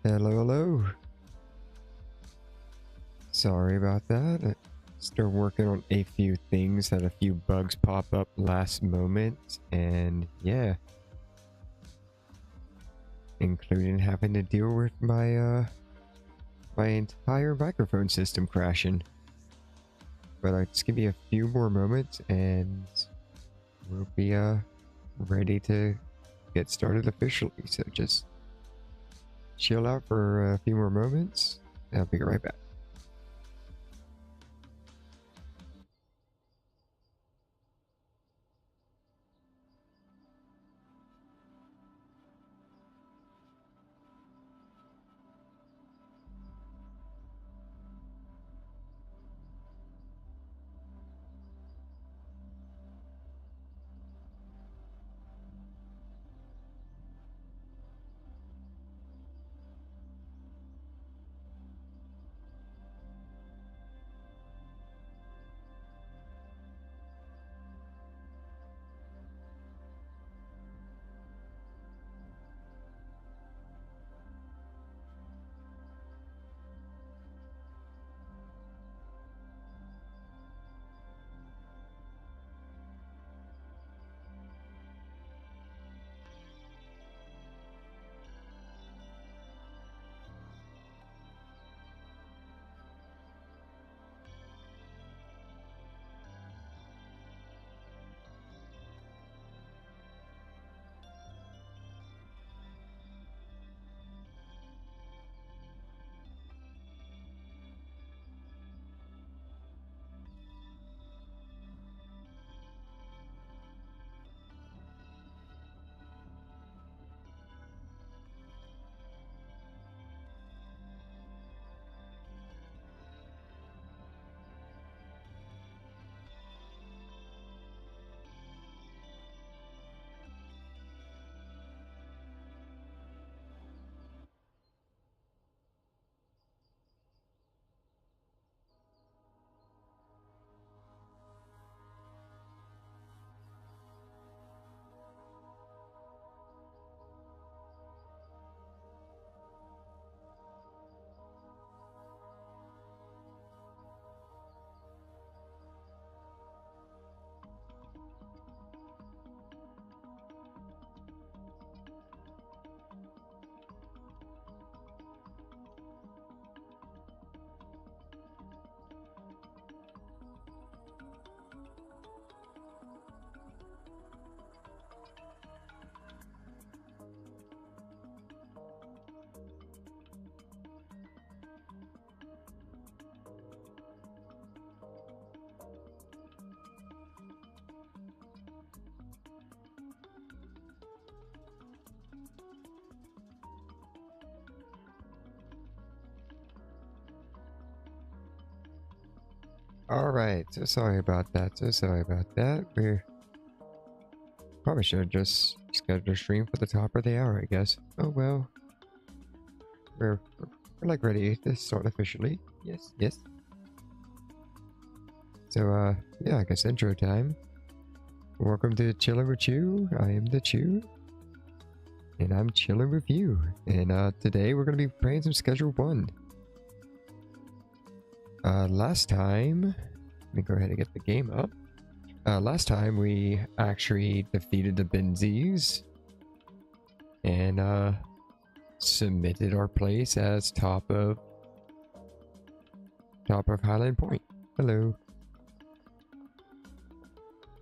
Hello, hello. Sorry about that. Still working on a few things, had a few bugs pop up last moment, and yeah. Including having to deal with my entire microphone system crashing. But just give me a few more moments and we'll be ready to get started officially. So just chill out for a few more moments. I'll be right back. Alright, so sorry about that. We probably should have just scheduled a stream for the top of the hour, I guess. Oh well. We're like ready to start officially. Yes, yes. So yeah, I guess intro time. Welcome to Chilling with Chu. I am the Chu. And I'm chilling with you. And today we're gonna be playing some Schedule 1. Last time, let me go ahead and get the game up. Last time we actually defeated the Benzies and submitted our place as top of Highland Point. Hello.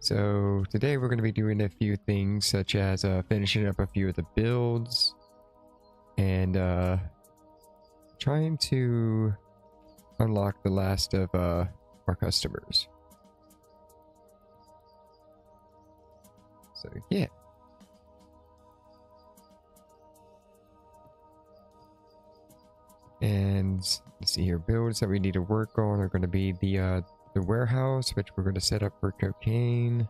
So today we're going to be doing a few things such as finishing up a few of the builds and trying to unlock the last of our customers. So yeah. And let's see here, builds that we need to work on are going to be the warehouse, which we're going to set up for cocaine,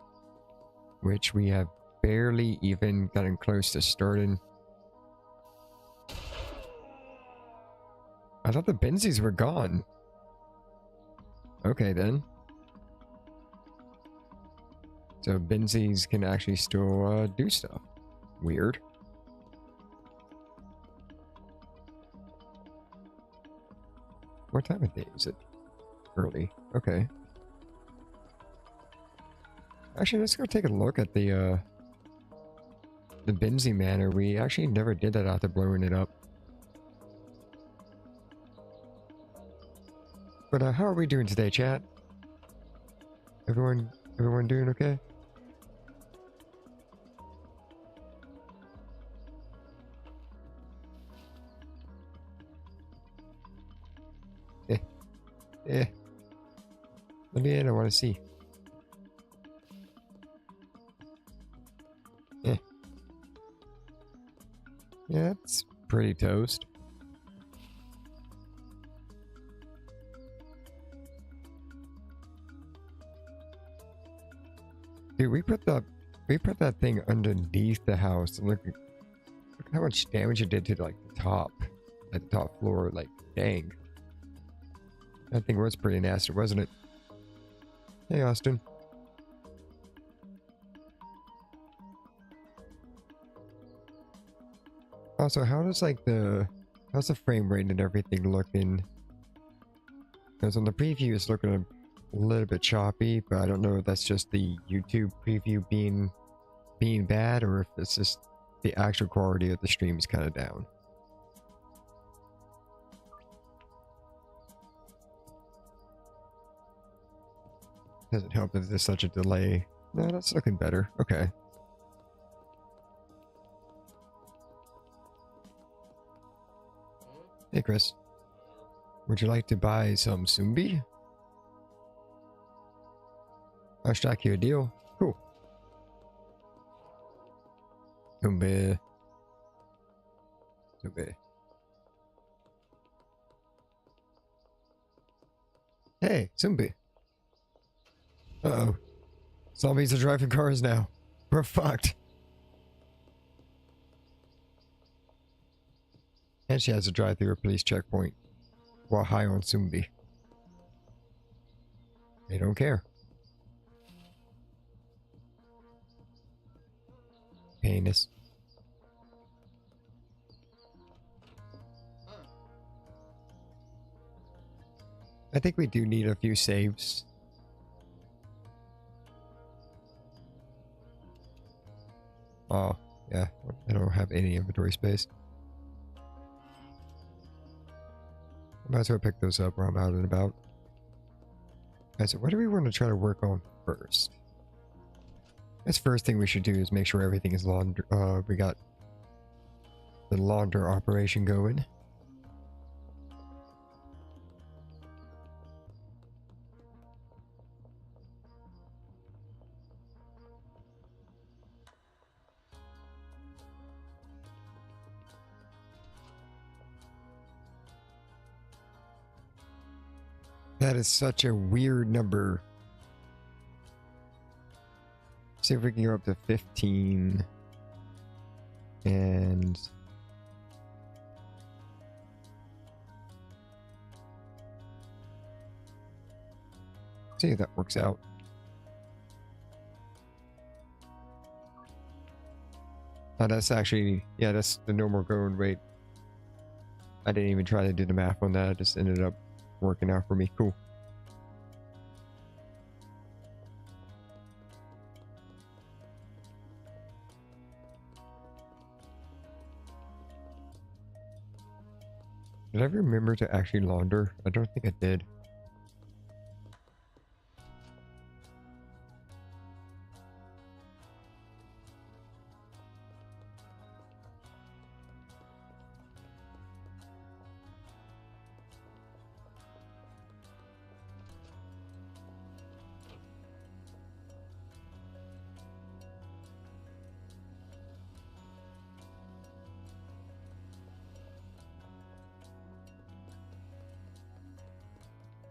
which we have barely even gotten close to starting. I thought the Benzies were gone. Okay then. So Benzies can actually still do stuff. Weird. What time of day is it? Early. Okay. Actually, let's go take a look at the Benzie Manor. We actually never did that after blowing it up. But how are we doing today, chat? Everyone doing okay? Eh. Let me in, I want to see. Eh. Yeah, it's pretty toast. Dude, we put that thing underneath the house. Look how much damage it did to like the top floor. Like, dang. That thing was pretty nasty, wasn't it? Hey, Austin. Also, how's the frame rate and everything looking? Because on the preview it's looking a little bit choppy, but I don't know if that's just the YouTube preview being bad or if it's just the actual quality of the stream is kind of down. Doesn't help that there's such a delay. No, that's looking better. Okay. Hey, Chris. Would you like to buy some Sumbi? I'll strike you a deal. Cool. Sumbi. Hey, Sumbi. Uh-oh. Zombies are driving cars now. We're fucked. And she has to drive through a police checkpoint while high on Sumbi. They don't care. Penis. I think we do need a few saves. Oh, yeah. I don't have any inventory space. I might as well pick those up while I'm out and about. Alright, so what do we want to try to work on first? That's first thing we should do is make sure everything is launder. We got the launder operation going. That is such a weird number. See if we can go up to 15. And see if that works out. Oh, that's actually, yeah, that's the normal going rate. I didn't even try to do the math on that. It just ended up working out for me. Cool. Did I remember to actually launder? I don't think I did.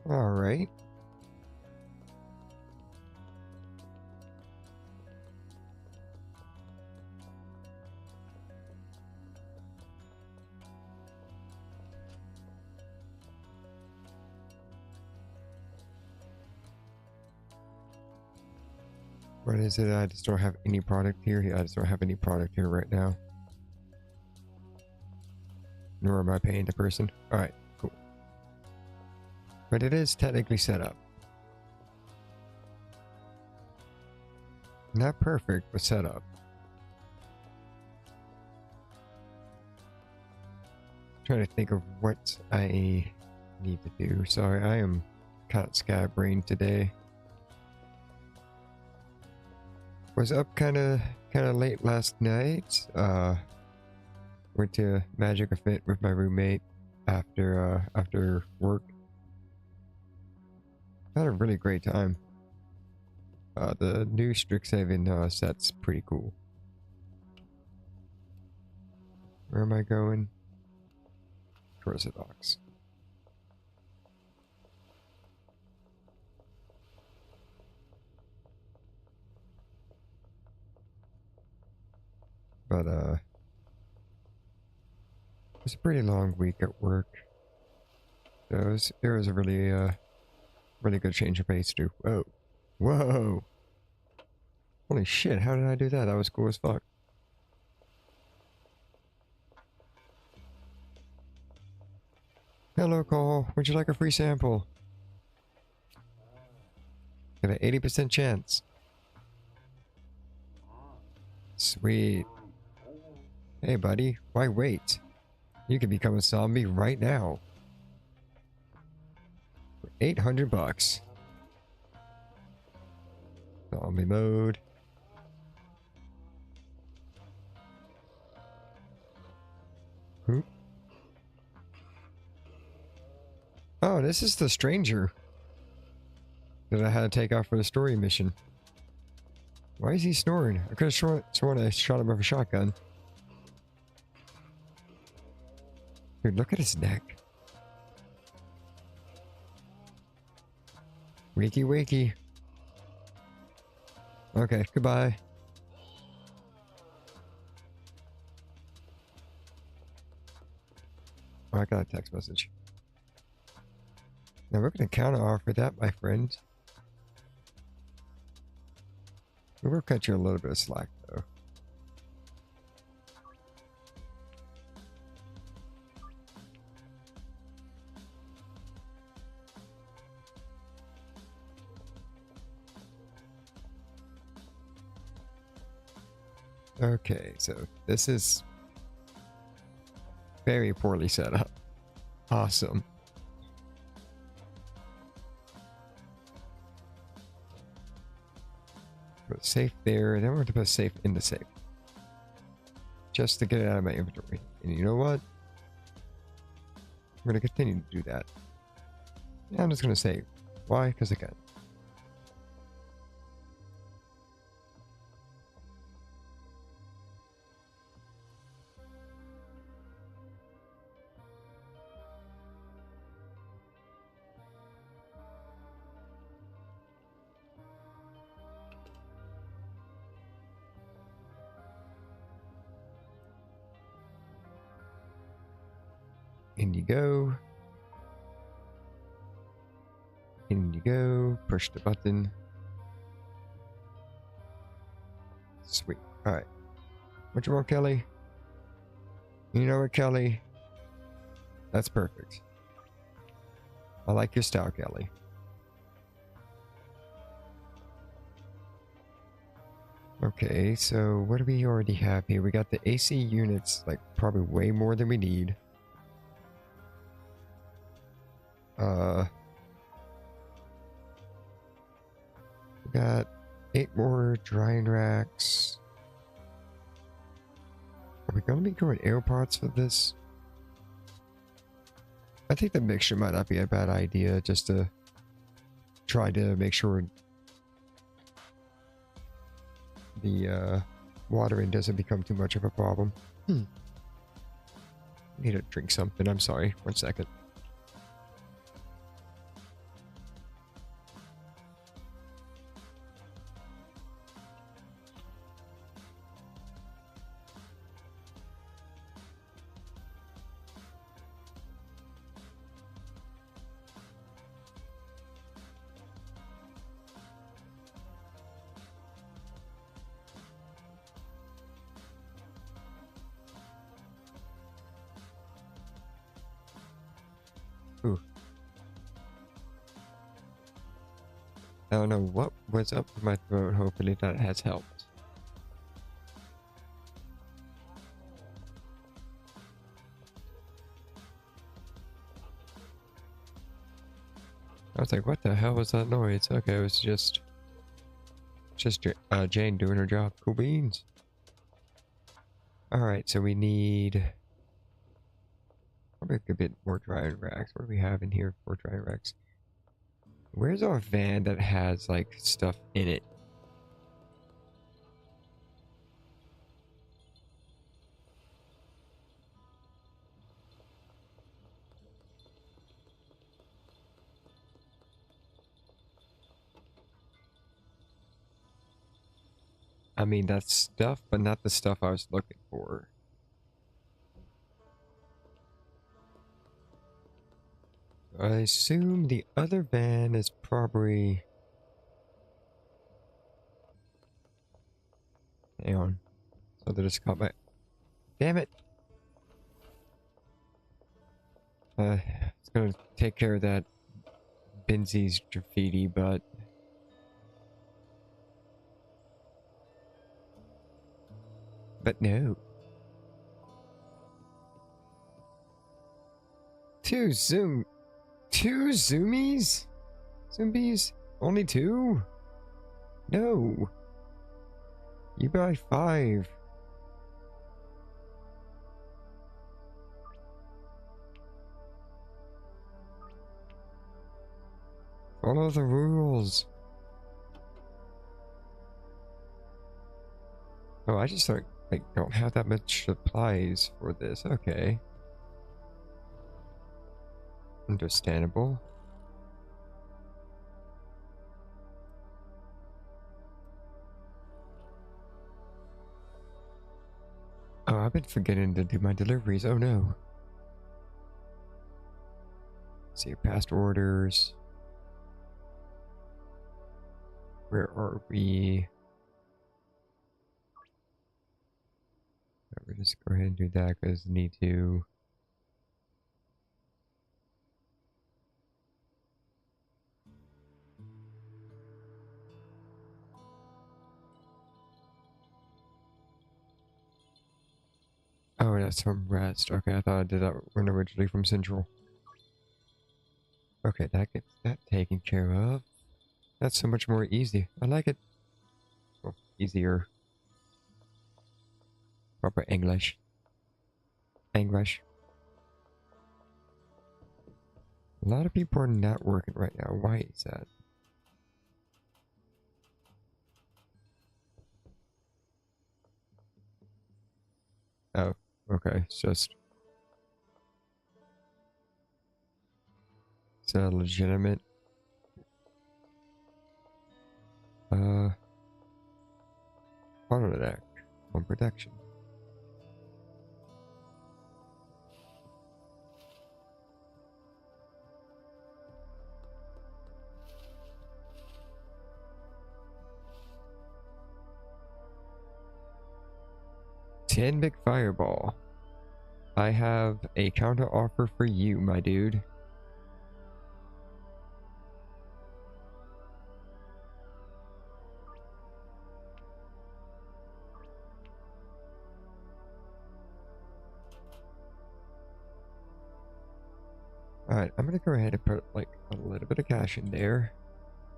All right. What is it? I just don't have any product here. Yeah, I just don't have any product here right now. Nor am I paying the person. All right, cool. But it is technically set up. Not perfect, but set up. Trying to think of what I need to do. Sorry, I am kind of scatterbrained today. Was up kind of late last night. Went to Magic Event with my roommate after work. Had a really great time. The new Strixhaven set's pretty cool. Where am I going? Towards the docks. But it was a pretty long week at work. So it was a really good change of pace too. Whoa. Whoa! Holy shit, how did I do that? That was cool as fuck. Hello, Cole. Would you like a free sample? Got an 80% chance. Sweet. Hey, buddy. Why wait? You can become a zombie right now. For 800 bucks. Zombie mode. Who? Oh, this is the stranger that I had to take out for the story mission. Why is he snoring? I could have sworn I shot him with a shotgun. Dude, look at his neck. Wakey wakey. Okay, goodbye. Oh, I got a text message. Now we're going to counter offer that, my friend. We'll cut you a little bit of slack, though. Okay, so this is very poorly set up. Awesome. Put a safe there, and then we're going to put a safe in the safe. Just to get it out of my inventory. And you know what? I'm going to continue to do that. Yeah, I'm just going to save. Why? Because I can. In you go. In you go. Push the button. Sweet. Alright. What you want, Kelly? You know what, Kelly? That's perfect. I like your style, Kelly. Okay, so what do we already have here? We got the AC units, like, probably way more than we need. We got 8 more drying racks. Are we gonna be going air pods for this? I think the mixture might not be a bad idea, just to try to make sure the watering doesn't become too much of a problem. Need to drink something. I'm sorry. 1 second. Ooh. I don't know what was up with my throat. Hopefully that has helped. I was like, what the hell was that noise? Okay, it was just Jane doing her job. Cool beans. Alright, so we need probably a bit more dry racks. What do we have in here for dry racks? Where's our van that has like stuff in it? I mean, that's stuff, but not the stuff I was looking for. I assume the other van is probably... Hang on. So they just caught my... Damn it! It's gonna take care of that Benzies graffiti, but... But no. Two zoomies? Zombies? Only two? No. You buy 5. Follow the rules. Oh, I just don't have that much supplies for this. Okay. Understandable. Oh, I've been forgetting to do my deliveries. Oh no. See, past orders. Where are we? We'll just go ahead and do that because I need to. Oh, that's from Rest. Okay, I thought I did that one originally from Central. Okay, that gets that taken care of. That's so much more easy. I like it. Well, easier. Proper English. English. A lot of people are not working right now. Why is that? Oh, okay. It's just... It's a legitimate... Auto deck on protection. Ten big fireball. I have a counter offer for you, my dude. Alright, I'm gonna go ahead and put like a little bit of cash in there.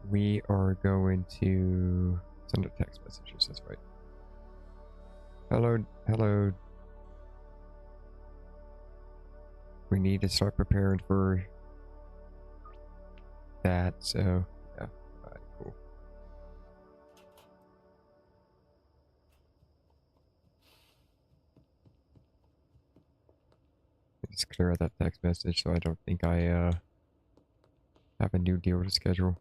We are going to send a text messages, that's right. Hello, hello. We need to start preparing for that, so yeah. Alright, cool. Just clear out that text message so I don't think I have a new deal to schedule.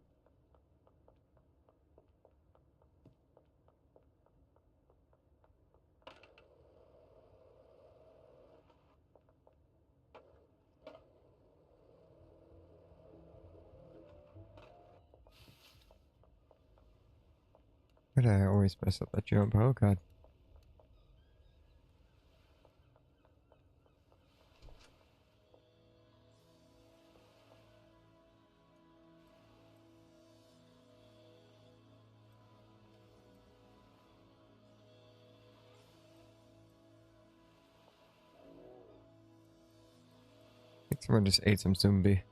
But I always mess up that jump. Oh god. think someone just ate some zombie.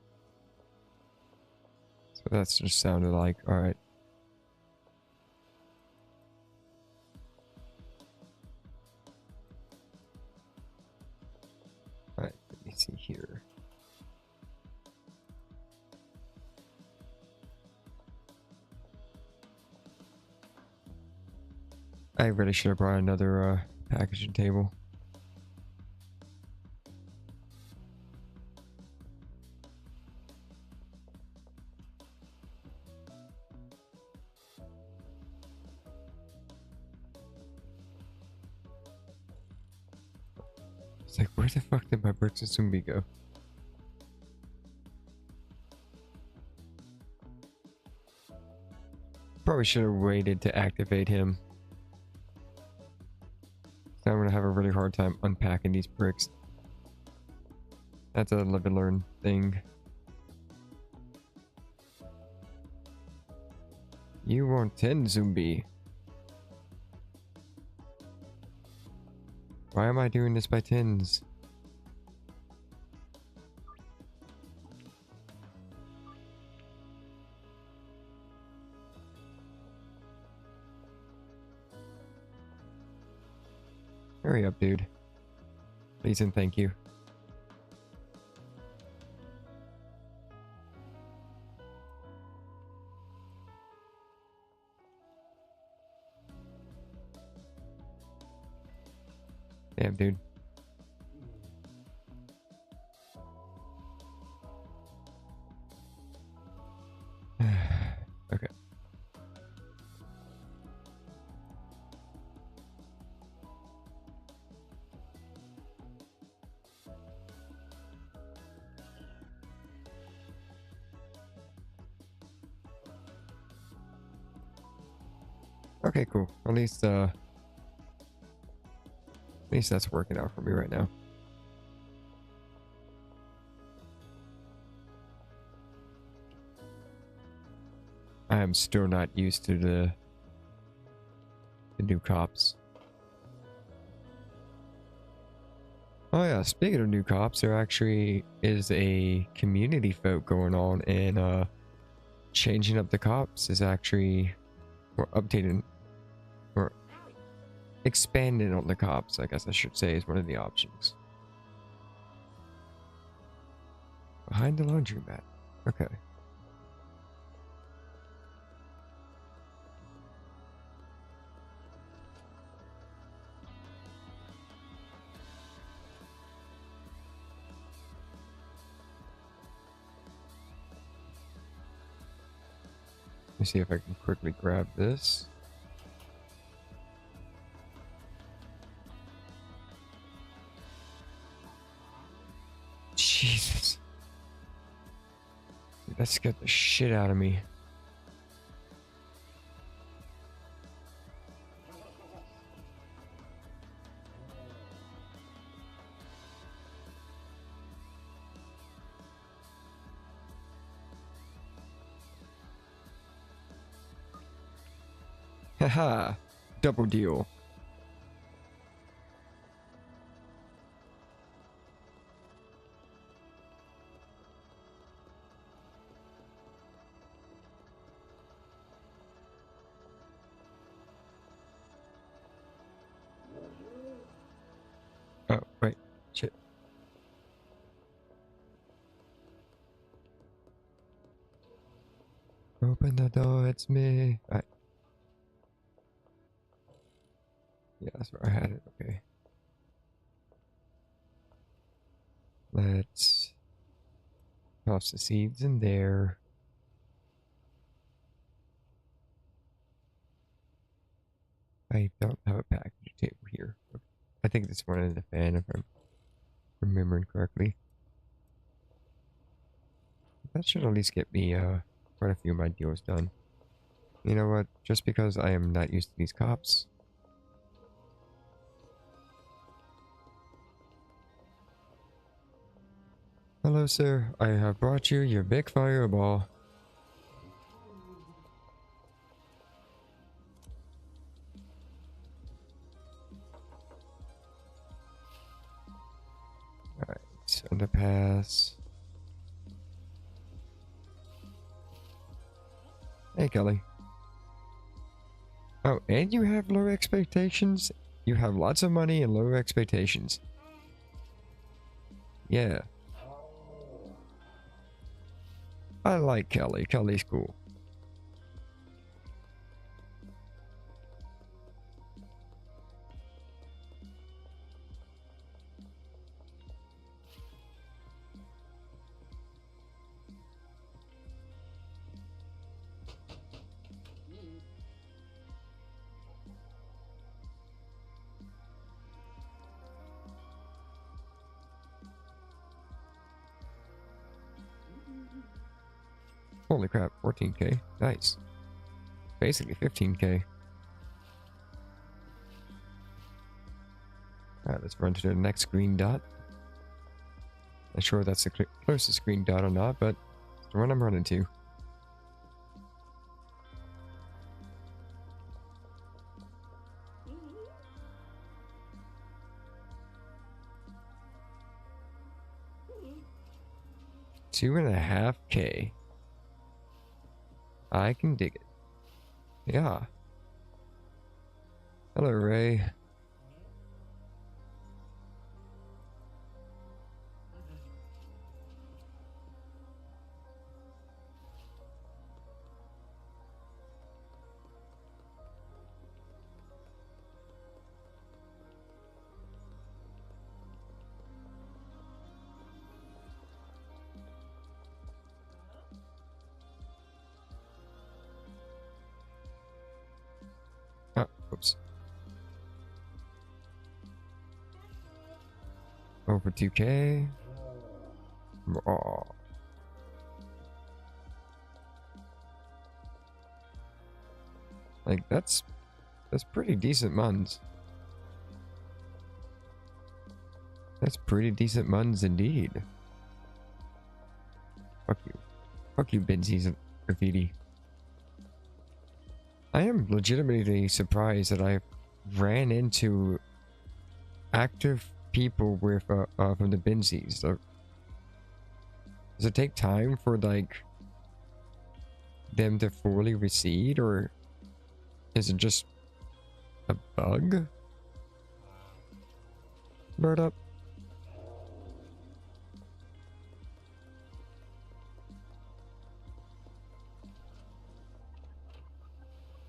That's what that just sounded like. Alright. Alright, let me see here. I really should have brought another packaging table. It's like, where the fuck did my bricks and zombie go? Probably should have waited to activate him. Now I'm gonna have a really hard time unpacking these bricks. That's a live and learn thing. You want 10 zombie. Why am I doing this by tens? Hurry up, dude. Please and thank you. Damn, dude. Okay. Okay, cool. At least that's working out for me right now. I am still not used to the new cops. Oh yeah, speaking of new cops, there actually is a community vote going on, and changing up the cops is actually, or updating, or expanding on the cops, I guess I should say, is one of the options. Behind the laundromat. Okay. Let me see if I can quickly grab this. Jesus. Dude, that scared the shit out of me. Haha. Double deal. Oh, wait. Shit. Open the door, it's me. Alright. Yeah, that's where I had it. Okay. Let's toss the seeds in there. I don't have a package table here. I think this one in the fan, if I'm remembering correctly. That should at least get me quite a few of my deals done. You know what? Just because I am not used to these cops. Hello, sir. I have brought you your big fireball. Alright. Underpass. Hey, Kelly. Oh, and you have low expectations? You have lots of money and low expectations. Yeah. I like Kelly. Kelly's cool. Holy crap, 14k. Nice. Basically 15k. Alright, let's run to the next green dot. Not sure that's the closest green dot or not, but it's the one I'm running to. $2.5k. I can dig it. Yeah. Hello, Ray. Oh, oops. Over 2k. Oh. Like, that's pretty decent muns. That's pretty decent muns indeed. Fuck you. Fuck you, Benzies graffiti. I am legitimately surprised that I ran into active people with from the Benzies. Does it take time for like them to fully recede, or is it just a bug? Bird up.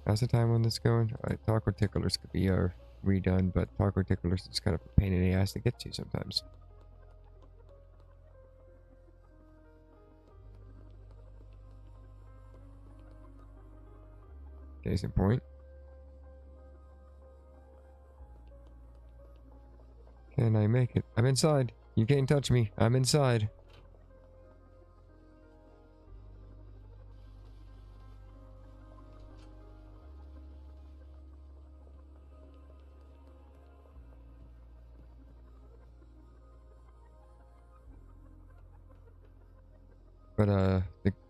How's the time on this going? Taco ticklers could be redone, but taco ticklers is kind of a pain in the ass to get to sometimes. Case in point. Can I make it? I'm inside. You can't touch me. I'm inside. But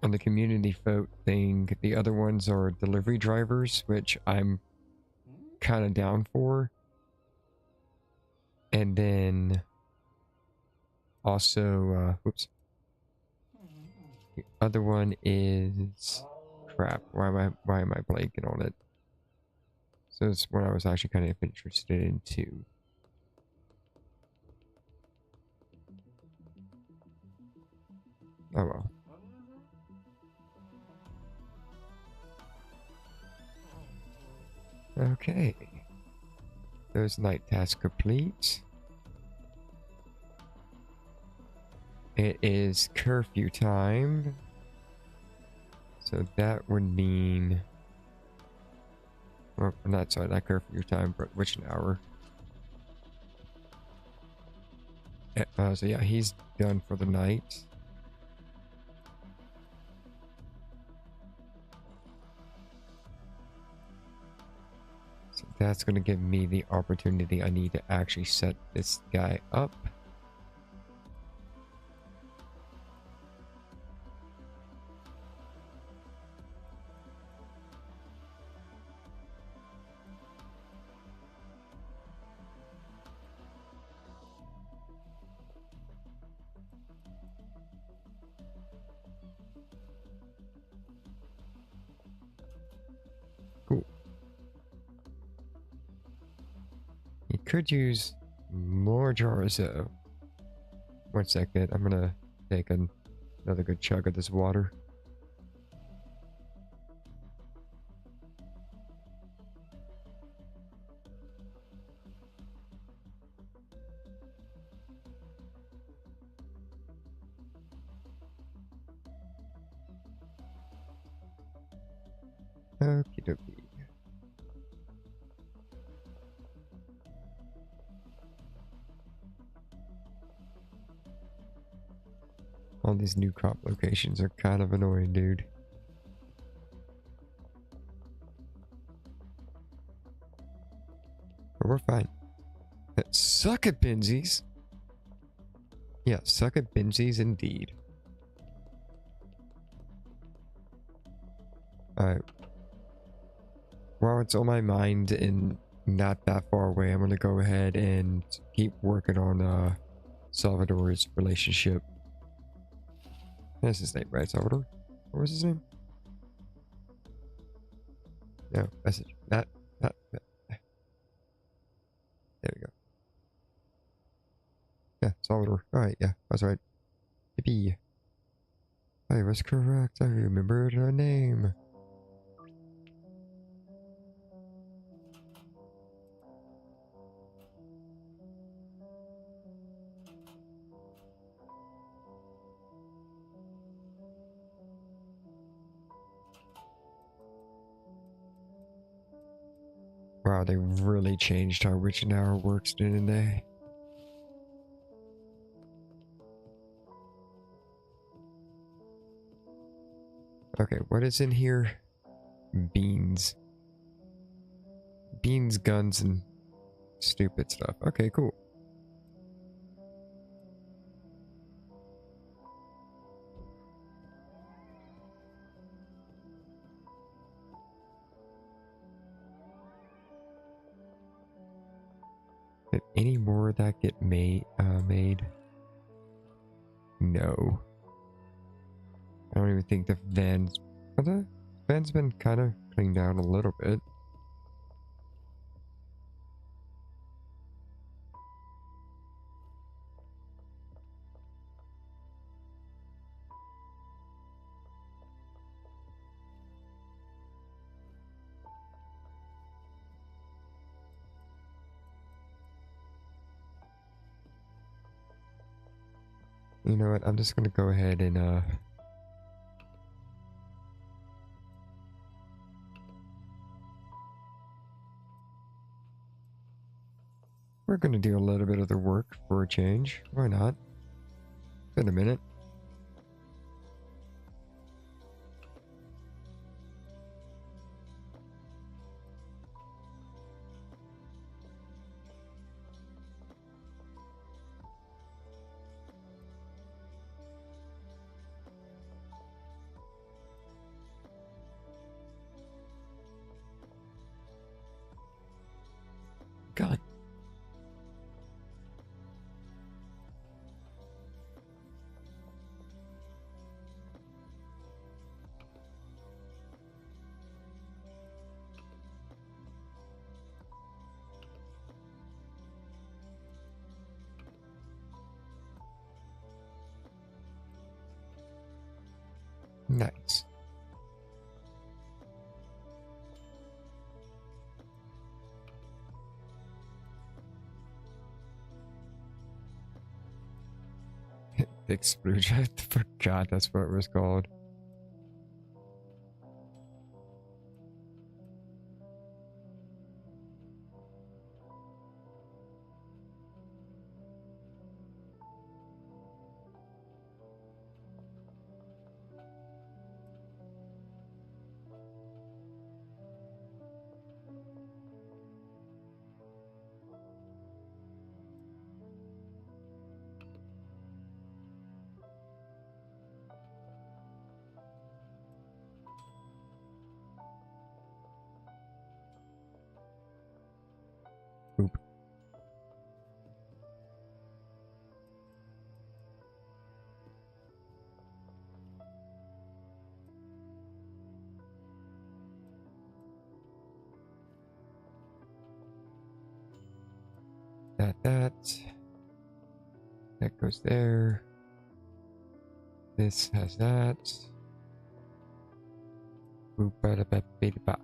on the community vote thing, the other ones are delivery drivers, which I'm kind of down for. And then also, whoops. The other one is crap. Why am I blanking on it? So it's what I was actually kind of interested in too. Oh well. Okay. Those night tasks complete. It is curfew time. So that would mean... Well, not sorry, not curfew time, but which hour? So yeah, he's done for the night. So that's going to give me the opportunity I need to actually set this guy up. could use more jars though. 1 second, I'm gonna take another good chug of this water. Okie dokie. All these new crop locations are kind of annoying, dude. But we're fine. Suck at Benzies. Yeah, suck at Benzies indeed. Alright. While it's on my mind and not that far away, I'm gonna go ahead and keep working on Salvador's relationship. That's his name, right? Salvador? What was his name? No, message. That. There we go. Yeah, Salvador. Alright, yeah, that's right. Yippee. I was correct. I remembered her name. Wow, they really changed how witching hour works, didn't they? Okay, what is in here? Beans. Beans, guns, and stupid stuff. Okay, cool. Did any more of that get made? No. I don't even think the vans... Well, the van's been kind of cleaned down a little bit. You know what? I'm just gonna go ahead and we're gonna do a little bit of the work for a change. Why not? It's been a minute. God. Nice. Big splooge. I forgot that's what it was called. That. That goes there. This has that. Boop, ba, da, ba, ba, da, ba.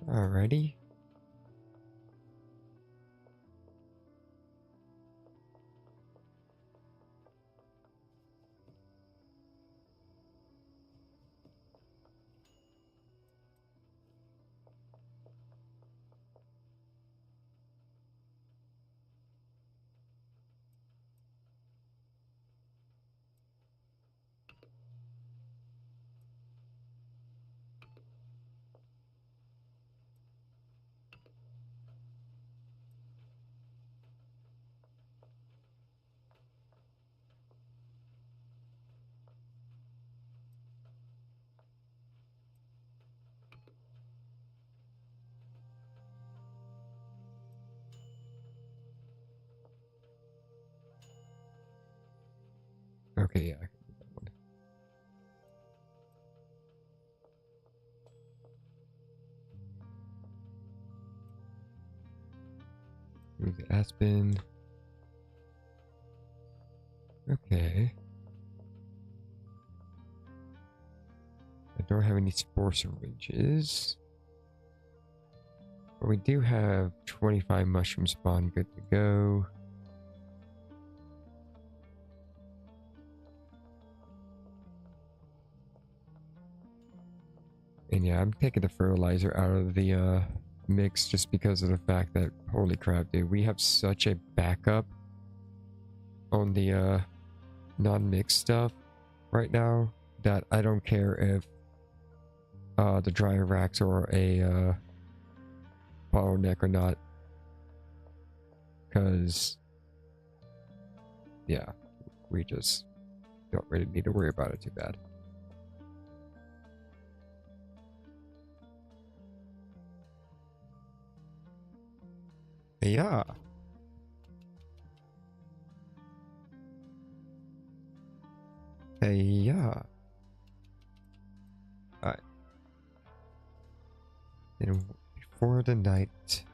Alrighty. Okay, yeah, I can do that one. Move the aspen. Okay. I don't have any spore syringes. But we do have 25 mushroom spawn good to go. And yeah, I'm taking the fertilizer out of the mix just because of the fact that, holy crap, dude, we have such a backup on the non-mixed stuff right now that I don't care if the dryer racks are a bottleneck or not. Because, yeah, we just don't really need to worry about it too bad. Yeah. Yeah. Alright. And before the night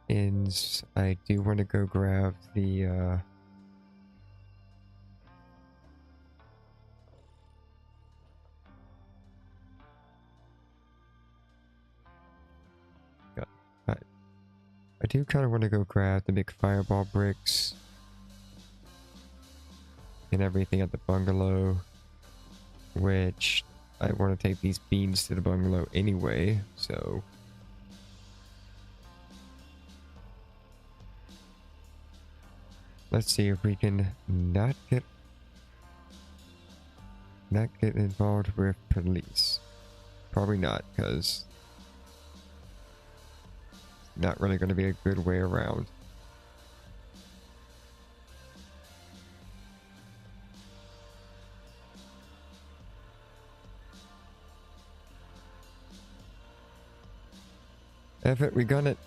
ends, I do want to go grab the I do kind of want to go grab the big fireball bricks and everything at the bungalow, which I want to take these beans to the bungalow anyway, so let's see if we can not get involved with police. Probably not, because not really going to be a good way around. F it, we gun it.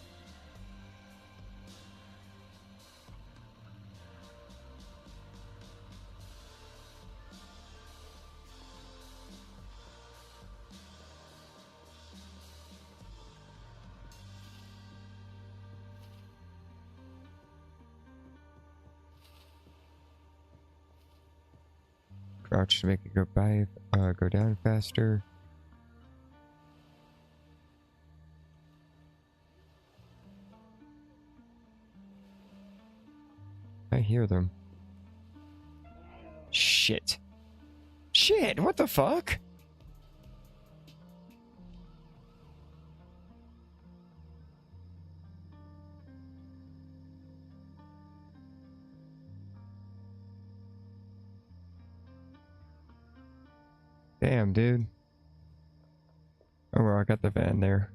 Crouch to make it go down faster. I hear them. Shit. Shit, what the fuck? Damn, dude. Oh, well, I got the van there.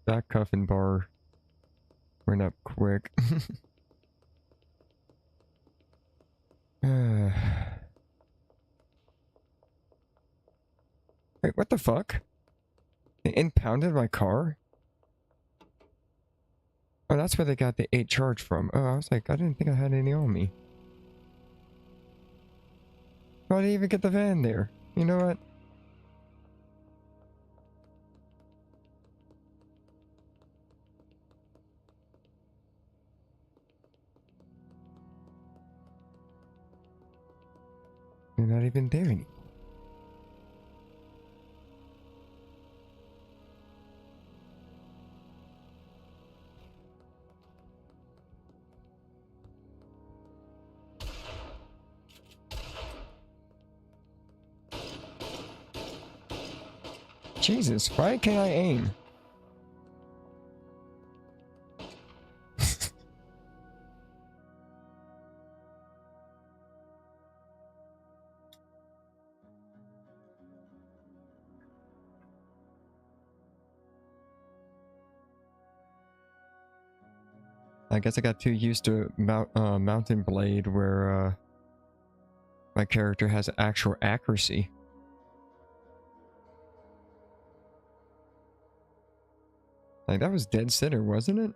That cuffing bar went up quick. Wait, what the fuck? They impounded my car? Oh, that's where they got the 8 charge from. Oh, I was like, I didn't think I had any on me. Why did I even get the van there? You know what? You're not even there anymore. Jesus, why can't I aim? I guess I got too used to Mountain Blade where my character has actual accuracy. Like, that was dead center, wasn't it?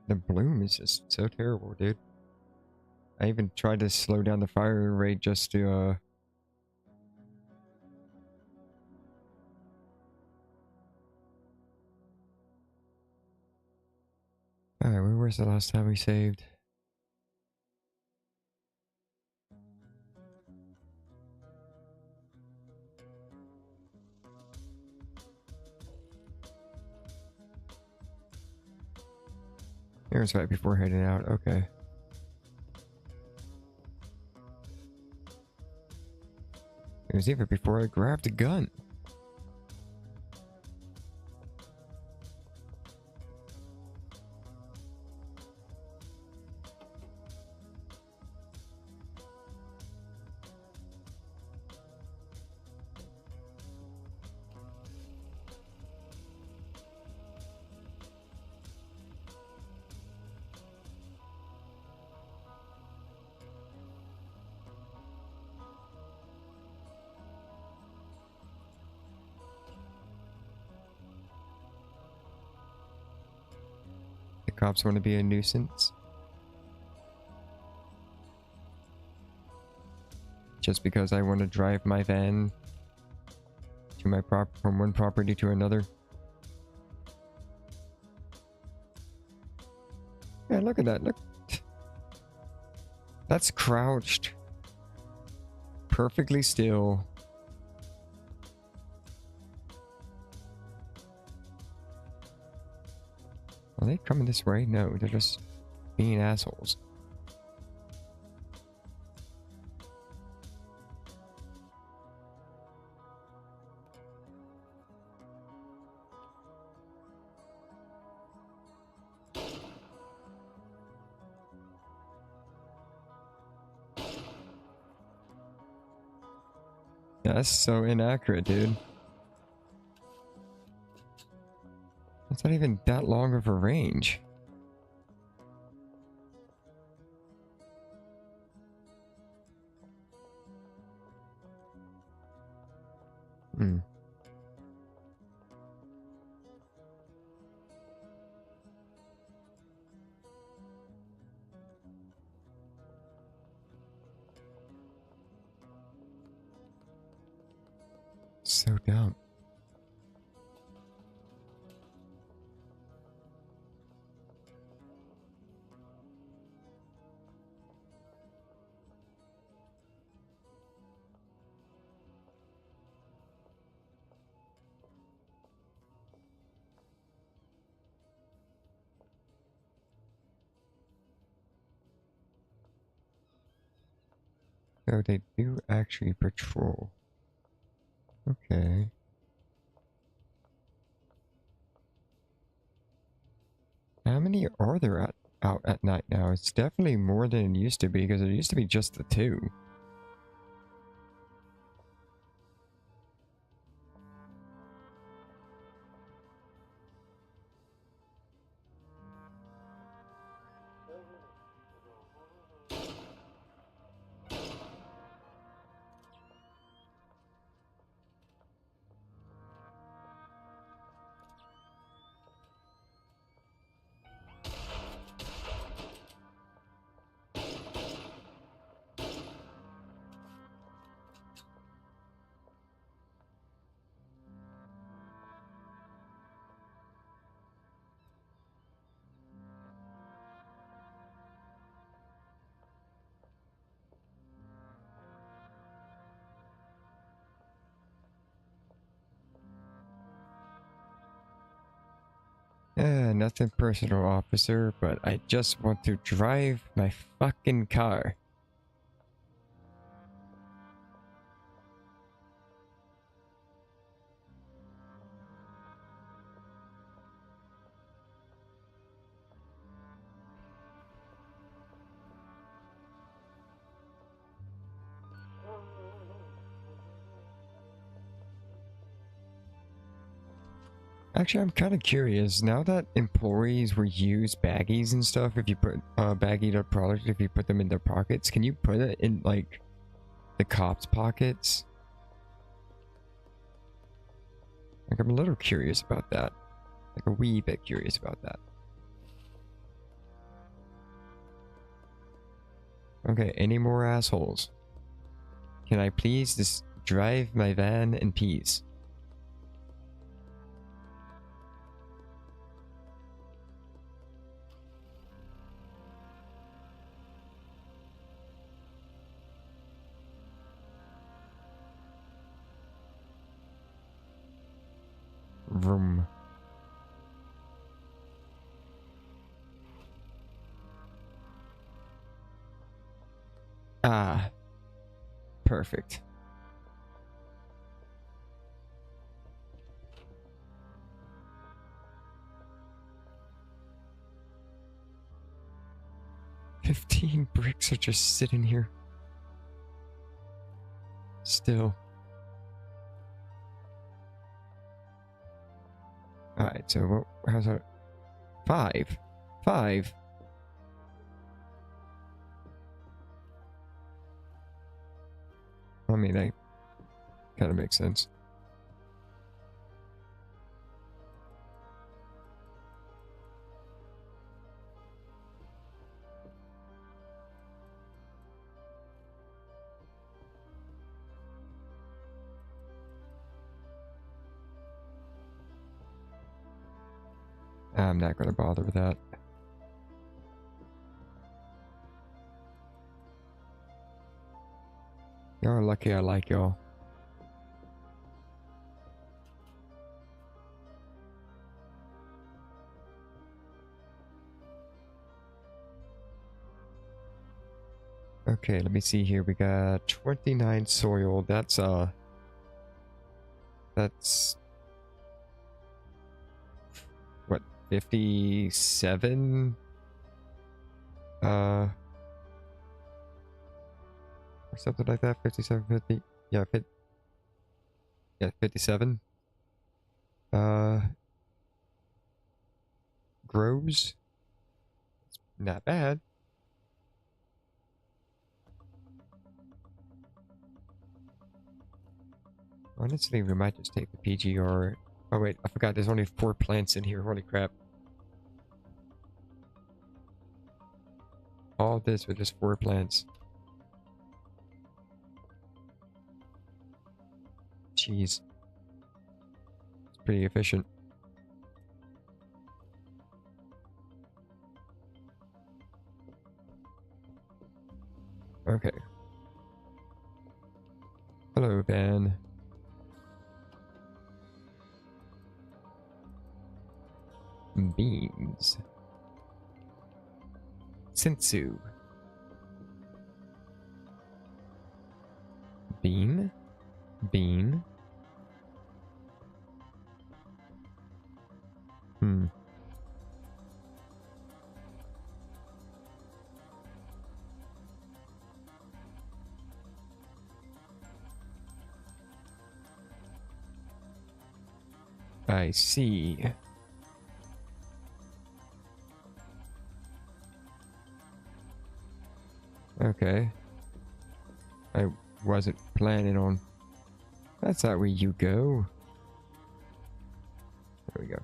The bloom is just so terrible, dude. I even tried to slow down the fire rate just to, Alright, where was the last time we saved? It was right before heading out, okay. It was even before I grabbed a gun. The cops want to be a nuisance. Just because I want to drive my van to my from one property to another. Yeah, look at that. Look. That's crouched. Perfectly still. Are they coming this way? No, they're just being assholes. Yeah, that's so inaccurate, dude. It's not even that long of a range. Hmm. So dumb. So they do actually patrol. Okay. How many are there out at night now? It's definitely more than it used to be, because it used to be just the 2. Nothing personal, officer, but I just want to drive my fucking car. Actually, I'm kind of curious. Now that employees will use baggies and stuff, if you put baggied up products, if you put them in their pockets, can you put it in like the cops' pockets? Like, I'm a little curious about that. Like a wee bit curious about that. Okay, any more assholes? Can I please just drive my van in peace? Vroom. Ah. Perfect. $15 bricks are just sitting here. Still. Alright, so what, how's that? 5. 5. I mean, that kind of makes sense. I'm not going to bother with that. Y'all are lucky I like y'all. Okay, let me see here. We got 29 soil. That's what, 57? Or something like that. 57, 50. Yeah, 50, yeah, 57. Grows. Not bad. Honestly, we might just take the PGR. Oh wait, I forgot there's only 4 plants in here. Holy crap. All this with just 4 plants. Jeez. It's pretty efficient. Okay. Hello, Ben. Beans. Sensu. Bean. Bean. I see. Okay. I wasn't planning on... That's not where you go. There we go.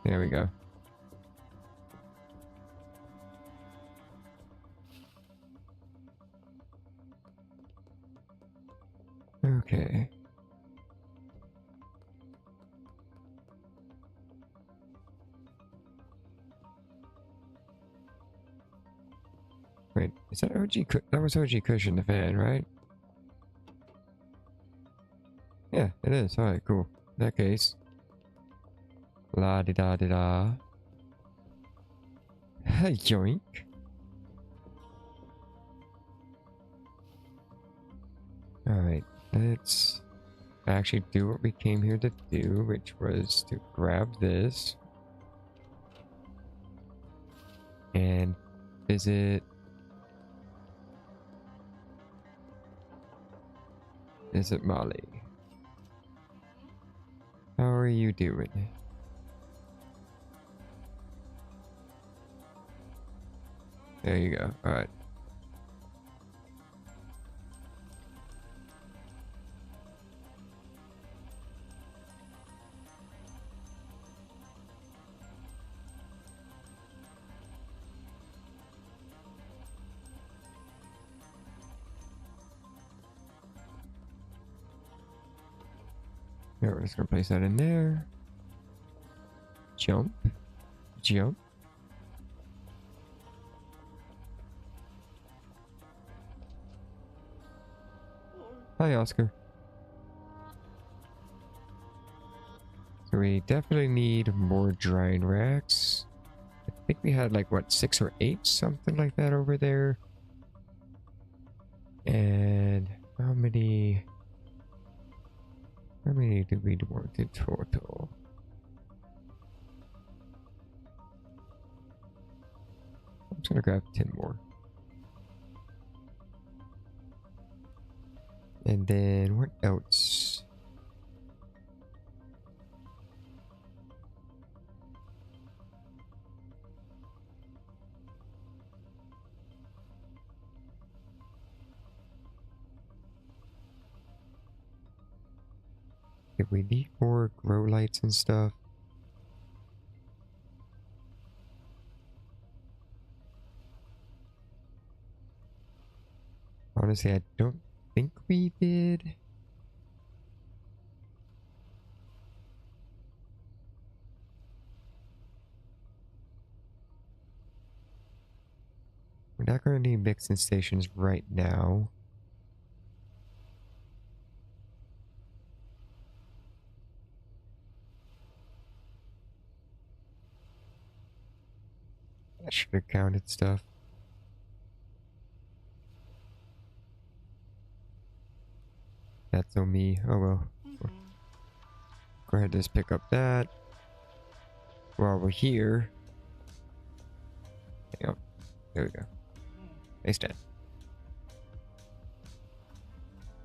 There we go. Okay. Wait, is that OG? That was OG cushion the fan, right? Yeah, it is. All right, cool. In that case, la di da di da. Yoink. All right, let's actually do what we came here to do, which was to grab this and visit Molly. How are you doing? There you go. All right. Yeah, we're just gonna place that in there. Jump. Jump. Hi, Oscar. So we definitely need more drying racks. I think we had like, what, 6 or 8? Something like that over there. And how many do we want in total? I'm just gonna grab 10 more. And then what else? If we need more grow lights and stuff. Honestly, I don't think we did. We're not going to need mixing stations right now. I should have counted stuff. That's on me. Oh well. Go ahead and just pick up that. While we're here. Hang on. There we go. Hey, Stan.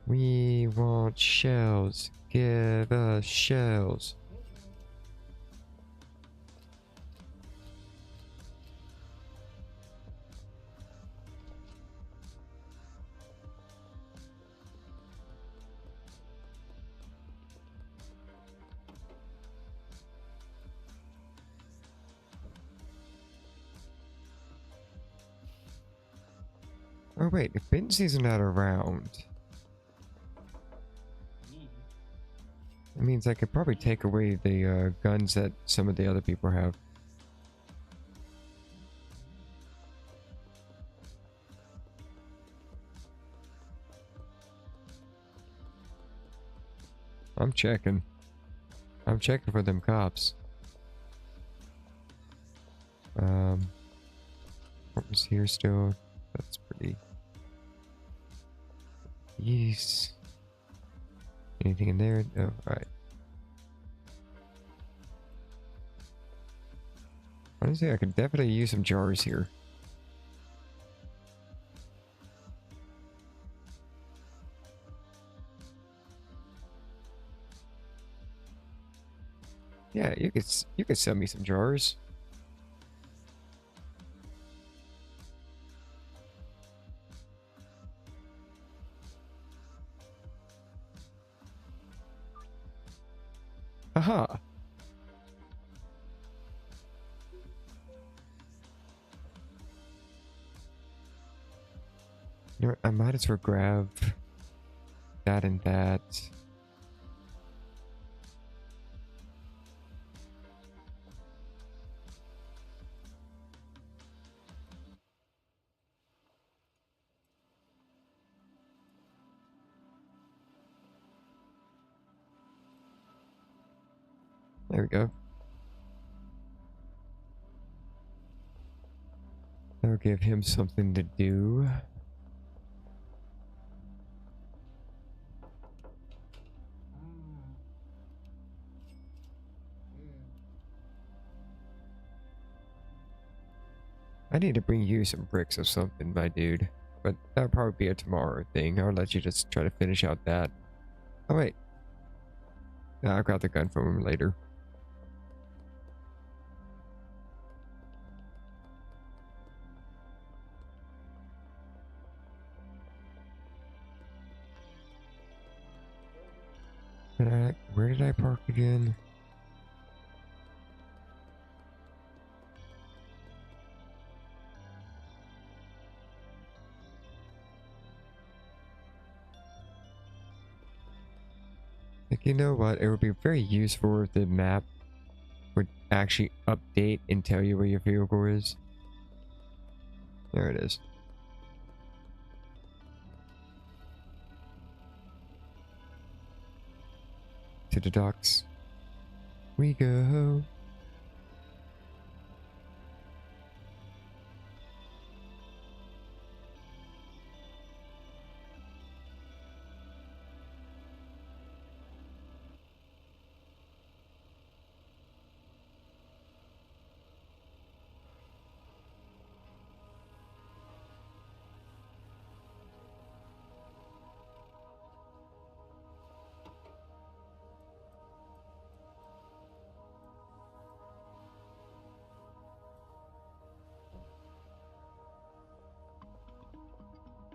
We want shells. Give us shells. Oh wait, if Benzi's not around, it means I could probably take away the guns that some of the other people have. I'm checking. I'm checking for them cops. What was here still? That's pretty. Yes. Anything in there? No. Alright. Honestly, I could definitely use some jars here. Yeah, you could sell me some jars. Haha. You know what, I might as well grab that and that. There we go. That'll give him something to do. I need to bring you some bricks or something, my dude. But that'll probably be a tomorrow thing. I'll let you just try to finish out that. Oh, wait. No, I'll grab the gun from him later. Where did I park again? Like, you know what? It would be very useful if the map would actually update and tell you where your vehicle is. There it is. To the docks we go.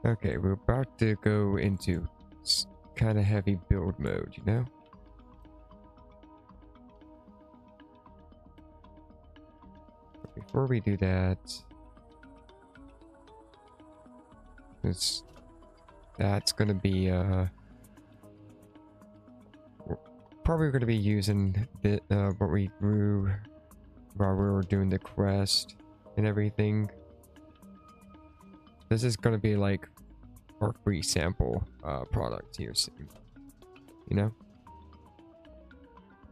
Okay, we're about to go into kind of heavy build mode, you know? Before we do that, that's gonna be we're probably gonna be using what we grew while we were doing the quest and everything. This is gonna be like our free sample product here soon, you know?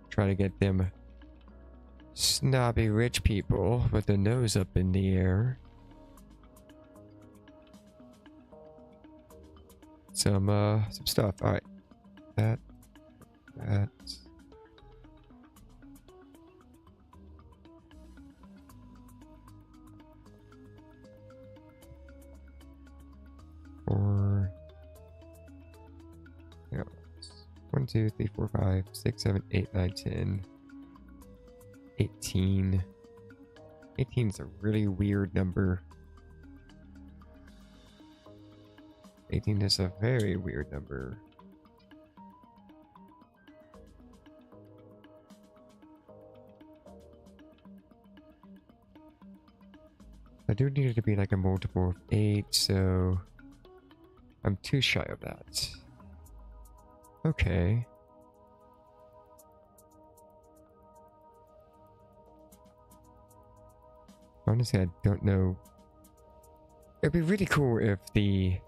Try to get them snobby rich people with their nose up in the air some stuff. All right, that or yeah, 1 2 3 4 5 6 7 8 9 10 18. 18 is a really weird number. 18 is a very weird number. I do need it to be like a multiple of 8, so I'm too shy of that. Okay. Honestly, I don't know. It'd be really cool if the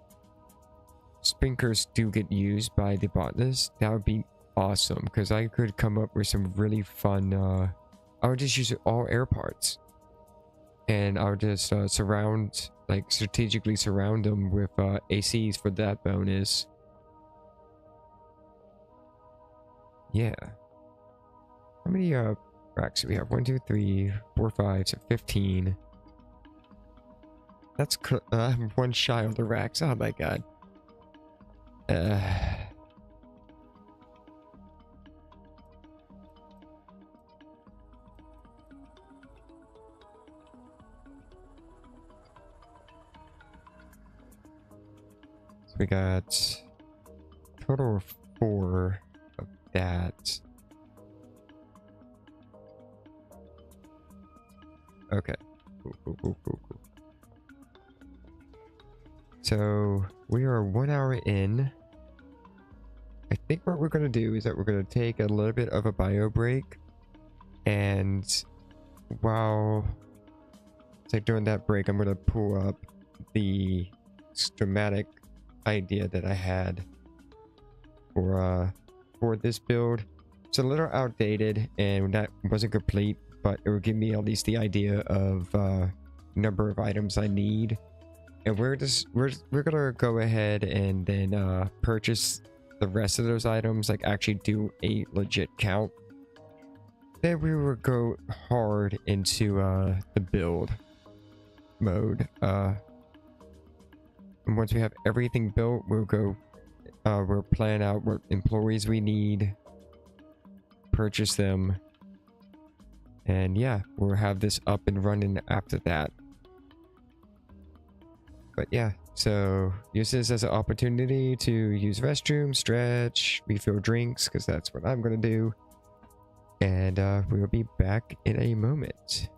sprinklers do get used by the botanists. That would be awesome, because I could come up with some really fun, I would just use all air parts. And I would just strategically surround them with ACs for that bonus. Yeah. How many racks do we have? 1 2 3 4 5 so 15. That's I'm one shy of the racks. Oh my god. So we got total of 4 of that. Okay. Cool. So we are 1 hour in. I think what we're going to do is that we're going to take a little bit of a bio break. And while it's like during that break, I'm going to pull up the schematic idea that I had for this build. it's a little outdated and that wasn't complete, but it will give me at least the idea of number of items I need. And we're gonna go ahead and then purchase the rest of those items, like actually do a legit count. Then we will go hard into the build mode. And once we have everything built, we'll go we'll plan out what employees we need, purchase them, and yeah, we'll have this up and running after that. But yeah, so use this as an opportunity to use restroom, stretch, refill drinks, because that's what I'm gonna do. And we'll be back in a moment.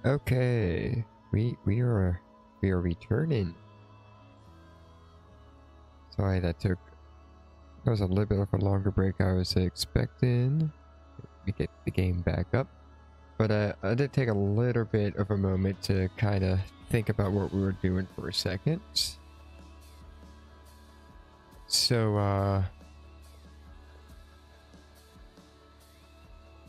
Okay, we are returning. Sorry, that was a little bit of a longer break I was expecting. We get the game back up, but I did take a little bit of a moment to kind of think about what we were doing for a second. So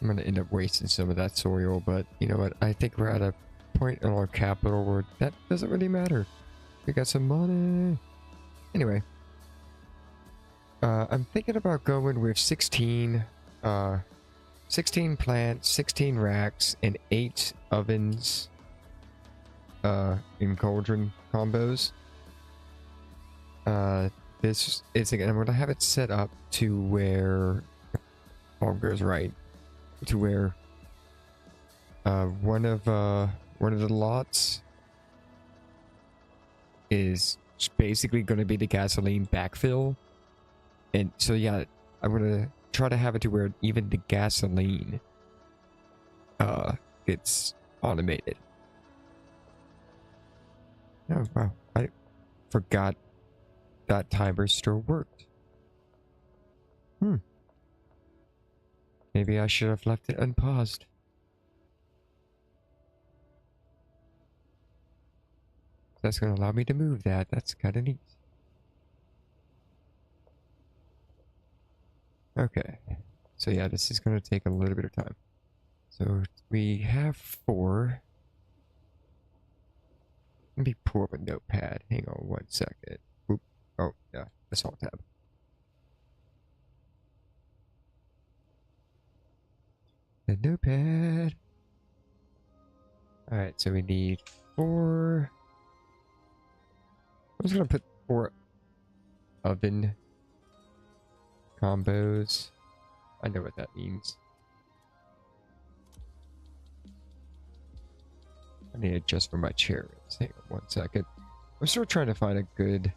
I'm gonna end up wasting some of that soil, but you know what? I think we're at a point in our capital where that doesn't really matter. We got some money. Anyway, I'm thinking about going with 16 plants, 16 racks, and 8 ovens in cauldron combos. This is again, I'm going to have it set up to where all goes right, to where one of the lots is basically going to be the gasoline backfill, and so yeah, I'm going to try to have it to where even the gasoline gets automated. Oh wow, I forgot that timer still worked. Maybe I should have left it unpaused. That's going to allow me to move that. That's kind of neat. Okay. So yeah, this is going to take a little bit of time. So we have 4. Let me pull up a notepad. Hang on one second. Oop. Oh, yeah. Assault tab. The notepad. Alright, so we need 4. I'm just going to put 4 oven combos. I know what that means. I need to adjust for my chair. Hang on one second. I'm still trying to find a good...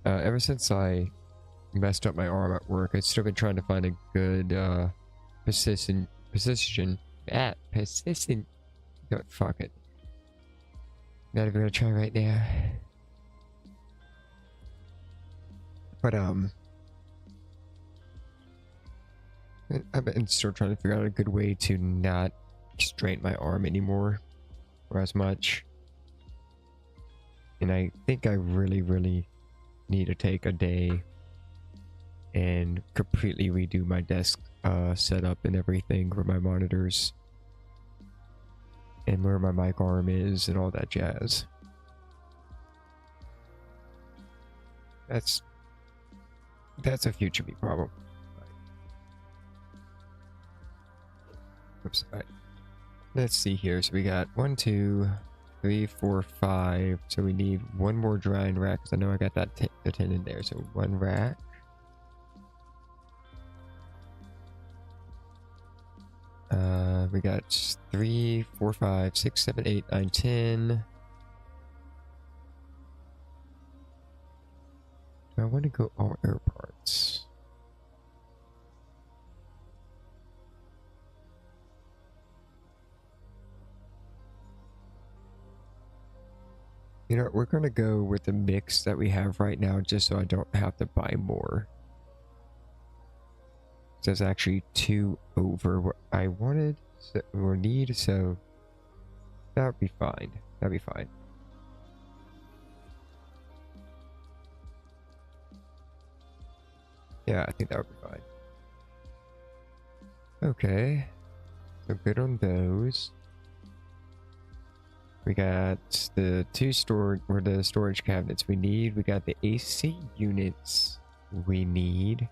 ever since I messed up my arm at work, I've still been trying to find a good persistent... No, fuck it. Not even gonna try right now. But I've been still trying to figure out a good way to not strain my arm anymore, or as much. And I think I really need to take a day and completely redo my desk setup and everything for my monitors and where my mic arm is and all that jazz. That's a future me problem. Oops. All right. Let's see here. So we got 1, 2, 3, 4, 5. So we need 1 more drying rack, because I know I got that the 10 in there. So 1 rack. We got 3, 4, 5, 6, 7, 8, 9, 10. Do I want to go all air parts? You know, we're going to go with the mix that we have right now, just so I don't have to buy more. There's actually 2 over what I wanted or need, so that would be fine. That'd be fine. Yeah, I think that would be fine. Okay. So good on those. We got the 2 storage cabinets we need. We got the AC units we need.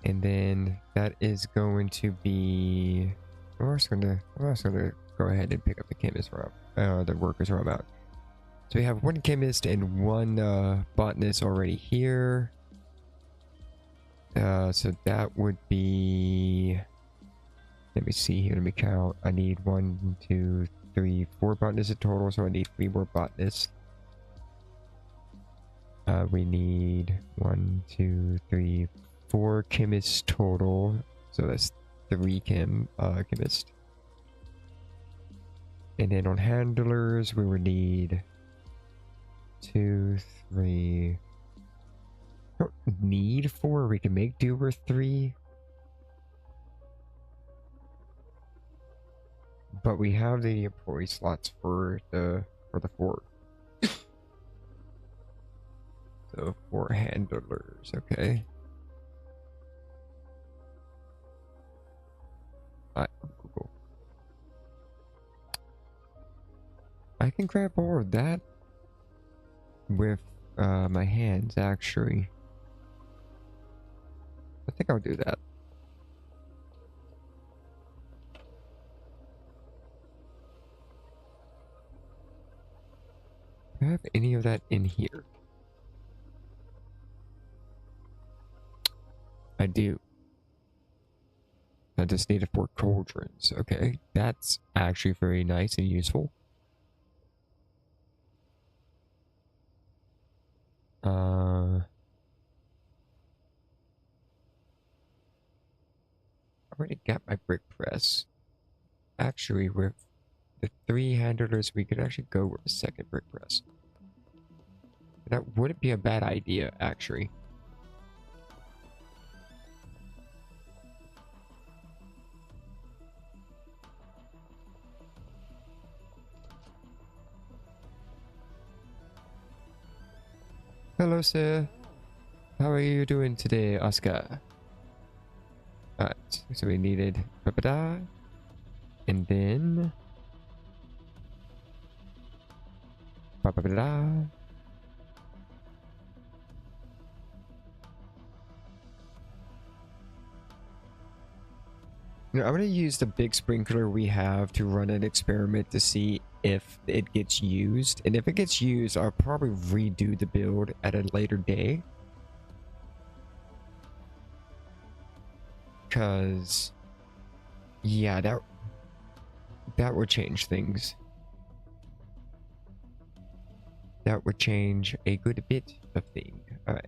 And then that is going to be... I'm also gonna go ahead and pick up the chemist route, the workers route out. So we have 1 chemist and 1 botanist already here. So that would be... Let me see here, let me count. I need 1, 2, 3, 4 botanists in total, so I need 3 more botanists. We need 1, 2, 3, 4 chemists total, so that's 3 chemist. And then on handlers, we would need 2, 3. Don't need 4. We can make do with 3. But we have the employee slots for the 4. So 4 handlers, okay. Cool. I can grab all of that with my hands, actually. I think I'll do that. Do I have any of that in here? I do. I just need 4 cauldrons. Okay, that's actually very nice and useful. I already got my brick press. Actually, with the 3 handlers, we could actually go with a second brick press. That wouldn't be a bad idea, actually. Hello, sir. How are you doing today, Oscar? Alright, so we needed papada, and then papada. You know, I'm gonna use the big sprinkler we have to run an experiment to see if it gets used, and if it gets used, I'll probably redo the build at a later day. Because, yeah, that would change things. That would change a good bit of things. Alright.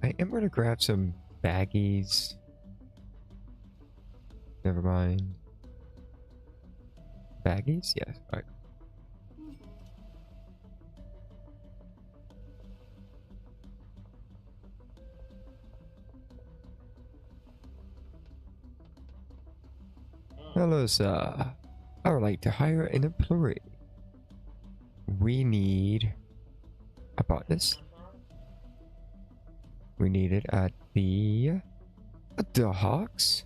I am going to grab some baggies. Never mind. Baggies? Yes. Alright. Hello, sir. I would like to hire an employee. We need a botanist. We need it at the docks.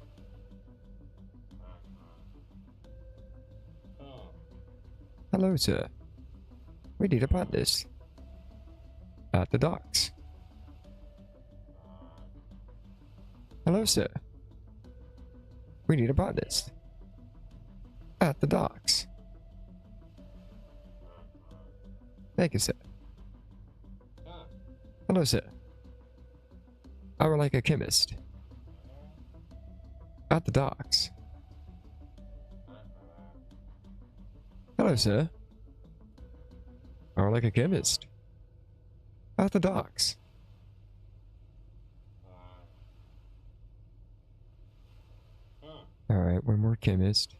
Hello, sir. We need a botanist at the docks. Hello, sir. We need a botanist at the docks. Thank you, sir. Hello, sir. I would like a chemist at the docks. Hello, sir. I would like a chemist at the docks. Alright, one more chemist.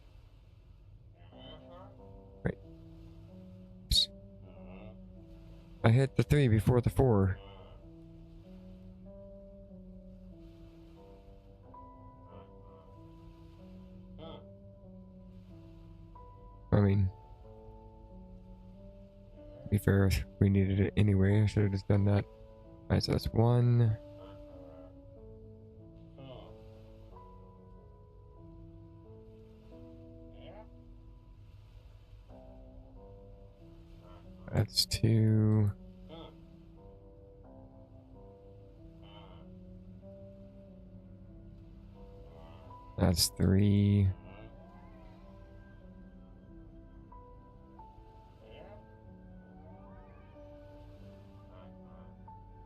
Right. Oops. I hit the 3 before the 4. I mean, to be fair, we needed it anyway. I should have just done that. Alright, so that's 1. That's 2. That's 3.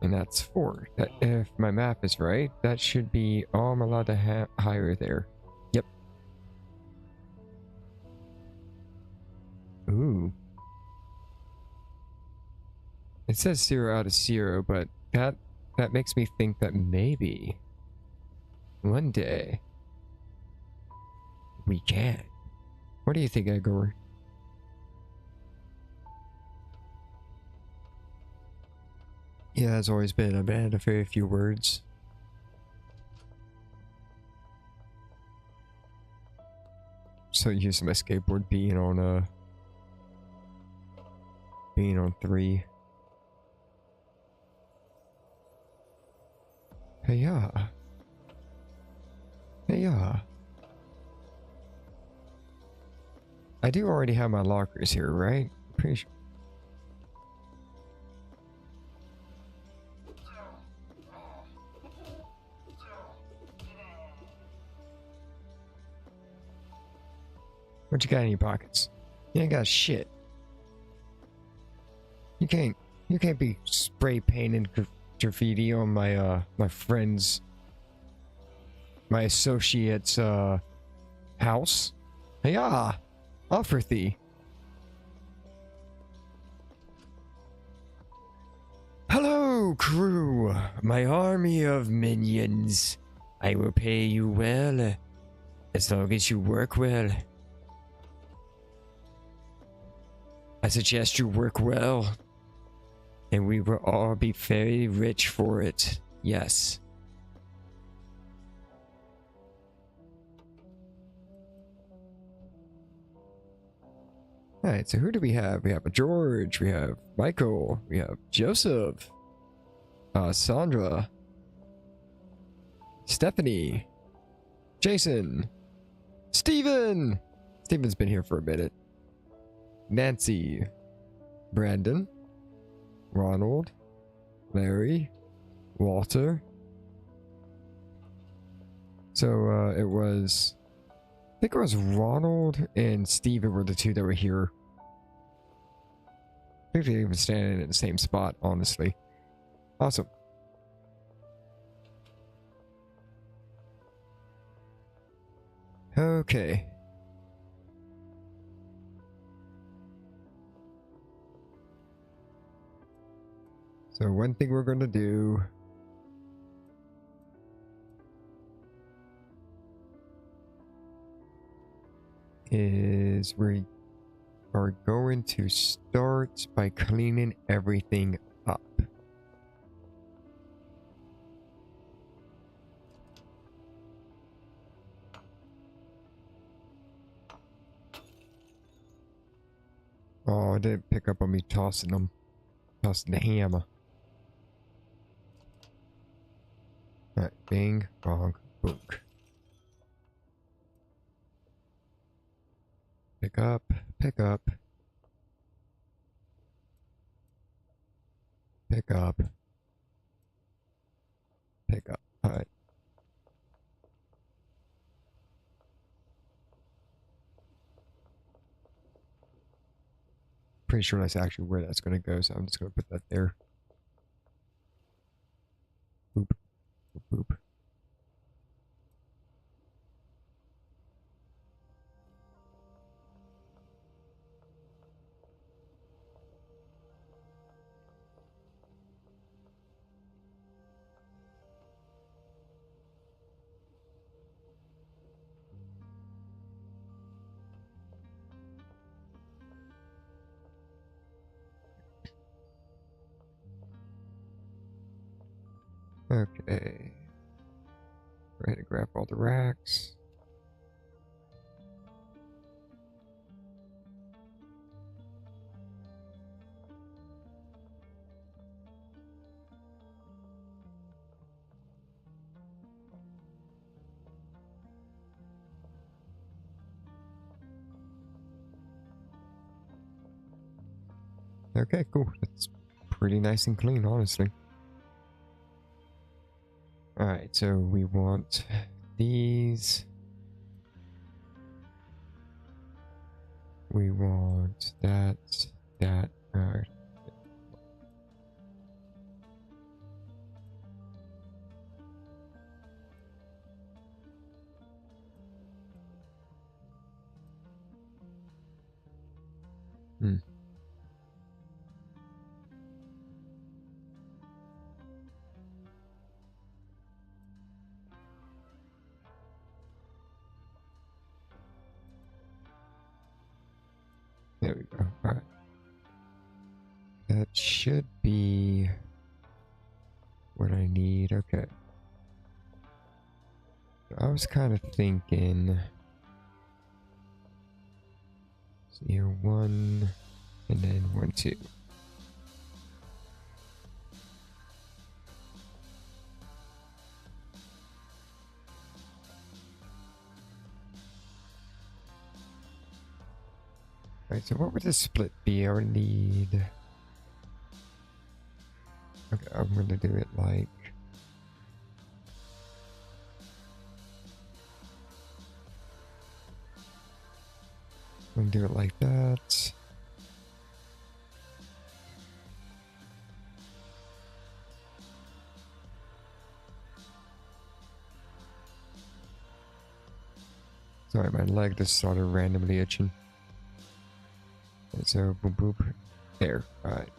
And that's 4. That, if my map is right, that should be all I'm allowed to hire there. Yep. Ooh. It says 0 out of 0, but that makes me think that maybe one day we can. What do you think, Edgar? Yeah, it's always been a man of very few words. So using my skateboard being on 3. Hey yeah. Hey yeah. I do already have my lockers here, right? Pretty sure. What you got in your pockets? You ain't got shit. You can't be spray painting graffiti on my my friend's, my associate's house. Hey offer thee. Hello, crew, my army of minions. I will pay you well, as long as you work well. I suggest you work well, and we will all be very rich for it. Yes. Alright, so who do we have? We have a George, we have Michael, we have Joseph, Sandra, Stephanie, Jason, Steven! Steven's been here for a minute. Nancy, Brandon, Ronald, Larry, Walter. So, it was... I think it was Ronald and Steven were the two that were here. I think they even standing in the same spot, honestly. Awesome. Okay. So one thing we're going to do is we are going to start by cleaning everything up. Oh, I didn't pick up on me tossing the hammer. Alright, bing, bong, book. Pick up, pick up. Pick up. Pick up. Alright. Pretty sure that's actually where that's going to go, so I'm just going to put that there. Boop. Boop, boop. Okay. Go ahead and grab all the racks. Okay, cool. That's pretty nice and clean, honestly. Alright, so we want these. We want that. Alright. There we go. Alright. That should be what I need. Okay. I was kind of thinking... So here, 1, and then 1, 2. Alright, so what would the split be? I would need... Okay, I'm gonna do it like... I'm gonna do it like that. Sorry, my leg just started randomly itching. And so, boop boop. There. Alright.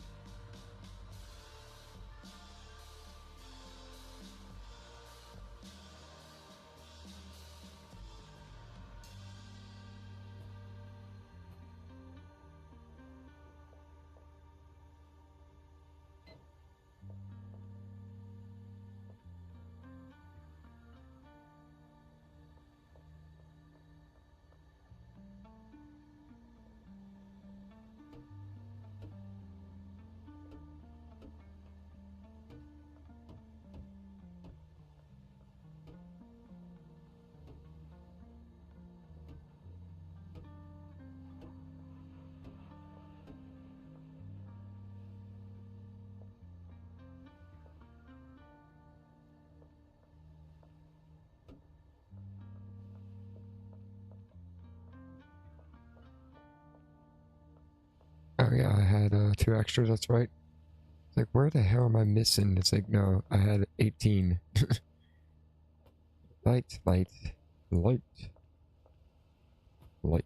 Oh yeah, I had 2 extras, that's right. It's like, where the hell am I missing? It's like, no, I had 18. Light, light, light, light.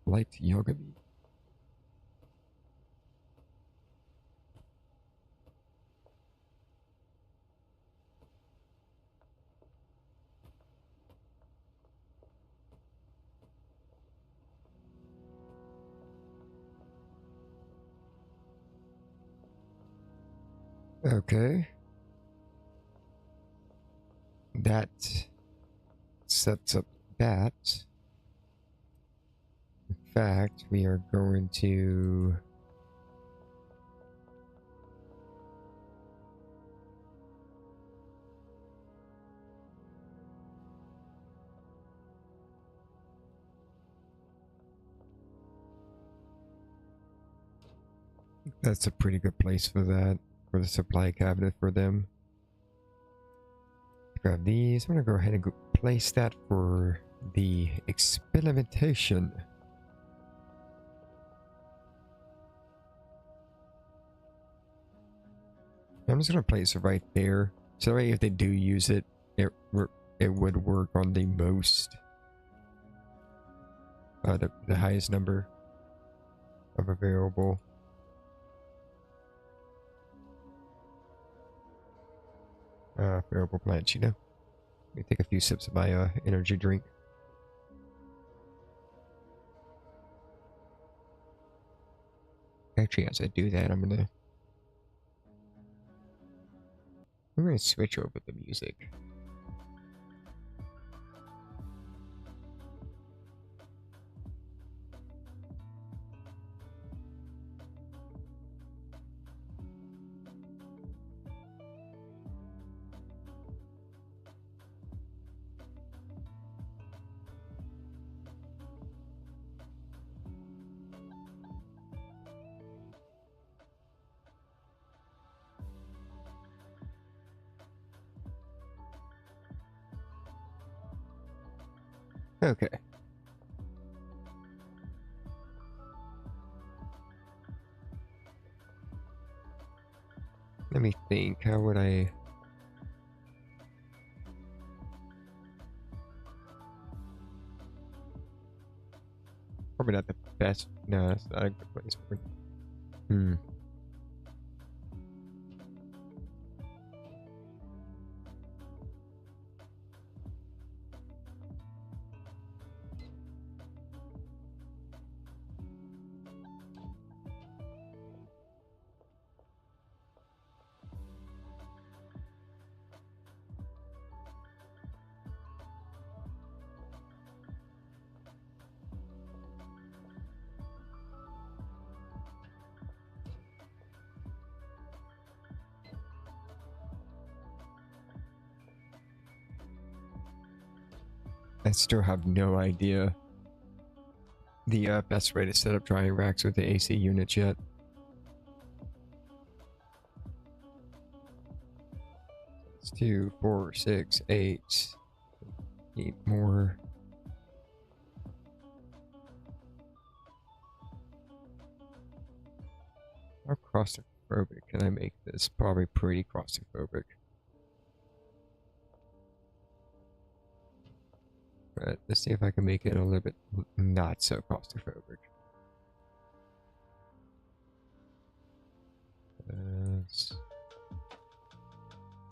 Light Yogami. Okay. That sets up that. In fact, we are going to... That's a pretty good place for that, for the supply cabinet for them. Grab these. I'm gonna go ahead and place that for the experimentation. I'm just gonna place it right there, so that way if they do use it, it would work on the most, the highest number of available. Variable plants, you know. Let me take a few sips of my energy drink. Actually, as I do that, I'm gonna switch over the music. Okay. Let me think, how would I... Probably not the best. No, that's not a good place for it. I still have no idea the best way to set up drying racks with the AC units yet. It's 2, 4, 6, 8. 8 more. How claustrophobic can I make this? Probably pretty claustrophobic. But let's see if I can make it a little bit not so claustrophobic.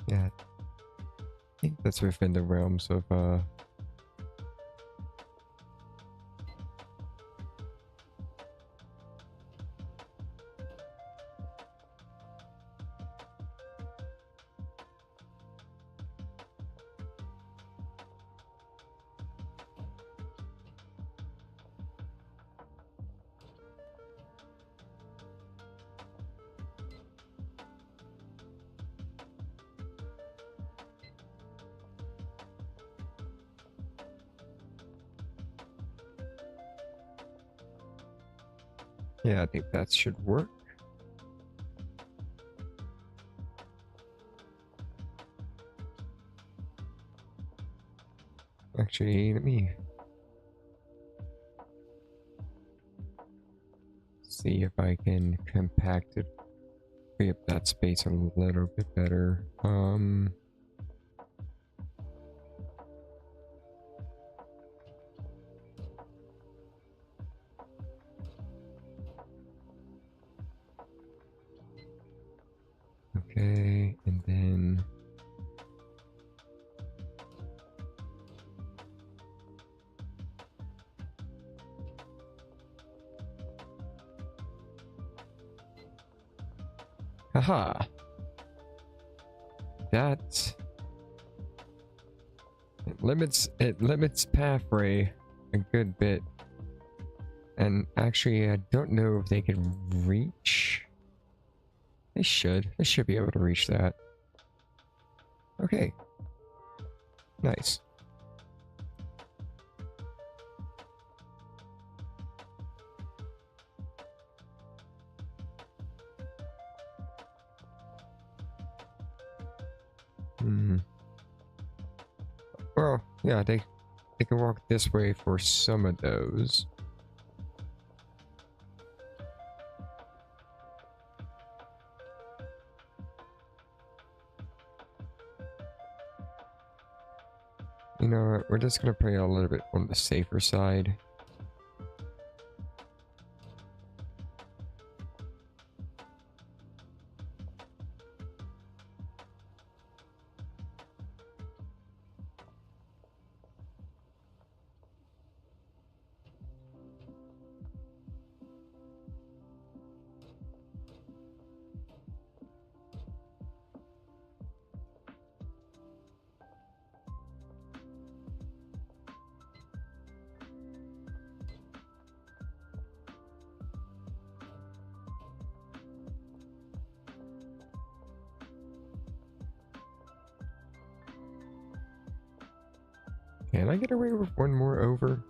Yeah, I think that's within the realms of yeah, I think that should work. Actually, let me see if I can compact it, free up that space a little bit better. Okay, and then haha. That it limits pathway a good bit. And actually I don't know if they can reach. They should be able to reach that. Okay. Nice. Well, yeah, they can walk this way for some of those. You know what, we're just gonna play a little bit on the safer side. Can I get away with one more over?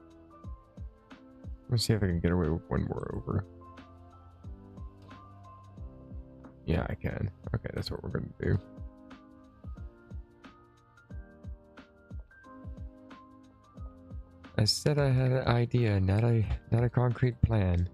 Let's see if I can get away with one more over. Yeah, I can. Okay, that's what we're gonna do. I said I had an idea, not a concrete plan.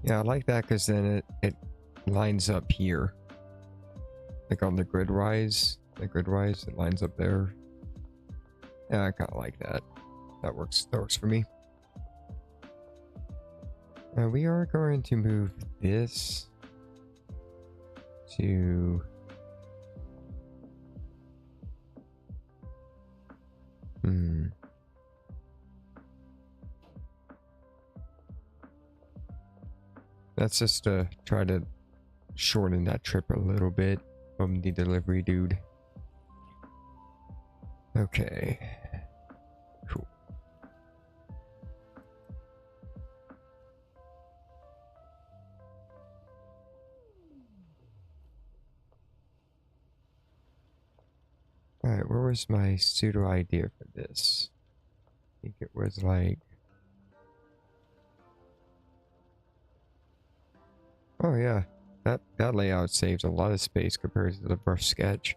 Yeah, I like that because then it lines up here. Like on the grid rise. It lines up there. Yeah, I kind of like that. That works for me. Now we are going to move this to... That's just to try to shorten that trip a little bit from the delivery dude. Okay. Cool. Alright, where was my pseudo idea for this? I think it was like... Oh yeah, that layout saves a lot of space compared to the rough sketch.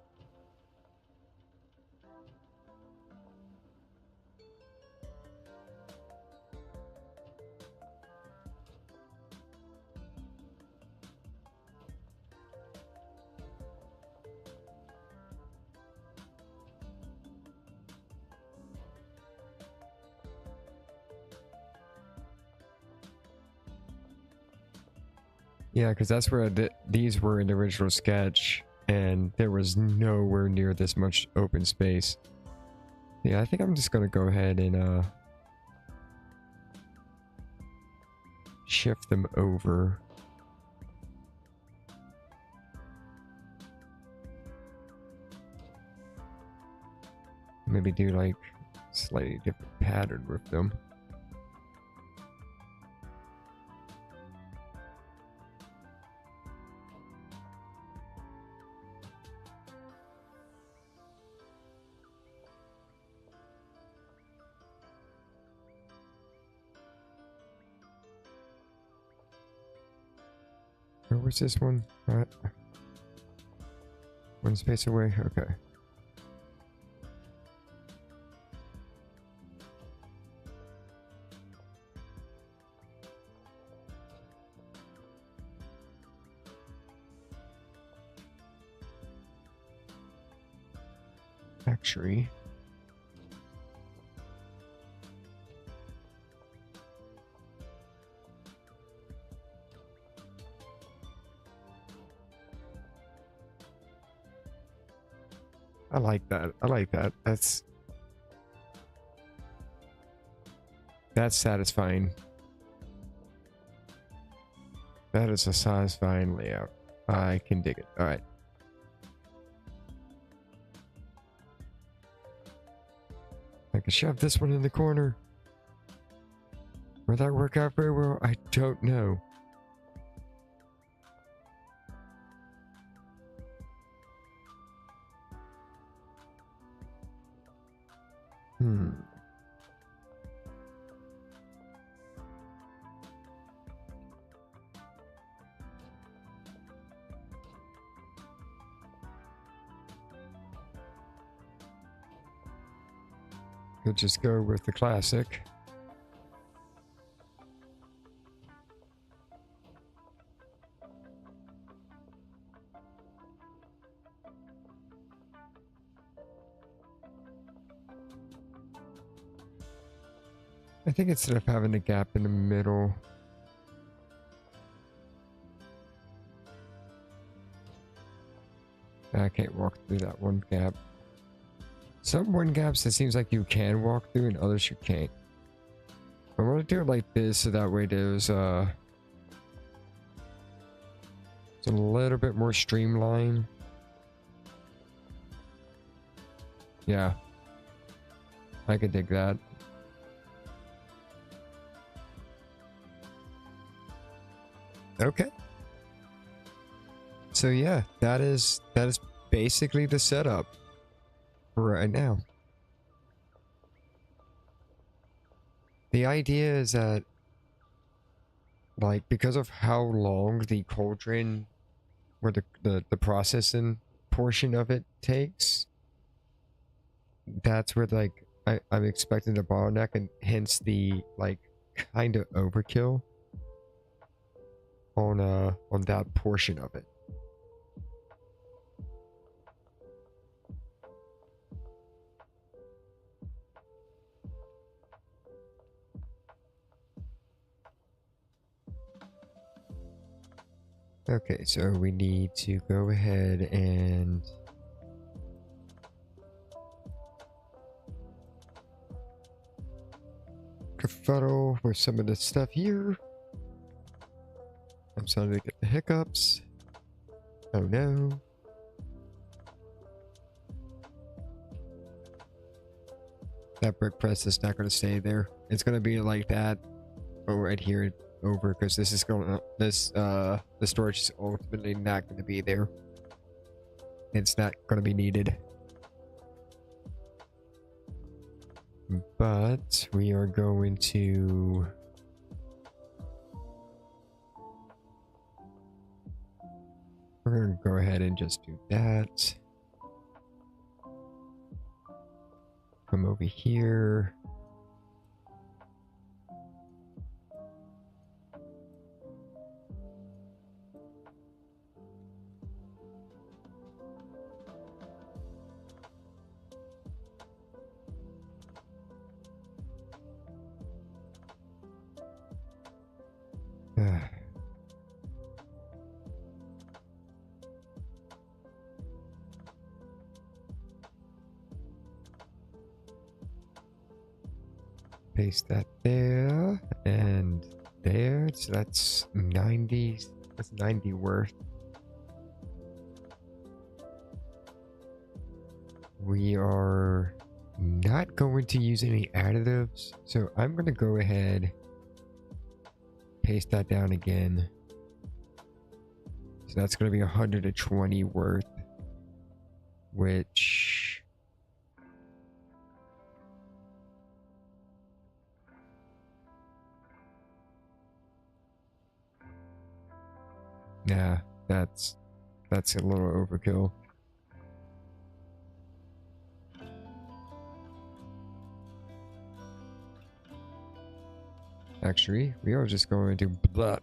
Yeah, because that's where these were in the original sketch, and there was nowhere near this much open space. Yeah, I think I'm just gonna go ahead and shift them over. Maybe do like slightly different pattern with them. Where was this one? One space away? Okay. Actually... I like that. I like that. That's satisfying. That is a satisfying layout. I can dig it. All right. I can shove this one in the corner. Will that work out very well? I don't know. Could just go with the classic. I think instead of having a gap in the middle, I can't walk through that one gap. Some one gaps it seems like you can walk through and others you can't. I want to do it like this so that way there's it's a little bit more streamlined. Yeah. I could dig that. Okay. So yeah, that is basically the setup for right now. The idea is that, like, because of how long the cauldron or the processing portion of it takes, that's where like I'm expecting the bottleneck and hence the like kind of overkill on that portion of it. Okay, so we need to go ahead and befuddle with some of the stuff here. And starting to get the hiccups. Oh no. That brick press is not going to stay there. It's going to be like that right here over, because this is going to, the storage is ultimately not going to be there. It's not going to be needed. But we are going to we're going to go ahead and just do that. Come over here. Paste that there and there. So that's 90. That's 90 worth. We are not going to use any additives, so I'm going to go ahead, paste that down again. So that's going to be 120 worth, which nah, that's a little overkill. Actually, we are just going to blah.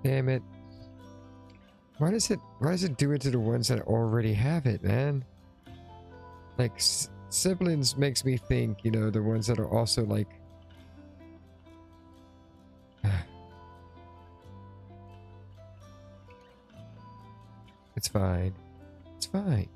Damn it. Why does it do it to the ones that already have it, man? Like, siblings makes me think, you know, the ones that are also like... It's fine. It's fine.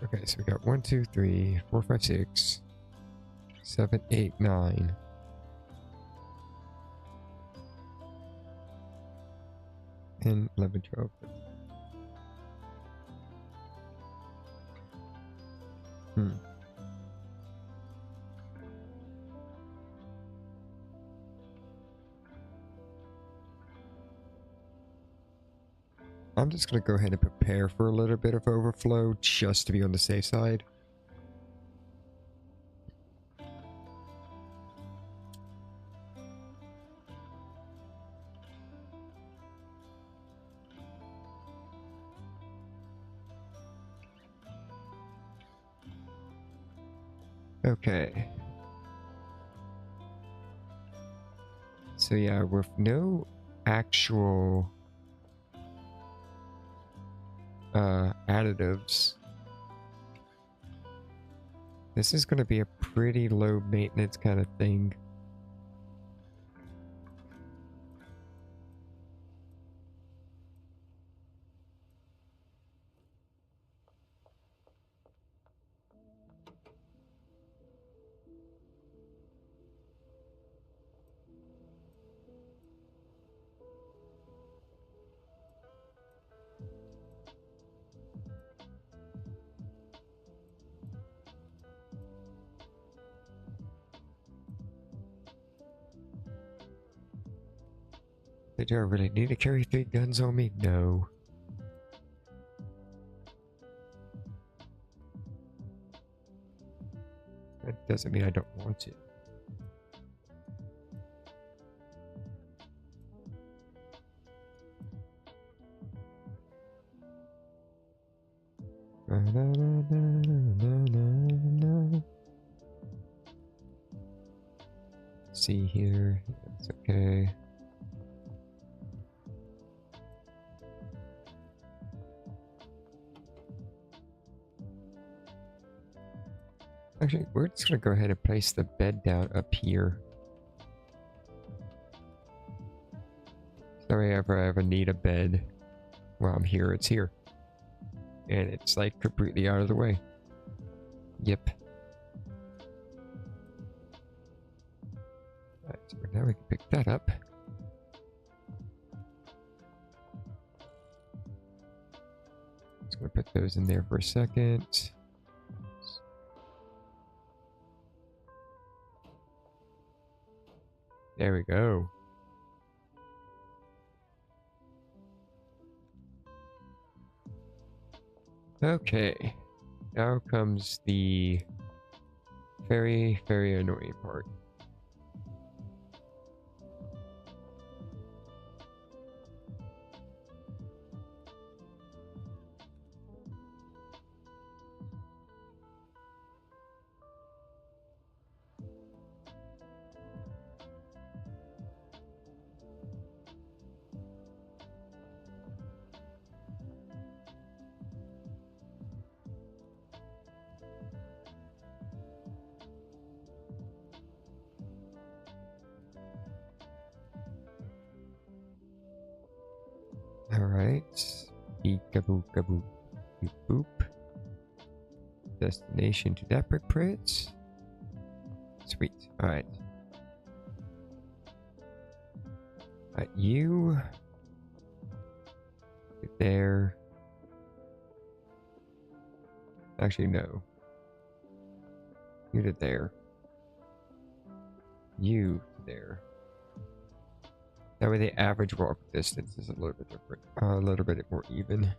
Okay, so we got 1, 2, 3, 4, 5, 6, 7, 8, 9. And 11, 12. I'm just going to go ahead and prepare for a little bit of overflow just to be on the safe side. Okay. So yeah, with no actual additives, this is going to be a pretty low maintenance kind of thing. Do I really need to carry 3 guns on me? No. That doesn't mean I don't want to. See here, it's okay. Actually, we're just gonna go ahead and place the bed down up here. So if I ever need a bed while I'm here, it's here. And it's like completely out of the way. Yep. Alright, so now we can pick that up. Just gonna put those in there for a second. There we go. Okay. Now comes the very, very annoying part. Alright. Beep-a-boop, boop. Destination to that brick prince. Sweet. Alright. Alright, you. Get there. Actually, no. You to there. You to there. That way the average walk distance is a little bit different. A little bit more even.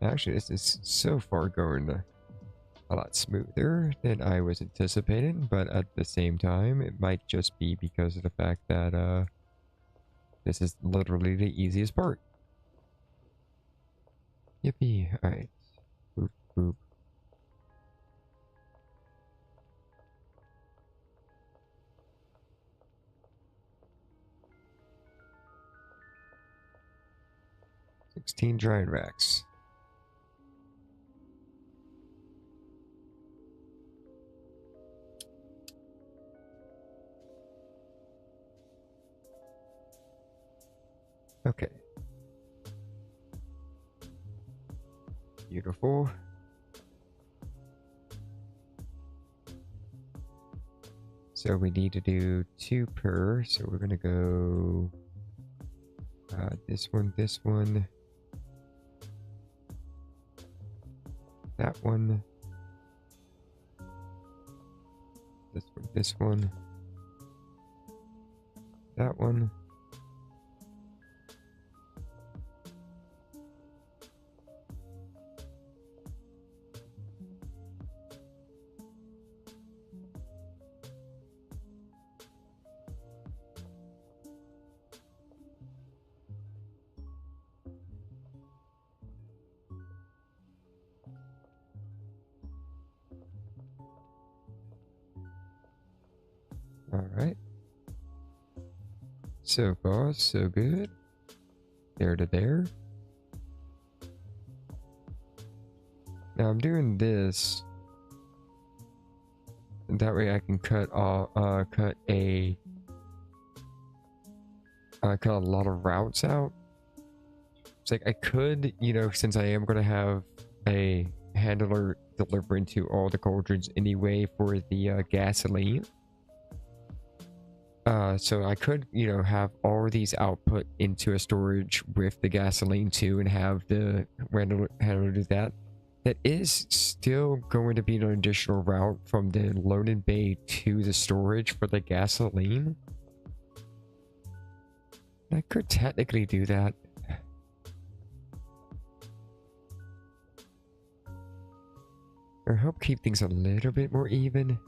Actually, this is so far going a lot smoother than I was anticipating, but at the same time, it might just be because of the fact that this is literally the easiest part. Yippee. Alright. Boop, boop. $16 drying racks. Okay. Beautiful. So we need to do 2 per, so we're gonna go this one, that one, this one, that one. Alright. So far, so good. There to there. Now I'm doing this. And that way I can cut a lot of routes out. It's like I could, you know, since I am gonna have a handler delivering to all the cauldrons anyway for the gasoline. So I could, you know, have all of these output into a storage with the gasoline too and have the handler do that. That is still going to be an additional route from the loading bay to the storage for the gasoline. I could technically do that. Or help keep things a little bit more even.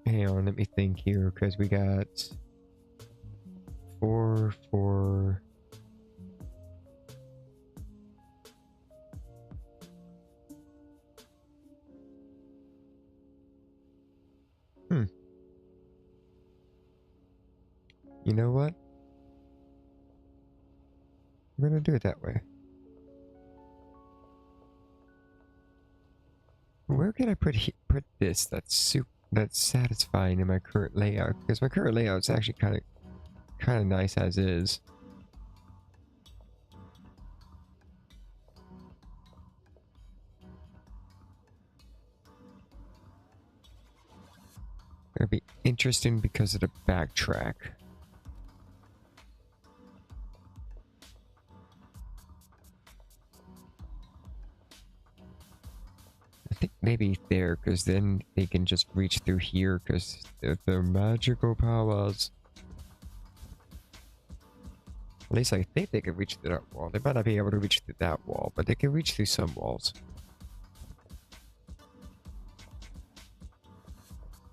Hang on, let me think here, because we got 4, 4. We're gonna do it that way. Where can I put this that's satisfying in my current layout? Because my current layout is actually kind of nice as is. It'll be interesting because of the backtrack. I think maybe there, because then they can just reach through here, because of their magical powers. At least I think they can reach through that wall. They might not be able to reach through that wall, but they can reach through some walls.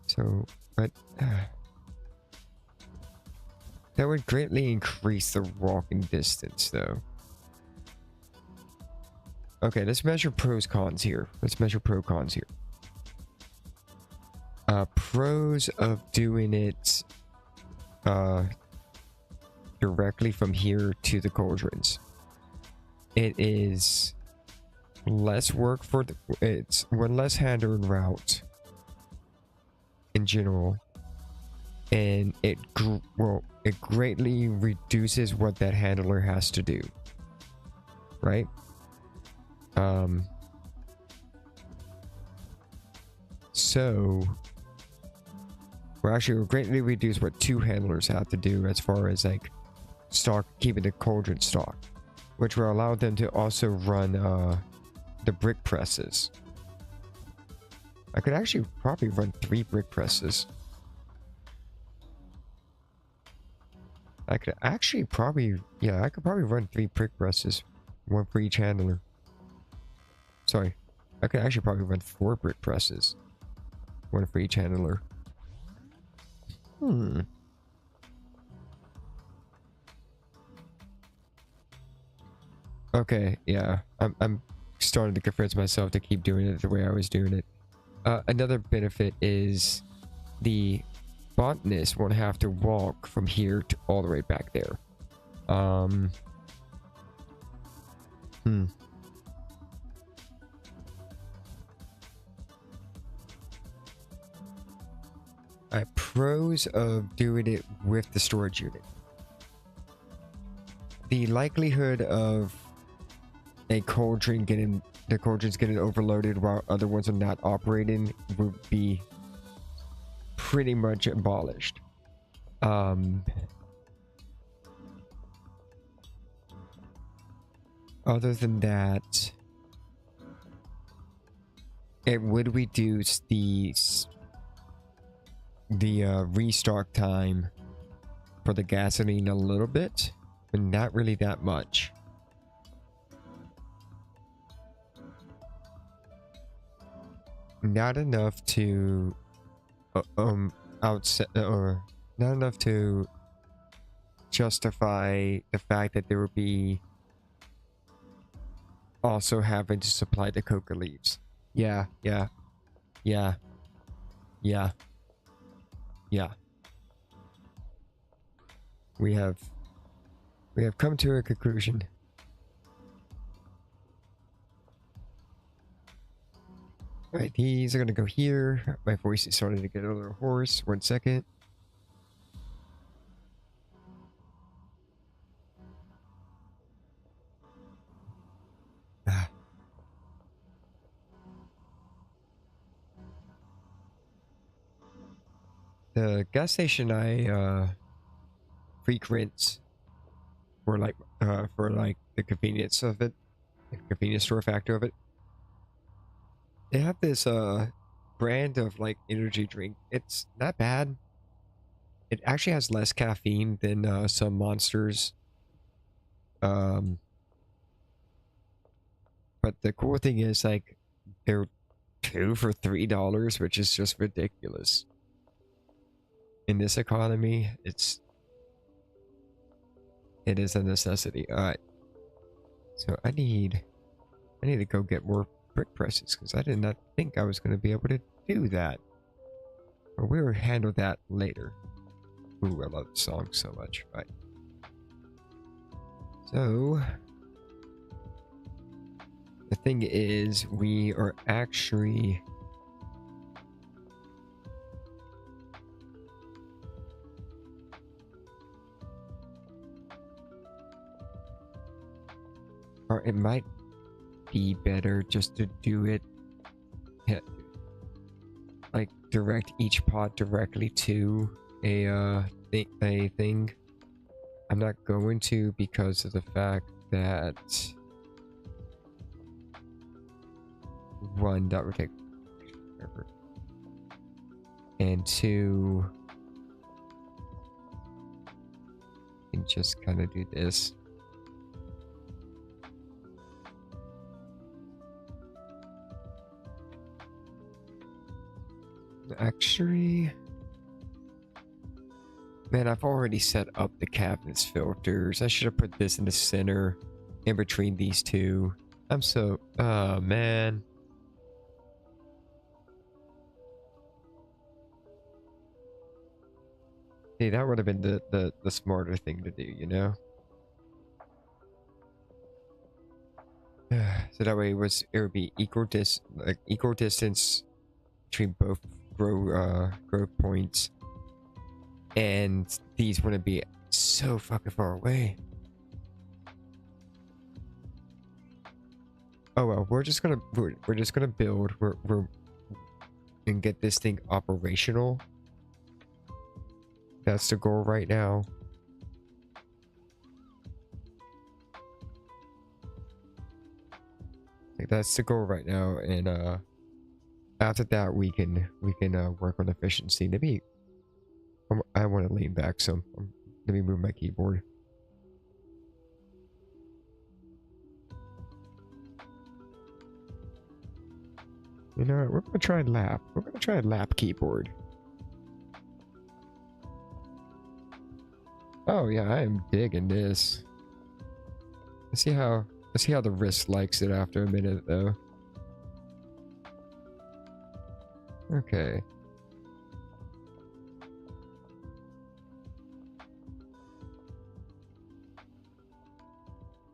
So, but that would greatly increase the walking distance, though. Okay, let's measure pros cons here. Let's measure pro cons here. Pros of doing it directly from here to the cauldrons. It is less work for it's one less handled route in general, and it greatly reduces what that handler has to do, right? So we'll greatly reduce what two handlers have to do as far as like keeping the cauldron stock, which will allow them to also run the brick presses. I could actually probably run 3 brick presses. I could actually probably, yeah, I could probably run 3 brick presses, 1 for each handler. Sorry, I could actually probably run 4 brick presses, 1 for each handler. Okay, yeah, I'm starting to convince myself to keep doing it the way I was doing it. Another benefit is the botanist won't have to walk from here to all the way back there. Pros of doing it with the storage unit. The likelihood of the cauldrons getting overloaded while other ones are not operating would be pretty much abolished. Other than that, it would reduce the restock time for the gasoline a little bit, but not really that much. Not enough to not enough to justify the fact that there would be also having to supply the coca leaves. Yeah. We have come to a conclusion. Alright, these are gonna go here. My voice is starting to get a little hoarse. 1 second. The gas station I frequent for like the convenience of it, the convenience store factor of it. They have this brand of like energy drink. It's not bad. It actually has less caffeine than some monsters. But the cool thing is like they're 2 for $3, which is just ridiculous. In this economy, it is a necessity. Alright. So I need to go get more brick presses because I did not think I was going to be able to do that. But we will handle that later. Ooh, I love the song so much. Right. So the thing is, we are actually or it might be better just to do it like direct each pot directly to a thing. I'm not going to because of the fact that one, that would take forever, and two, you can just kind of do this. Actually, man, I've already set up the cabinets filters. I should have put this in the center in between these two. I'm so, oh man. Hey, that would have been the smarter thing to do, you know? So that way it would be equal distance between both growth points, and these wouldn't be so fucking far away. Oh well, we're just gonna build and get this thing operational. That's the goal right now. Like, that's the goal right now, and after that we can work on efficiency. Maybe I want to lean back some. Let me move my keyboard. You know what? We're gonna try lap. We're gonna try a lap keyboard. Oh yeah, I am digging this. Let's see how the wrist likes it after a minute though. Okay.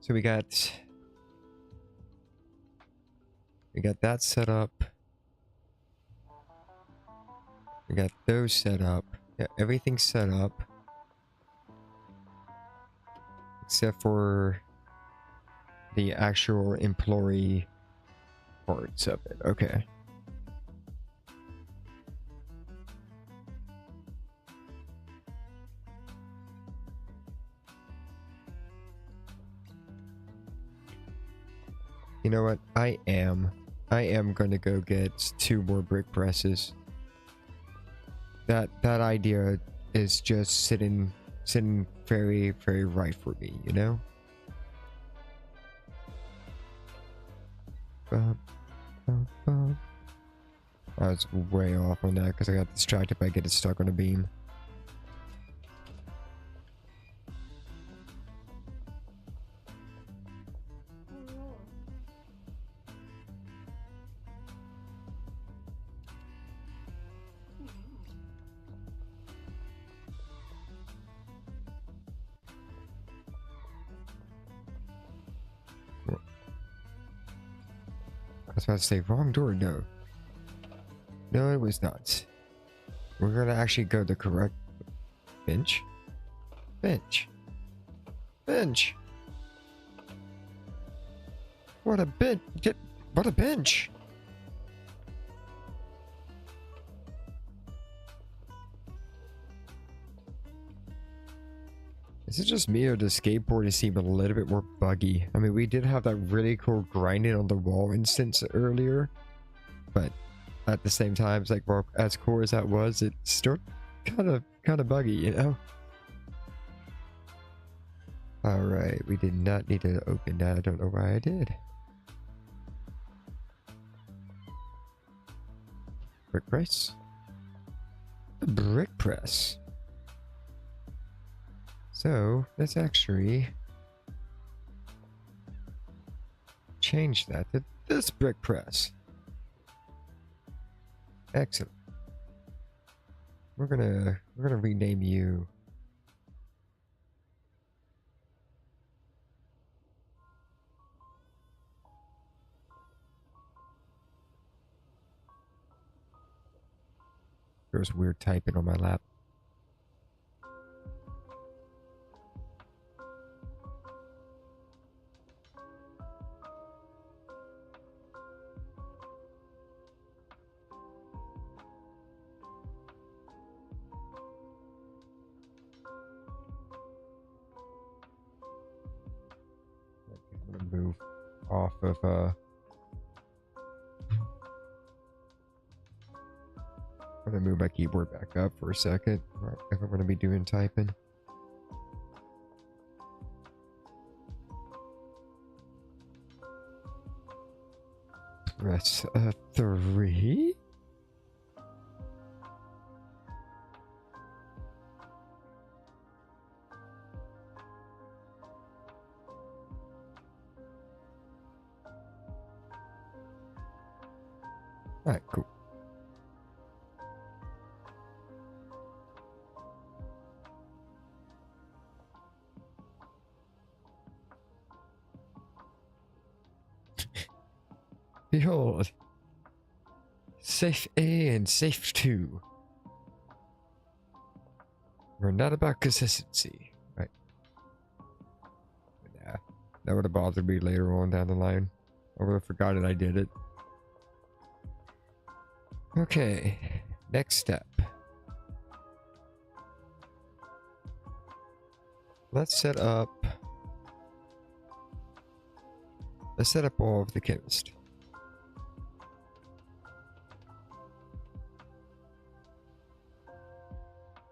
So we got that set up. We got those set up. Yeah, everything's set up. Except for the actual employee parts of it. Okay. You know what? I am gonna go get 2 more brick presses. That idea is just sitting very, very right for me, you know? I was way off on that because I got distracted by getting stuck on a beam. I was about to say, wrong door. No. No, it was not. We're gonna actually go the correct bench. Bench. Bench. What a bench. What a bench. Is it just me or does skateboarding seem a little bit more buggy? I mean, we did have that really cool grinding on the wall instance earlier, but at the same time, it's like, well, as cool as that was, it's still kind of buggy, you know? Alright, we did not need to open that. I don't know why I did. Brick press. Brick press. So, let's actually change that to this brick press. Excellent. We're gonna rename you there's weird typing on my lap. I'm gonna move off of I'm gonna move my keyboard back up for a second if I'm gonna be doing typing. That's 3. Alright, cool. Behold, safe A and safe 2. We're not about consistency, right? Nah, that would have bothered me later on down the line. I would have forgotten I did it. Okay, next step. Let's set up all of the chemist.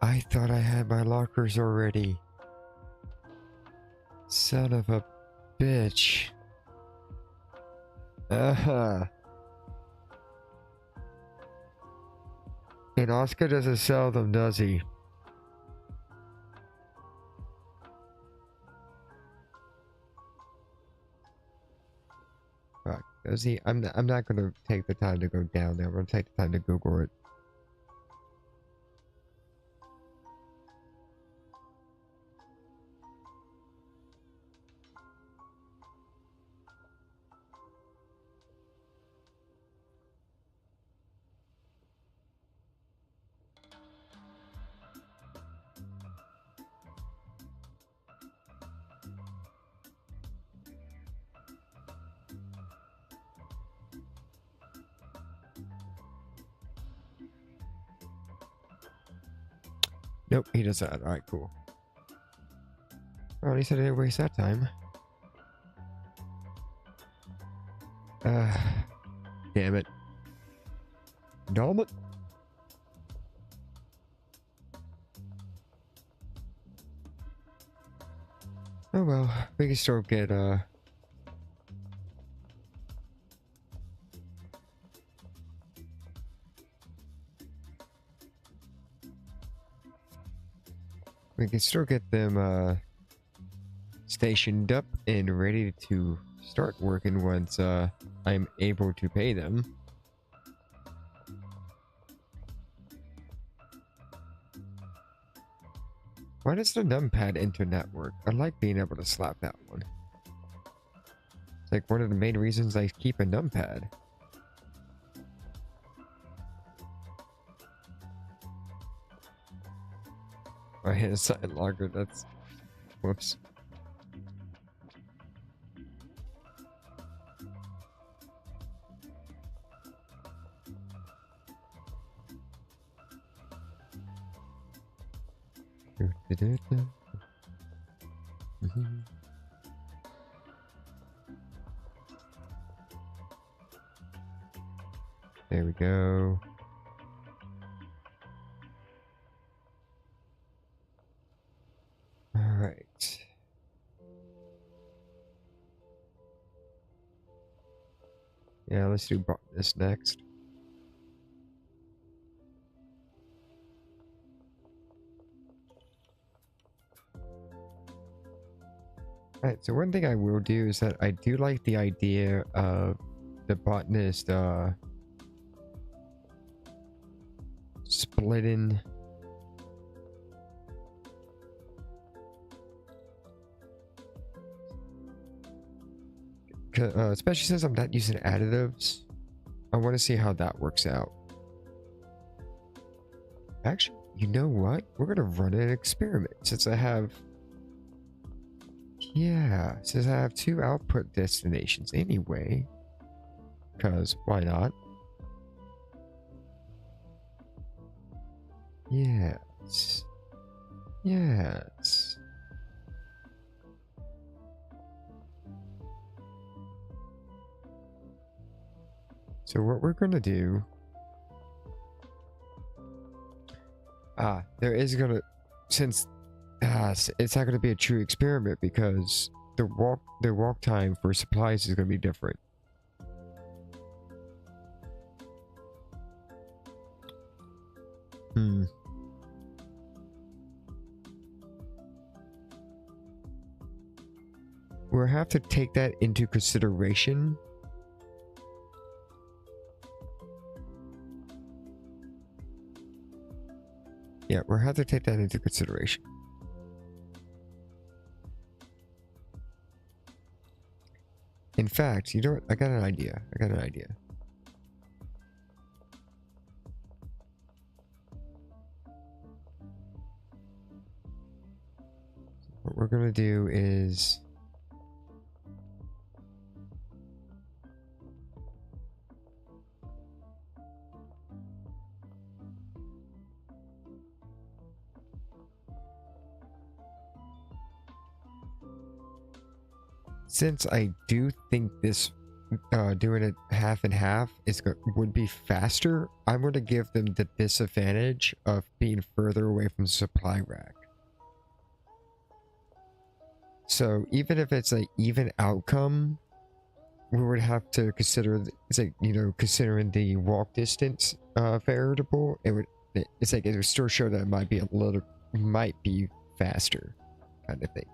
I thought I had my lockers already. Son of a bitch. And Oscar doesn't sell them, does he? Fuck, does he? I'm not gonna take the time to go down there. I'm gonna take the time to Google it. Nope, he does that. Alright, cool. Well, at least I didn't waste that time. Damn it. Damn it. Oh well, we can still get, we can still get them, stationed up and ready to start working once, I'm able to pay them. Why does the numpad internet work? I like being able to slap that one. It's like one of the main reasons I keep a numpad. I hit a side logger, that's... Whoops. There we go. All right. Yeah, let's do this next. Alright, so one thing I will do is that I do like the idea of the botanist splitting especially since I'm not using additives. I want to see how that works out. Actually, you know what? We're gonna run an experiment since I have... Yeah, since I have 2 output destinations anyway. Because, why not? Yes. Yes. So what we're gonna do... there is gonna... Since... it's not gonna be a true experiment because the walk time for supplies is gonna be different. We'll have to take that into consideration. Yeah, we'll have to take that into consideration. In fact, you know what? I got an idea. What we're gonna do is... Since I do think this doing it half and half would be faster, I'm going to give them the disadvantage of being further away from the supply rack. So even if it's an even outcome, we would have to consider, it's like, you know, considering the walk distance variable, it would still show that it might be faster kind of thing.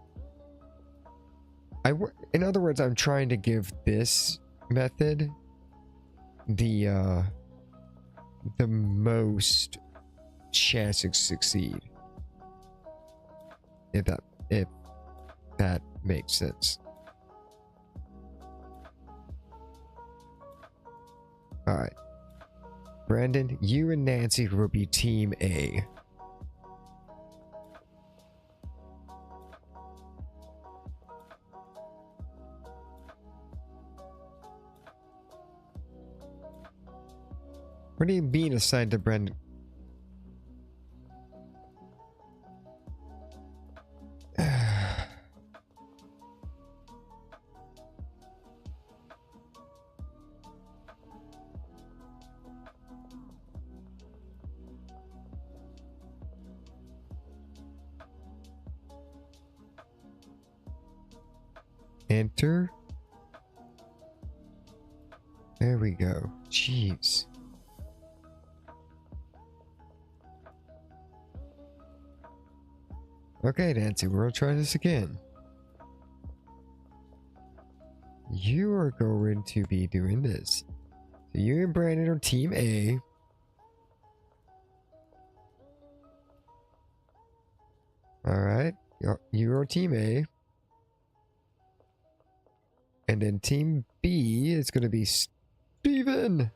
In other words, I'm trying to give this method the most chance to succeed. If that makes sense. Alright. Brandon, you and Nancy will be Team A. What do you mean assigned to Brendan? Enter. There we go. Jeez. Okay, Nancy, we're gonna try this again. You are going to be doing this. So you and Brandon are Team A. Alright, you are Team A. And then Team B is gonna be Steven!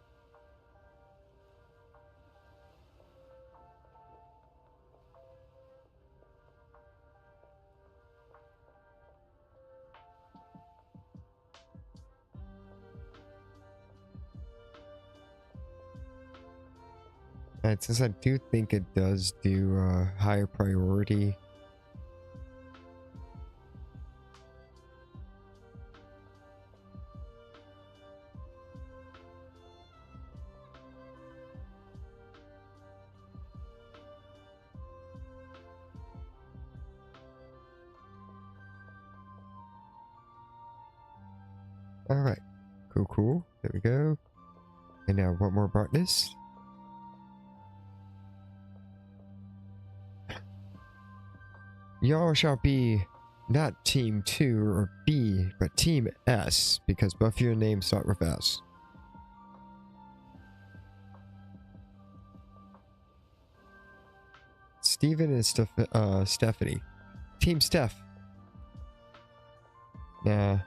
And since I do think it does do higher priority. Alright. Cool. There we go. And now one more brightness. Y'all shall be not Team 2 or B, but Team S, because both of your names start with S. Steven and Stephanie. Team Steph. Nah.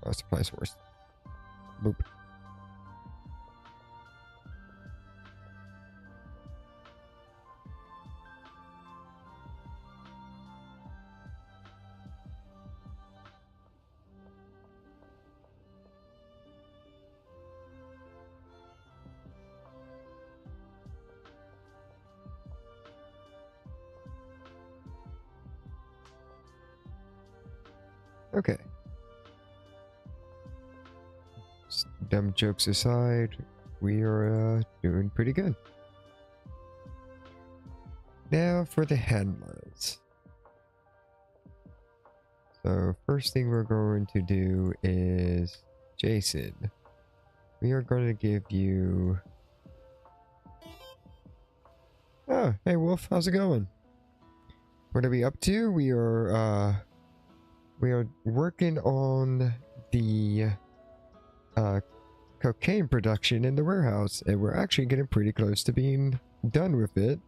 Oh, supply source. Boop. Okay. Dumb jokes aside, we are doing pretty good. Now for the handlers. So first thing we're going to do is Jason. We are going to give you... Oh, hey Wolf, how's it going? What are we up to? We are working on the cocaine production in the warehouse, and we're actually getting pretty close to being done with it.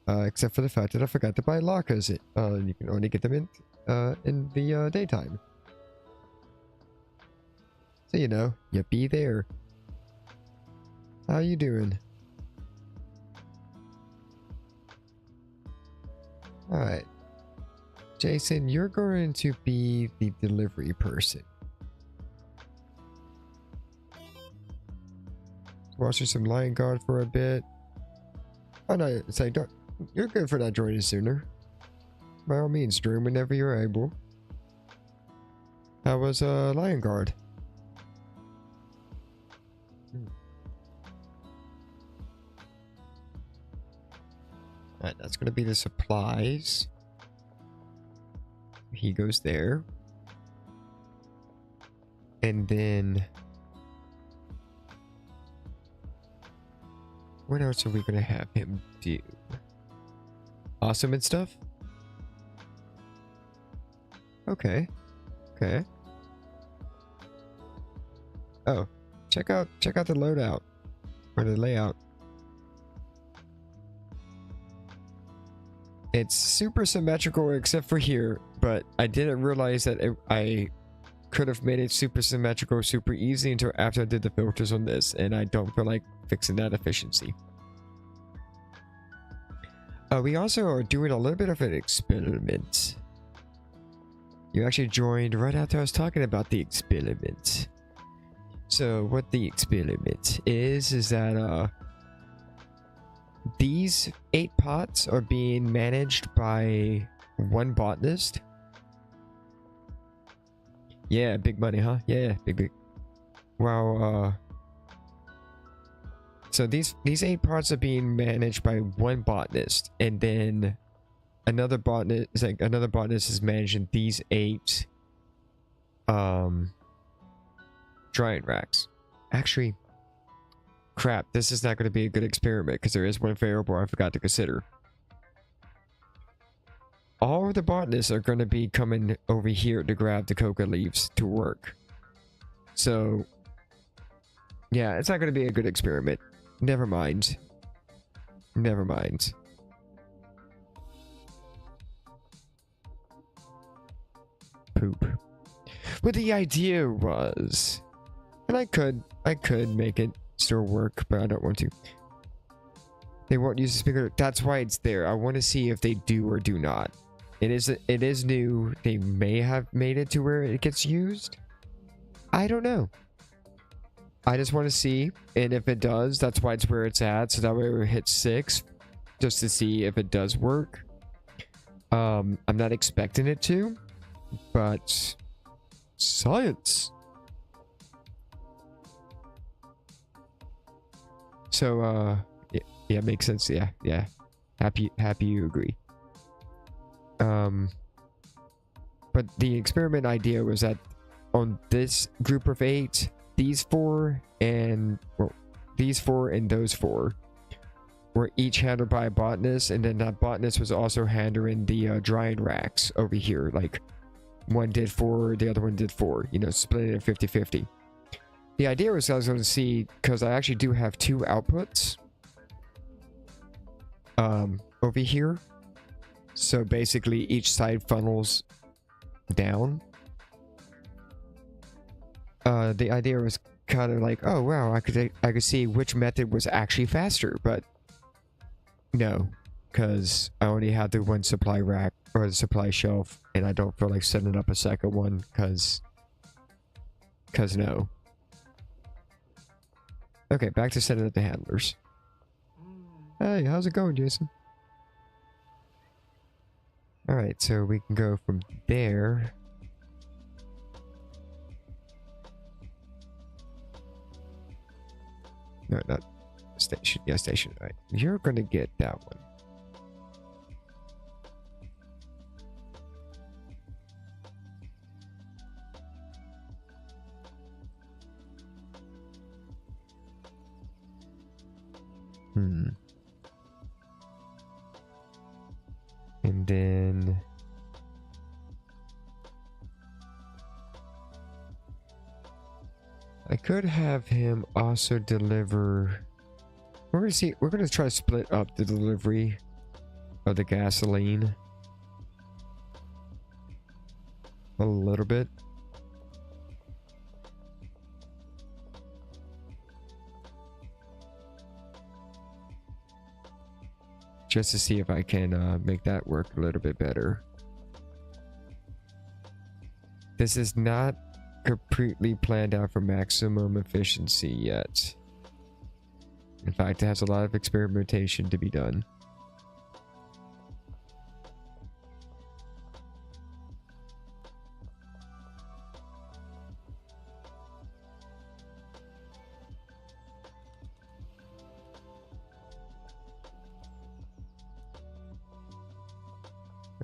Except for the fact that I forgot to buy lockers. You can only get them in the daytime. So you know, you be there. How you doing? Alright. Jason, you're going to be the delivery person. Watching some Lion Guard for a bit. Oh no, it's like, you're good for not joining sooner. By all means, join whenever you're able. How was Lion Guard? Alright, that's gonna be the supplies. He goes there. And then... what else are we gonna have him do? Awesome and stuff? Okay. Okay. Oh, check out the loadout. Or the layout. It's super symmetrical except for here, but I didn't realize that I could have made it super symmetrical super easy until after I did the filters on this, and I don't feel like fixing that efficiency. We also are doing a little bit of an experiment. You actually joined right after I was talking about the experiment. So what the experiment is that these 8 pots are being managed by one botanist. Yeah, big money, huh? Yeah, big. Wow, so these 8 pots are being managed by one botanist, and then another botanist is managing these 8 drying racks. Actually, crap, this is not going to be a good experiment because there is one variable I forgot to consider. All of the botanists are going to be coming over here to grab the coca leaves to work. So, yeah, it's not going to be a good experiment. Never mind. Never mind. Poop. What the idea was, and I could make it still work, but I don't want to. They won't use the speaker. That's why it's there. I want to see if they do or do not. It is new. They may have made it to where it gets used. I don't know. I just want to see, and if it does, that's why it's where it's at. So that way we hit 6, just to see if it does work. I'm not expecting it to, but science. So yeah, makes sense. Yeah. Happy you agree. But the experiment idea was that on this group of 8, these 4 and these 4 and those 4 were each handled by a botanist, and then that botanist was also handling the drying racks over here. Like, one did 4, the other one did 4, you know, split it 50-50. The idea was I was going to see, because I actually do have 2 outputs over here. So basically each side funnels down. The idea was kind of like, oh wow, I could see which method was actually faster, but no, because I only have the one supply rack or the supply shelf, and I don't feel like setting up a second one, because no. Okay, back to setting up the handlers. Hey, how's it going, Jason? Alright, so we can go from there No, not station. Yeah, station. All right. You're gonna get that one. And then I could have him also deliver. We're gonna see. We're gonna try to split up the delivery of the gasoline a little bit. Just to see if I can make that work a little bit better. This is not completely planned out for maximum efficiency yet. In fact, it has a lot of experimentation to be done.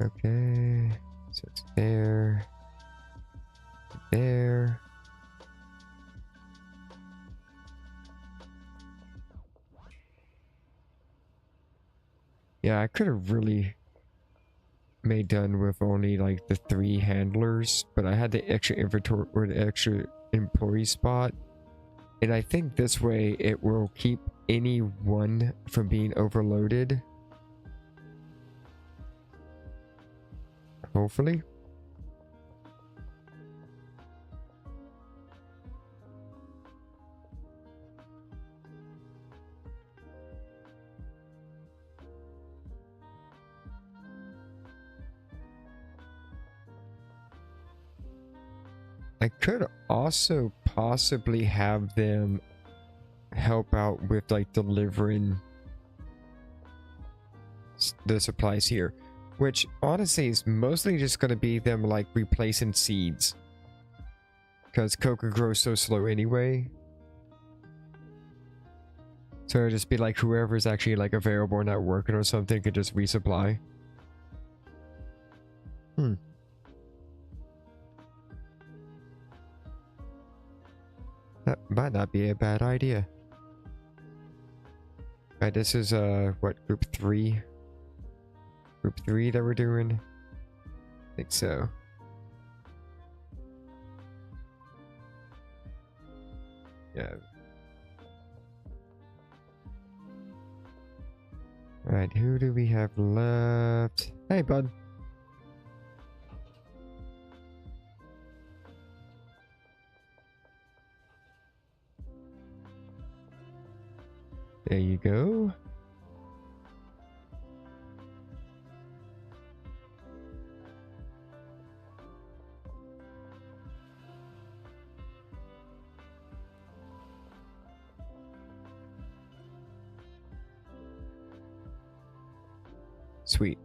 Okay, so it's there, there. Yeah, I could have really made done with only like the 3 handlers, but I had the extra inventory or the extra employee spot. And I think this way it will keep any one from being overloaded. Hopefully. I could also possibly have them help out with like delivering the supplies here, which honestly is mostly just going to be them like replacing seeds, because coca grows so slow anyway. So it'll just be like whoever's actually like available or not working or something could just resupply. That might not be a bad idea. Alright, this is what, group 3? Group 3 that we're doing? I think so. Yeah. Alright, who do we have left? Hey, bud. There you go. Sweet.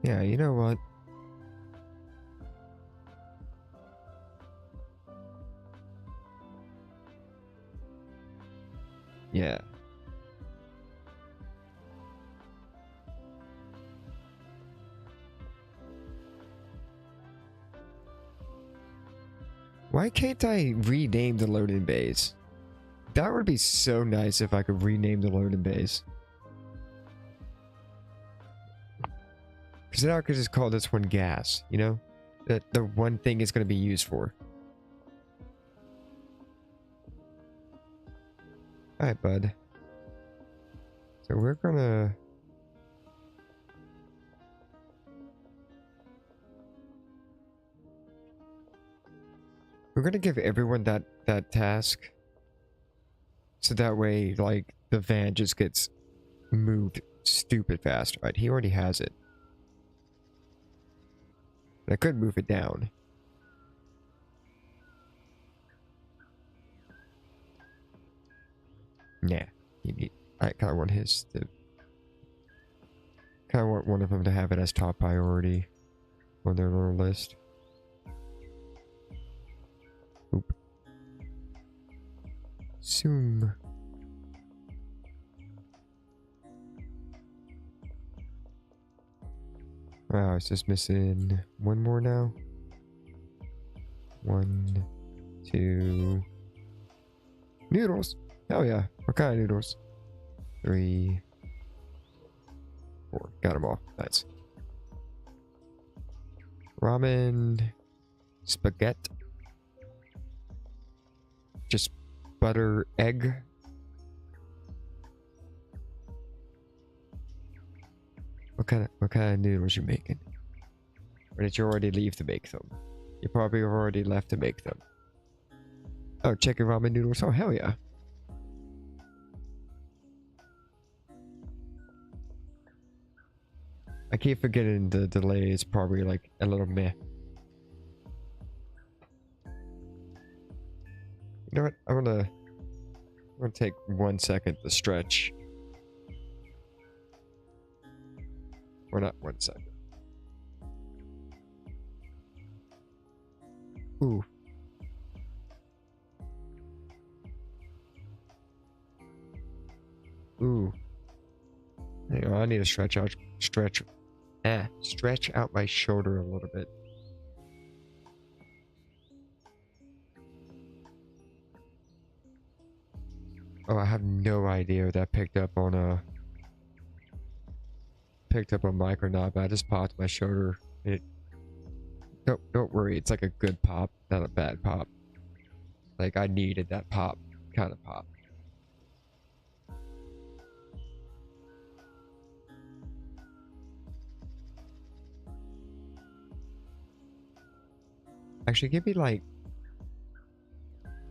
Yeah, you know what? Yeah. Why can't I rename the loading bays? That would be so nice if I could rename the loading bays. Because now I could just call this one gas, you know? That the one thing is going to be used for. Alright, bud. So we're gonna... We're gonna give everyone that task. So that way, like, the van just gets moved stupid fast. Right, he already has it. I could move it down. Yeah, I kind of want his to... Kind of want one of them to have it as top priority on their little list. Oop. Zoom. Wow, it's just missing one more now. 1, 2. Noodles. Hell yeah. What kind of noodles? 3, 4. Got them all. Nice. Ramen. Spaghetti. Just butter, egg. What kind of noodles you making? Or did you already leave to make them? You probably already left to make them. Oh, chicken ramen noodles. Oh, hell yeah. I keep forgetting the delay is probably like a little meh. You know what? I'm gonna take 1 second to stretch. Or not 1 second. Ooh. Ooh. Hang on, I need to stretch out my shoulder a little bit. Oh, I have no idea if that picked up on mic or not, but I just popped my shoulder. Don't worry, it's like a good pop, not a bad pop. Like I needed that pop, kind of pop. Actually, give me like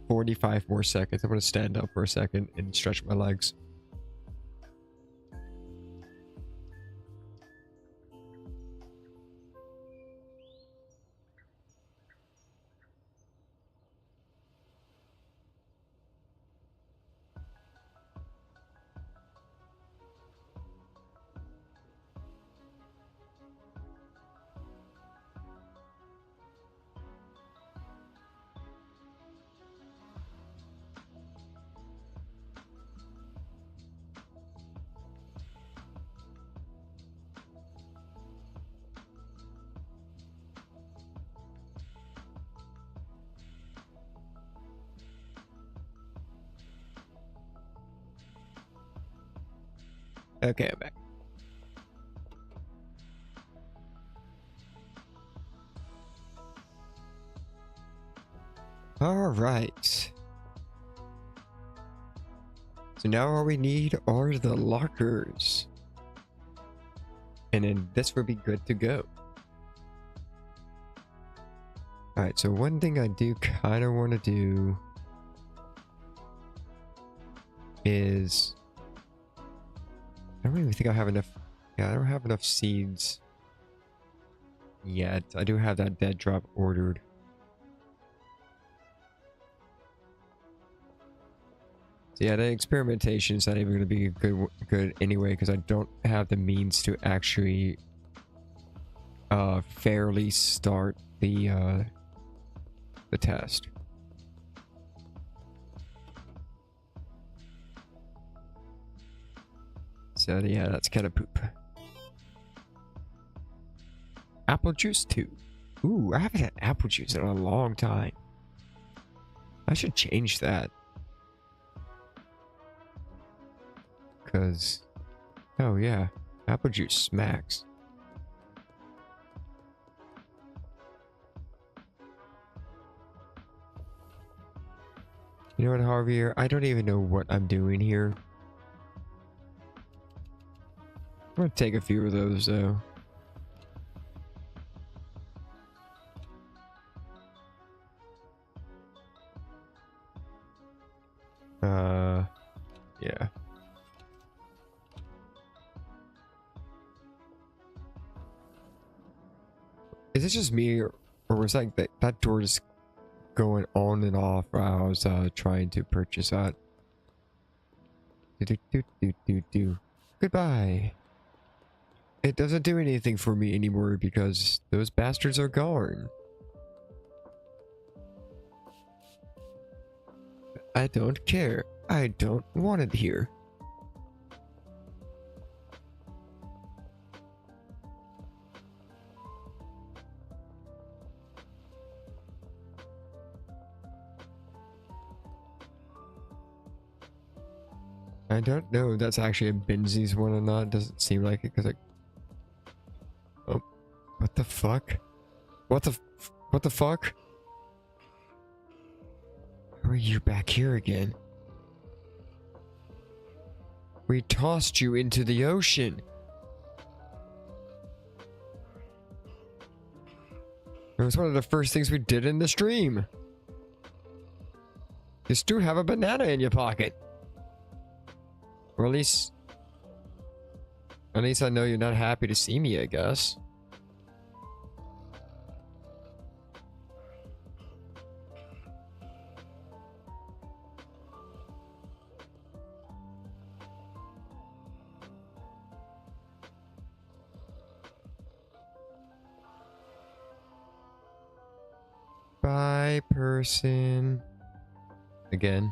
45 more seconds. I'm gonna stand up for a second and stretch my legs. Okay, I'm back. All right. So now all we need are the lockers. And then this will be good to go. Alright, so one thing I do kind of want to do is... I don't even think I have enough... Yeah, I don't have enough seeds yet. I do have that dead drop ordered. So yeah, the experimentation is not even going to be good anyway, because I don't have the means to actually fairly start the test. So yeah, that's kind of poop. Apple juice too. Ooh, I haven't had apple juice in a long time. I should change that. Cause, oh yeah, apple juice smacks. You know what, Javier? I don't even know what I'm doing here. I'm gonna take a few of those though. Yeah. Is it just me, or was like that door just going on and off while I was trying to purchase that? Goodbye. It doesn't do anything for me anymore because those bastards are gone. I don't care. I don't want it here. I don't know if that's actually a Benzies one or not. Doesn't seem like it because I... Oh, what the fuck? What the fuck? How are you back here again? We tossed you into the ocean. It was one of the first things we did in the stream. You still have a banana in your pocket. Or at least I know you're not happy to see me, I guess. Bye, person. Again.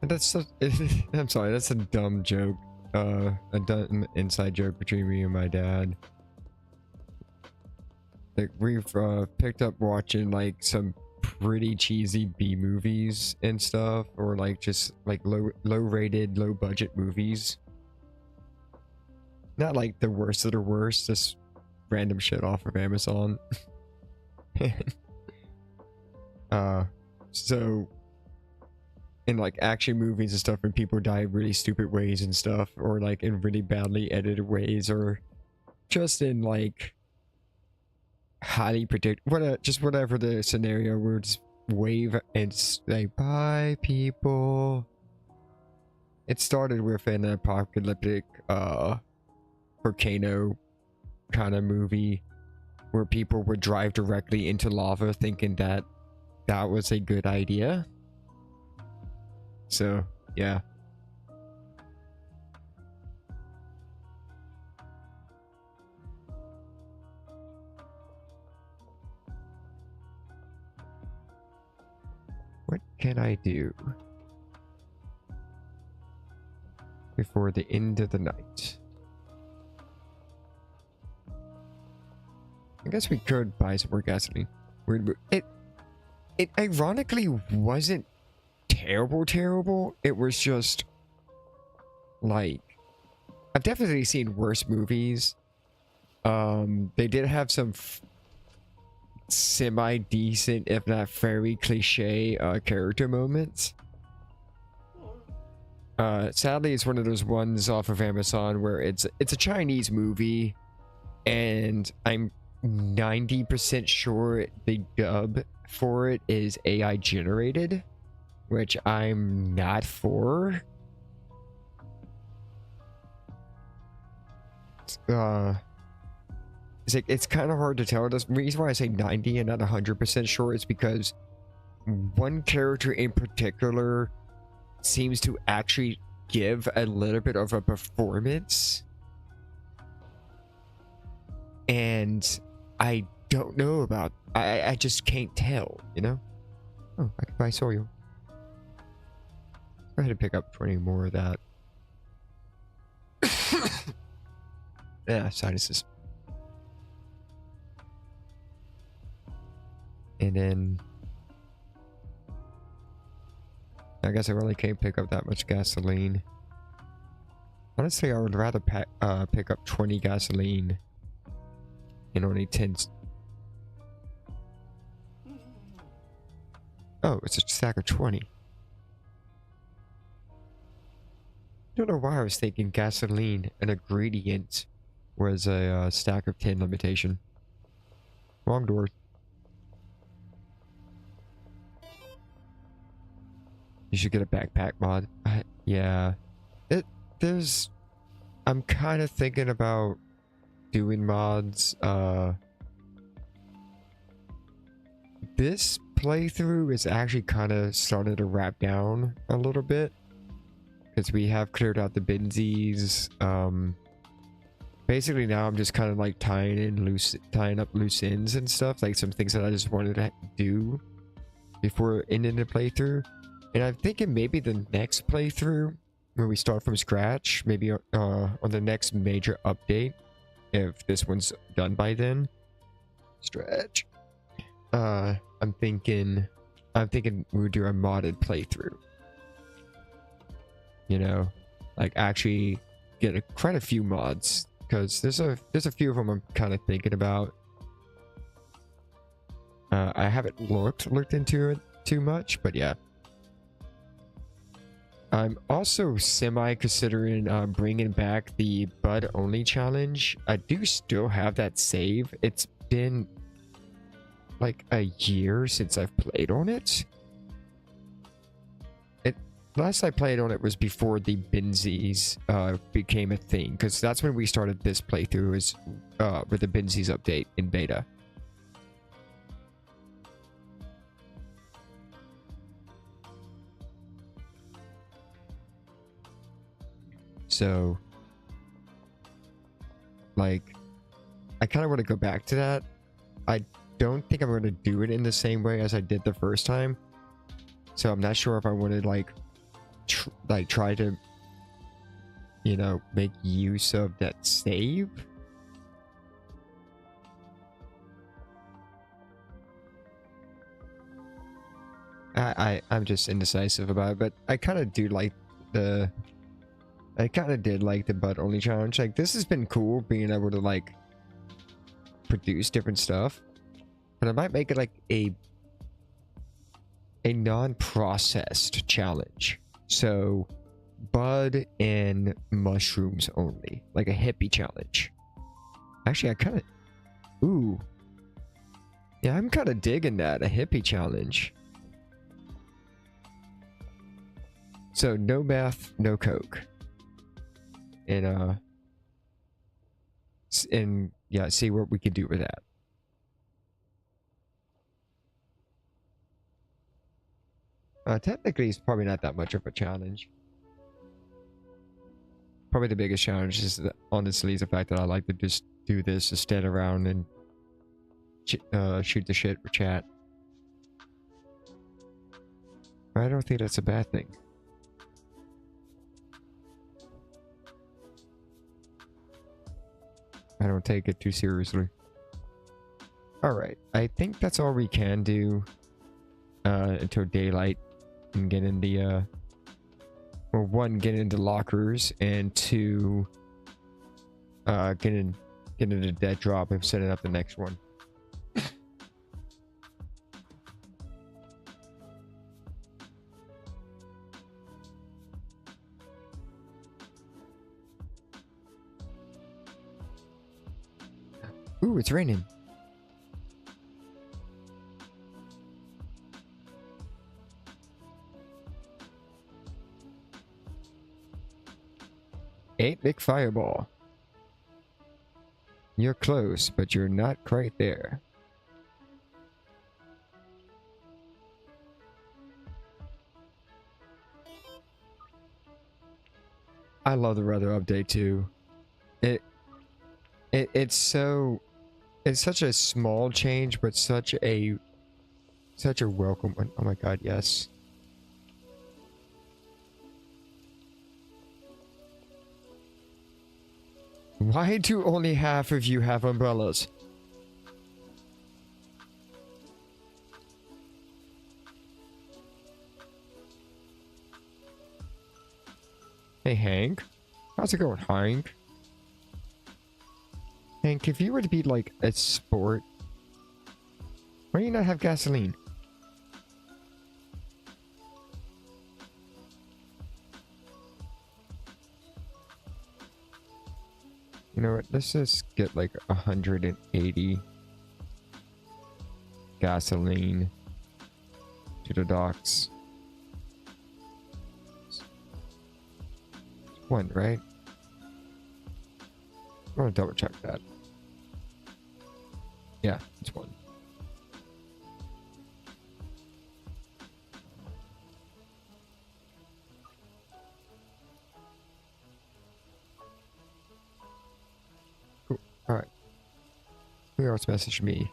That's I'm sorry, that's a dumb joke. A dumb inside joke between me and my dad. Like, we've picked up watching like some pretty cheesy B movies and stuff, or like just like low rated, low budget movies. Not like the worst of the worst, just random shit off of Amazon. So in like action movies and stuff, when people die in really stupid ways and stuff, or like in really badly edited ways, or just in like highly just whatever the scenario, we'll just wave and say bye, people. It started with an apocalyptic volcano kind of movie where people would drive directly into lava thinking that that was a good idea. So, yeah. What can I do before the end of the night? I guess we could buy some more gasoline. It ironically wasn't terrible. It was just like, I've definitely seen worse movies. They did have some semi-decent, if not very cliche, character moments. Sadly, it's one of those ones off of Amazon where it's a Chinese movie, and I'm 90% sure the dub for it is AI generated, which I'm not for. It's kind of hard to tell. The reason why I say 90 and not 100% sure is because one character in particular seems to actually give a little bit of a performance, and I don't know about, I just can't tell, you know? Oh, I can buy soil. Go ahead and pick up 20 more of that. Yeah, sinuses. And then I guess I really can't pick up that much gasoline. Honestly, I would rather pick up 20 gasoline and only 10. Oh, it's a stack of 20. Don't know why I was thinking gasoline, an ingredient, was a stack of 10 limitation. Wrong door. You should get a backpack mod. Yeah. I'm kind of thinking about doing mods. This playthrough is actually kind of starting to wrap down a little bit, because we have cleared out the Benzies. basically now I'm just kind of like tying up loose ends and stuff, like some things that I just wanted to do before ending the playthrough. And I'm thinking maybe the next playthrough, where we start from scratch, maybe on the next major update, if this one's done by then. Stretch. I'm thinking we'll do a modded playthrough. You know, like actually get quite a few mods, because there's a few of them I'm kind of thinking about. I haven't looked into it too much, but yeah. I'm also considering bringing back the Bud only challenge. I do still have that save. It's been like a year since I've played on it. Last I played on it was before the Binsies became a thing, because that's when we started this playthrough, is with the Binsies update in beta. So, like, I kind of want to go back to that. I don't think I'm going to do it in the same way as I did the first time. So I'm not sure if I want to try to, you know, make use of that save. I'm just indecisive about it, but I kind of do like the... I kind of did like the Bud only challenge. Like, this has been cool, being able to, like, produce different stuff. But I might make it, like, a non-processed challenge. So, Bud and mushrooms only. Like a hippie challenge. Actually, I kind of... Ooh. Yeah, I'm kind of digging that. A hippie challenge. So, no meth, no coke. And yeah, see what we can do with that. Technically, it's probably not that much of a challenge. Probably the biggest challenge is, honestly, is the fact that I like to just do this, to stand around and shoot the shit with chat. I don't think that's a bad thing. I don't take it too seriously. Alright, I think that's all we can do until daylight, and get in the well, one, get into lockers, and two, get into the dead drop and setting up the next one. Ooh, it's raining. Ain't big fireball. You're close, but you're not quite there. I love the weather update too. It's such a small change, but such a welcome one. Oh my god, yes. Why do only half of you have umbrellas? Hey, Hank. How's it going, Hank? Hank, if you were to be like a sport, why do you not have gasoline? You know what? Let's just get like 180 gasoline to the docks. One, right? I want to double check that. Yeah, it's one. Who else messaged me?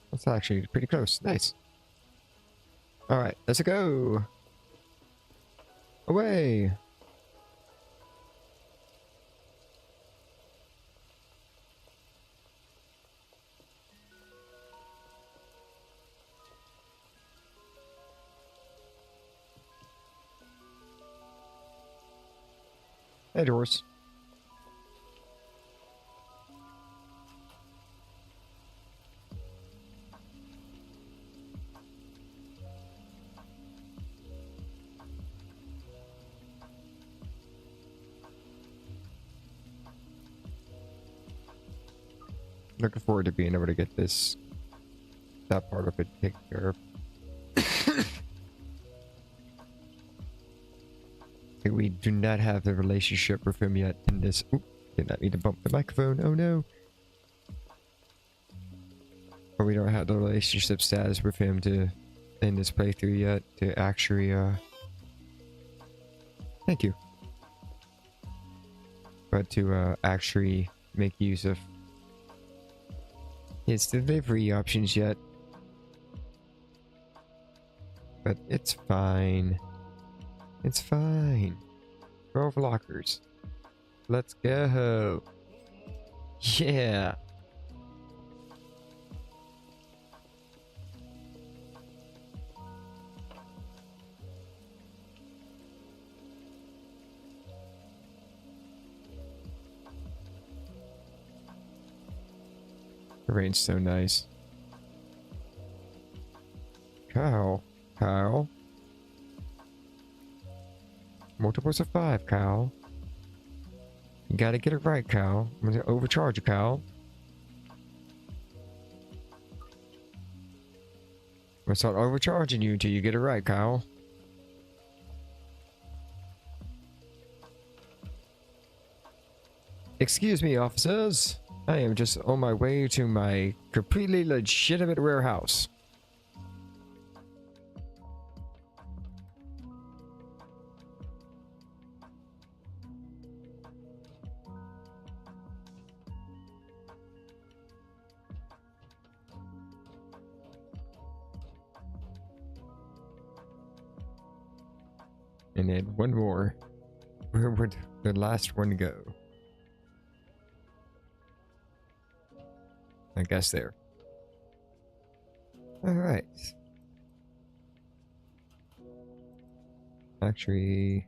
That's actually pretty close. Nice. Alright, let's go. Away. Hey, doors. Looking forward to being able to get that part of it taken care of. We do not have the relationship with him yet in this. Oop, did not need to bump the microphone. Oh no. But we don't have the relationship status with him to in this playthrough yet to actually thank you. But to actually make use of his delivery options yet. But it's fine. It's fine. 12 lockers. Let's go. Yeah. The rain's so nice. Kyle. Kyle. Multiples of 5, Kyle. You gotta get it right, Kyle. I'm gonna overcharge you, Kyle. I'm gonna start overcharging you until you get it right, Kyle. Excuse me, officers. I am just on my way to my completely legitimate warehouse. And then one more. Where would the last one go? I guess there. Alright. Actually,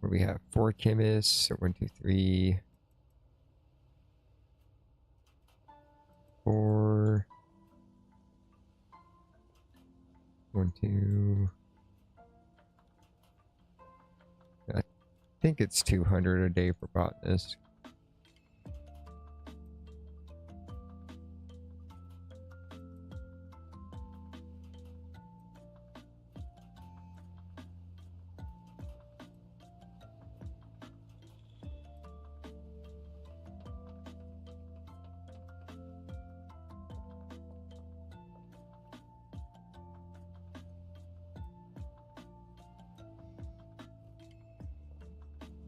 we have 4 chemists. So 1, 2, 3, 4. 1, 2. I think it's 200 a day for botanist.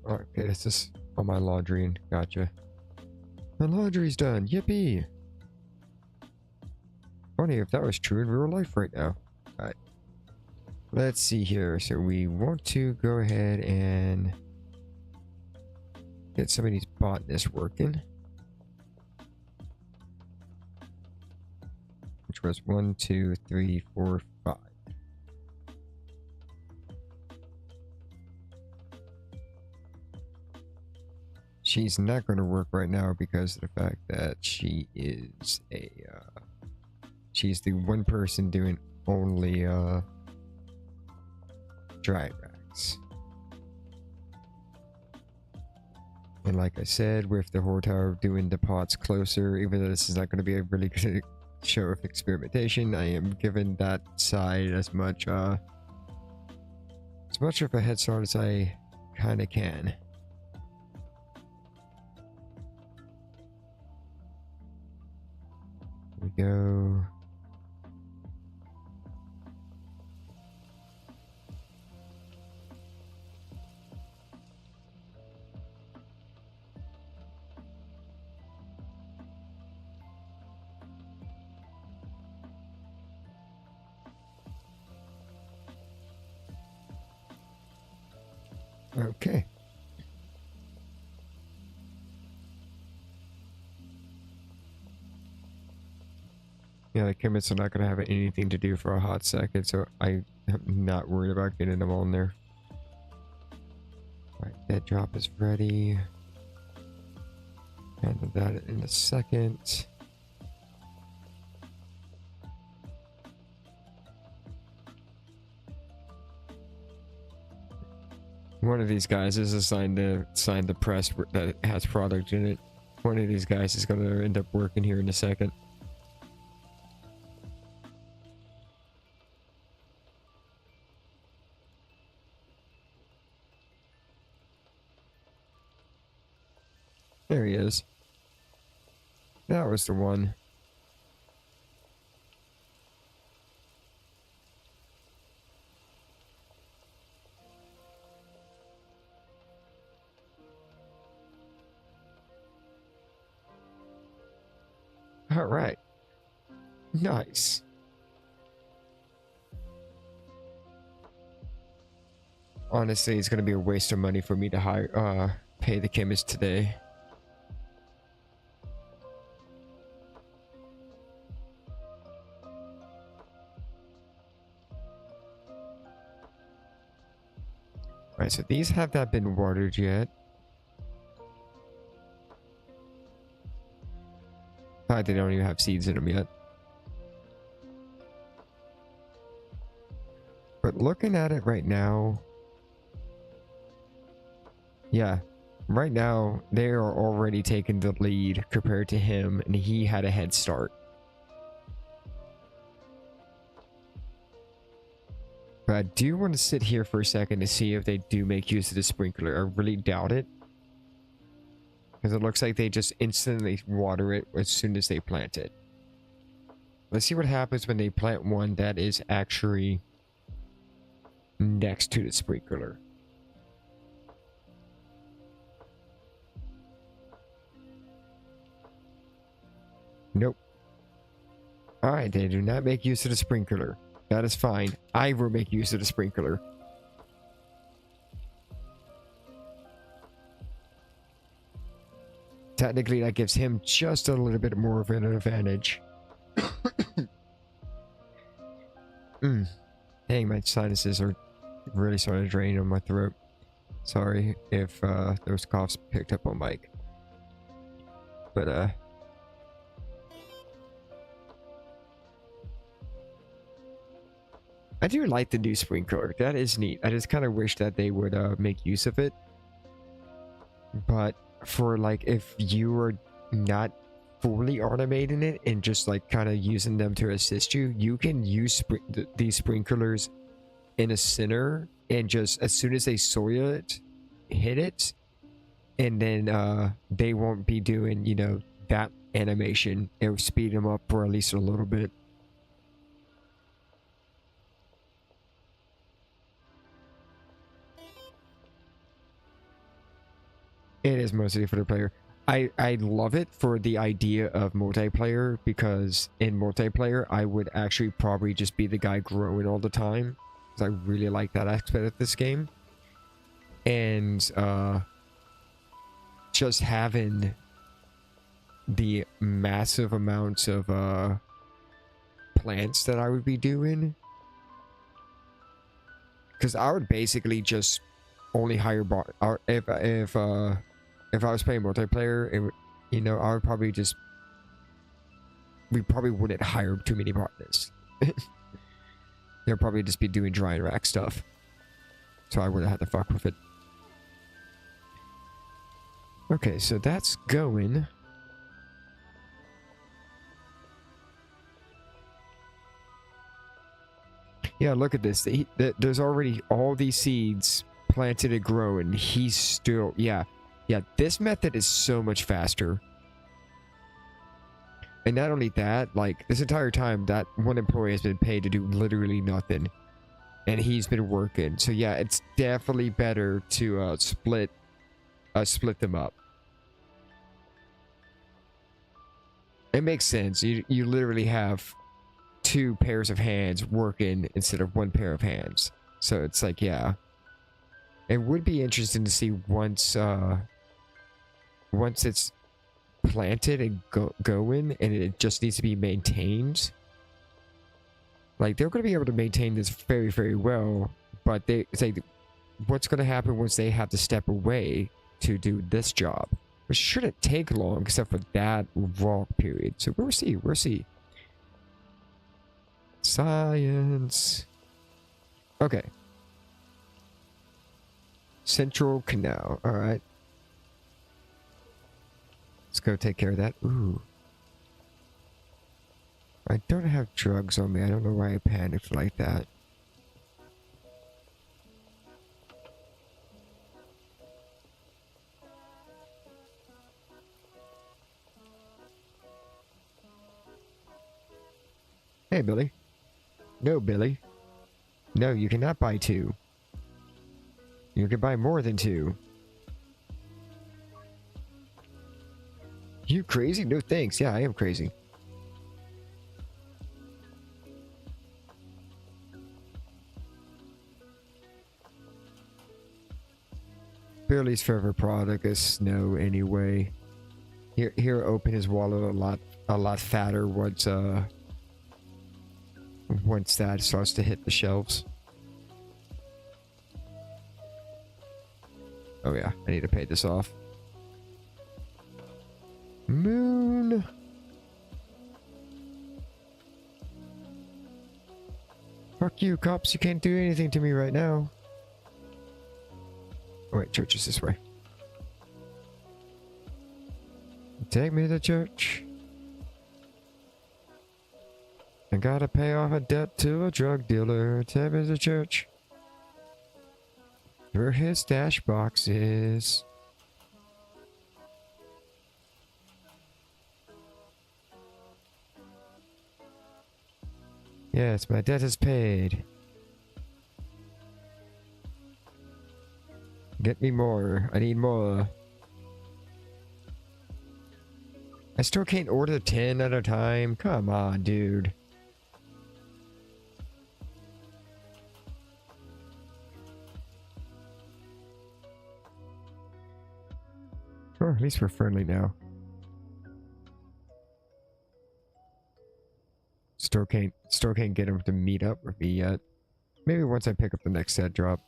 Okay, this is on my laundry and gotcha. My laundry's done. Yippee! Funny if that was true in real life right now. Alright. Let's see here. So we want to go ahead and get some of these botanists working. Which was 1, 2, 3, 4, 5. She's not going to work right now because of the fact that she is a, she's the one person doing only, dry racks. And like I said, with the whole tower doing the pots closer, even though this is not going to be a really good show of experimentation, I am giving that side as much of a head start as I kind of can. Here we go. Okay. Yeah, the chemists are not going to have anything to do for a hot second, so I am not worried about getting them on there. Alright, that drop is ready. Handle that in a second. One of these guys is assigned to sign the press that has product in it. One of these guys is going to end up working here in a second. There he is. That was the one. All right. Nice. Honestly, it's going to be a waste of money for me to hire, pay the chemist today. Right, so these have not been watered yet. They don't even have seeds in them yet. But looking at it right now, yeah, right now they are already taking the lead compared to him, and he had a head start. But I do want to sit here for a second to see if they do make use of the sprinkler. I really doubt it, because it looks like they just instantly water it as soon as they plant it. Let's see what happens when they plant one that is actually next to the sprinkler. Nope. Alright, they do not make use of the sprinkler. That is fine. I will make use of the sprinkler. Technically, that gives him just a little bit more of an advantage. Dang, my sinuses are really starting to drain on my throat. Sorry if those coughs picked up on mic. But I do like the new sprinkler. That is neat. I just kind of wish that they would make use of it. But for like, if you were not fully automating it and just like kind of using them to assist you, you can use these sprinklers in a center, and just as soon as they soil it, hit it, and then they won't be doing, you know, that animation. It will speed them up for at least a little bit. It is mostly for the player. I love it for the idea of multiplayer, because in multiplayer I would actually probably just be the guy growing all the time, because I really like that aspect of this game. And just having the massive amounts of plants that I would be doing, because I would basically just only hire if I was playing multiplayer, it would, you know, I would probably just, we probably wouldn't hire too many partners. They'll probably just be doing dry and rack stuff, so I wouldn't have to fuck with it. Okay, so that's going. Yeah, look at this. There's already all these seeds planted and growing. He's still, yeah, this method is so much faster. And not only that, like, this entire time, that one employee has been paid to do literally nothing, and he's been working. So yeah, it's definitely better to split them up. It makes sense. You literally have two pairs of hands working instead of one pair of hands. So it's like, yeah. It would be interesting to see once it's planted and going, and it just needs to be maintained. Like, they're going to be able to maintain this very, very well, but it's like, what's going to happen once they have to step away to do this job? Which shouldn't take long, except for that walk period. So we'll see, we'll see. Science. Okay. Central Canal. All right. Let's go take care of that. Ooh. I don't have drugs on me. I don't know why I panicked like that. Hey, Billy. No, Billy. No, you cannot buy 2. You can buy more than 2. You crazy? No thanks. Yeah, I am crazy. Billy's favorite product is snow anyway. Here open his wallet a lot fatter once that starts to hit the shelves. Oh yeah, I need to pay this off. Moon. Fuck you, cops. You can't do anything to me right now. Oh wait, church is this way. Take me to church. I gotta pay off a debt to a drug dealer. Take me to church. Where his stash box is. Yes, my debt is paid. Get me more. I need more. I still can't order 10 at a time. Come on, dude. Oh, at least we're friendly now. Still can't get him to meet up with me yet. Maybe once I pick up the next set drop.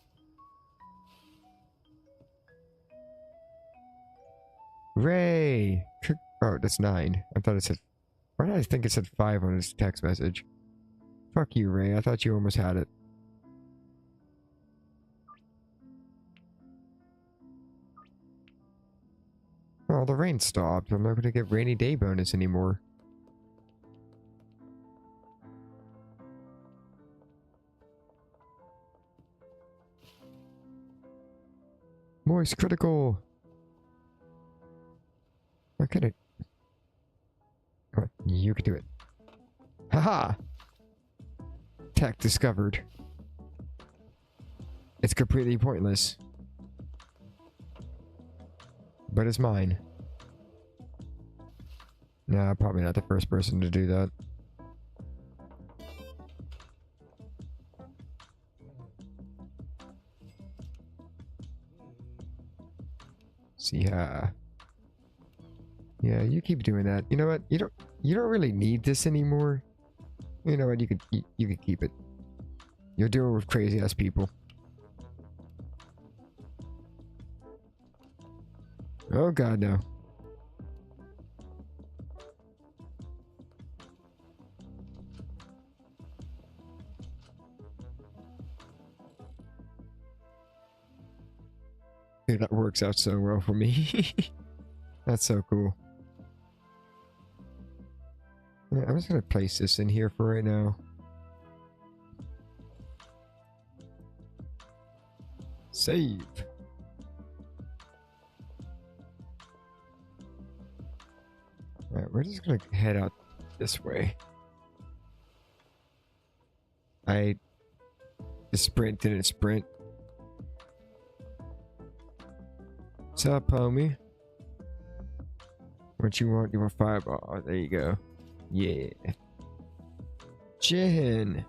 Ray! Oh, that's 9. I thought it said... Why did I think it said 5 on his text message? Fuck you, Ray. I thought you almost had it. Oh, the rain stopped. I'm not going to get rainy day bonus anymore. Moist critical. I couldn't. Oh, you could do it. Haha! Tech discovered. It's completely pointless. But it's mine. Nah, probably not the first person to do that. See ya. Yeah, you keep doing that. You know what? You don't really need this anymore. You know what? You could keep it. You're dealing with crazy ass people. Oh god, no. Dude, that works out so well for me. That's so cool. Yeah, I'm just gonna place this in here for right now. Save. Alright, we're just gonna head out this way. I just sprint, didn't sprint. What's up, homie? What you want? You want fireball? Oh, there you go. Yeah. Jen.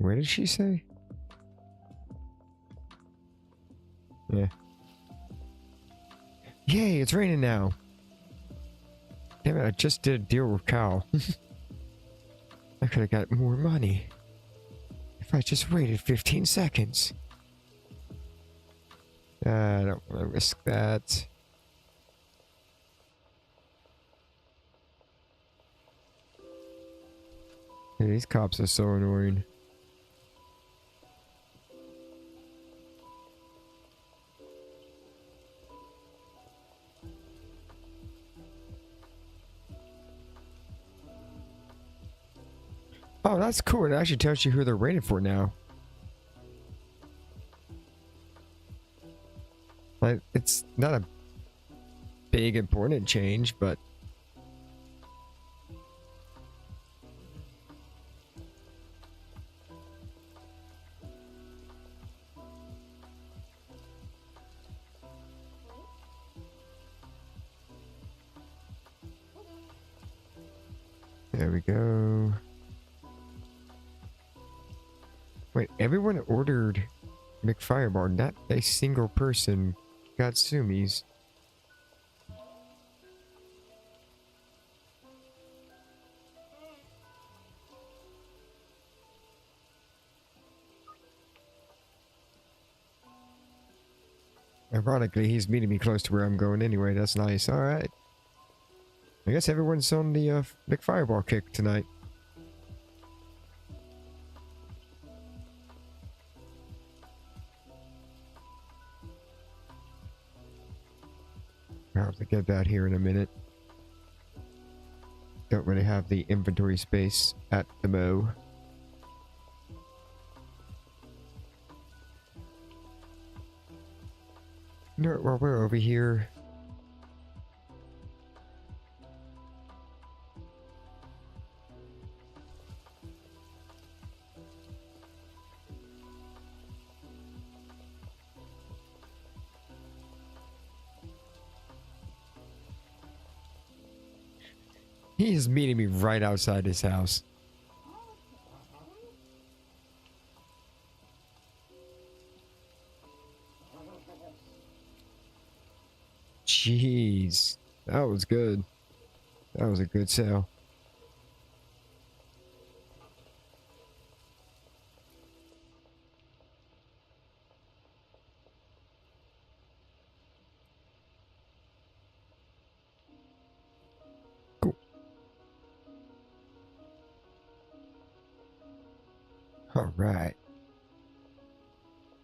What did she say? Yeah. Yay, it's raining now. Damn it, I just did a deal with Cal. I could have got more money if I just waited 15 seconds. I don't want to risk that. Hey, these cops are so annoying. Oh, that's cool. It actually tells you who they're rated for now. Like, it's not a big important change, but there we go. Wait, everyone ordered McFirebar. Not a single person got Sumis. Ironically, he's meeting me close to where I'm going anyway. That's nice. Alright. I guess everyone's on the McFireball kick tonight. I'll have to get that here in a minute. Don't really have the inventory space at the mo. No, while we're over here. He is meeting me right outside his house. Jeez. That was good. That was a good sale. Cool. All right.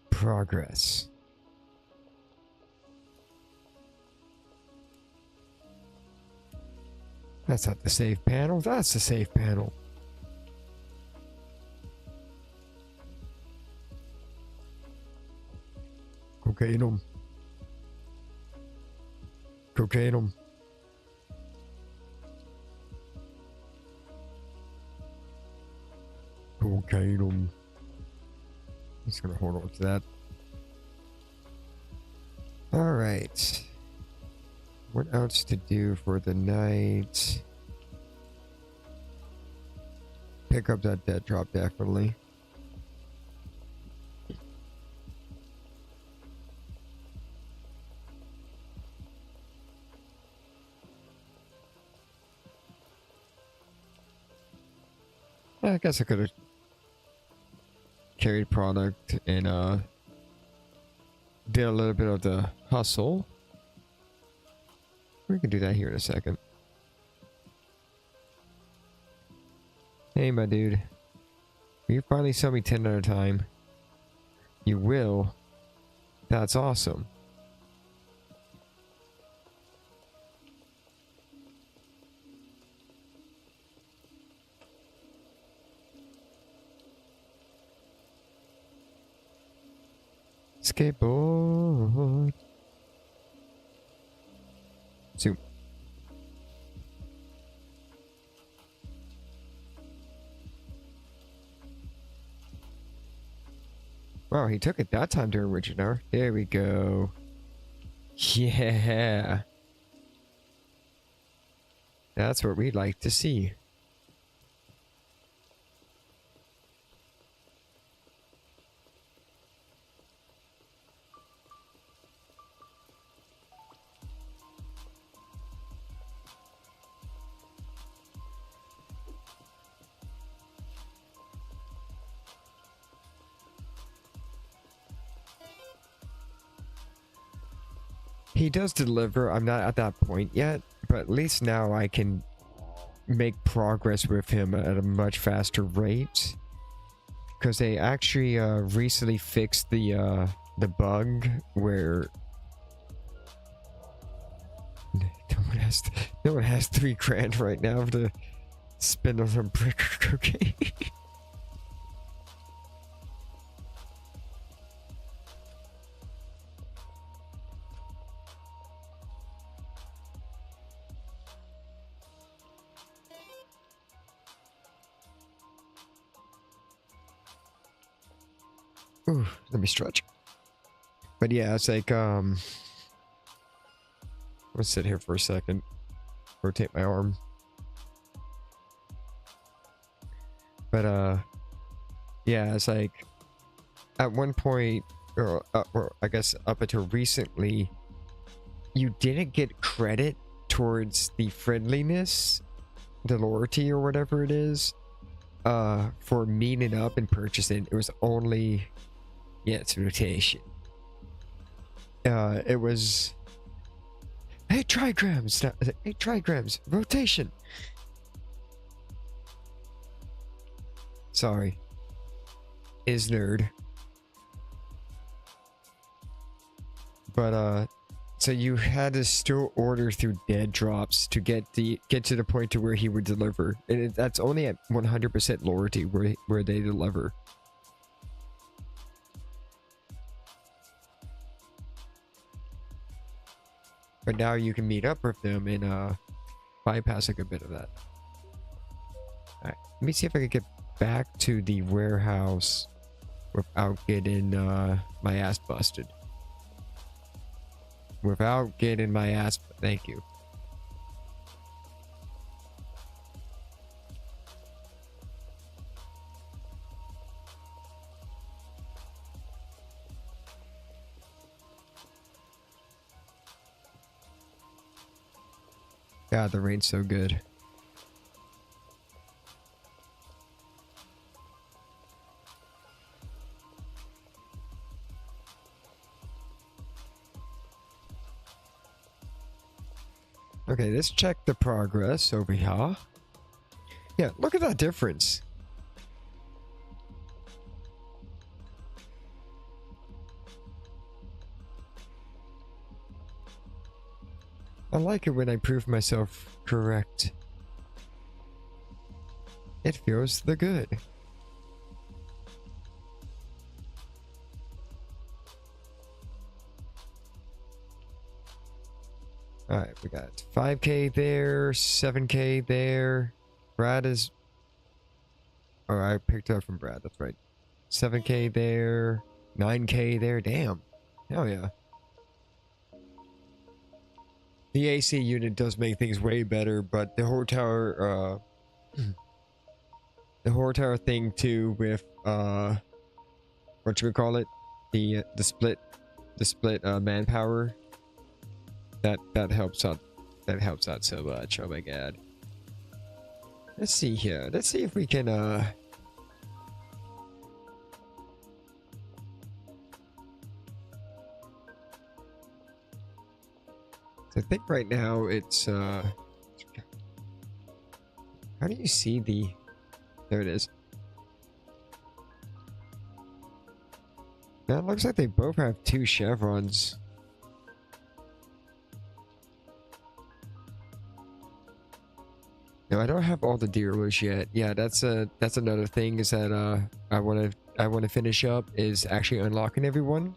Progress. That's not the save panel. That's the save panel. Cocaine 'em. Cocaine 'em. Cocaine 'em. I'm just gonna hold on to that. Alright. What else to do for the night? Pick up that dead drop, definitely. I guess I could have carried product and did a little bit of the hustle. We can do that here in a second. Hey, my dude. Will you finally sell me 10 at a time? You will? That's awesome. Skateboard. Zoom. Wow, he took it that time during Richard Hour. There we go. Yeah. That's what we'd like to see. He does deliver. I'm not at that point yet, but at least now I can make progress with him at a much faster rate. Because they actually recently fixed the bug where no one has $3 grand right now to spend on some brick or cocaine. Ooh, let me stretch. But yeah, it's like, let's sit here for a second. Rotate my arm. But, yeah, it's like, at one point, or I guess up until recently, you didn't get credit towards the friendliness, the loyalty or whatever it is, for meeting up and purchasing. It was only... Yeah, it's rotation. It was 8 trigrams. 8 trigrams. Rotation. Sorry. Is nerd. But so you had to still order through dead drops to get to the point to where he would deliver, and that's only at 100% loyalty where they deliver. But now you can meet up with them and bypass a good bit of that. Alright, let me see if I can get back to the warehouse without getting my ass busted. Without getting my ass... Thank you. God, the rain's so good. Okay, let's check the progress over here. Yeah, look at that difference. I like it when I prove myself correct. It feels the good. Alright, we got 5K there, 7K there. Brad is... Oh, I picked it up from Brad, that's right. 7K there, 9K there, damn. Hell yeah. The AC unit does make things way better, but the whole tower, the whole tower thing too with, what should we call it? The split manpower. That helps out. That helps out so much. Oh my god. Let's see here. Let's see if we can, I think right now it's, how do you see the... There it is. Now it looks like they both have 2 chevrons. No, I don't have all the dealers yet. Yeah, that's another thing is that I wanna finish up is actually unlocking everyone.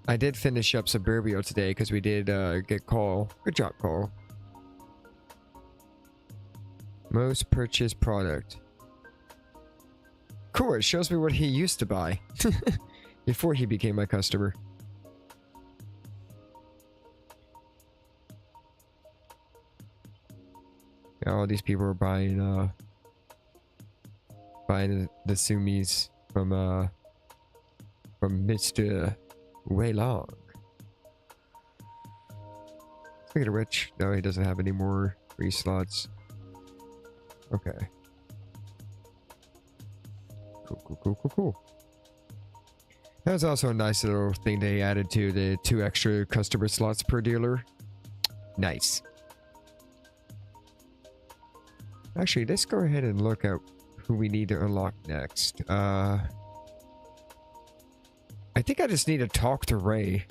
I did finish up Suburbia today because we did get call. Good job, call. Most purchased product. Cool, it shows me what he used to buy before he became my customer. Yeah, all these people are buying the Sumis from Mr. Way long. Speaking of which, no, he doesn't have any more free slots. Okay. Cool. That was also a nice little thing they added to the 2 extra customer slots per dealer. Nice. Actually, let's go ahead and look at who we need to unlock next. I think I just need to talk to Ray.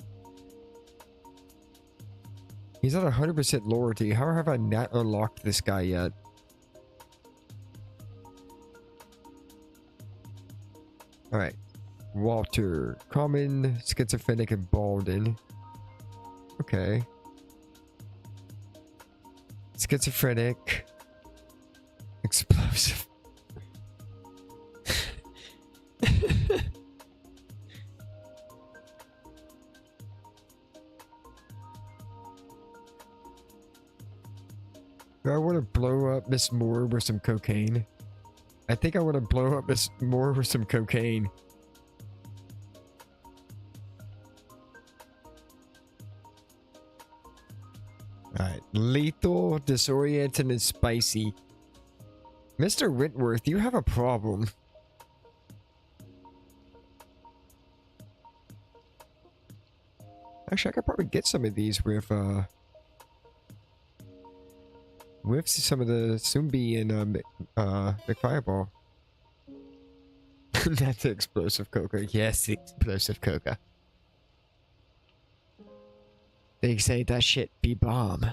He's at 100% loyalty. How have I not unlocked this guy yet? Alright. Walter. Common, schizophrenic, and balding. Okay. Schizophrenic. Explosive. Do I want to blow up Miss Moore with some cocaine? I think I want to blow up Miss Moore with some cocaine. Alright. Lethal, disoriented, and spicy. Mr. Whitworth, you have a problem. Actually, I could probably get some of these with some of the Sumbi and McFireball. That's explosive coca. Yes, explosive coca. They say that shit be bomb.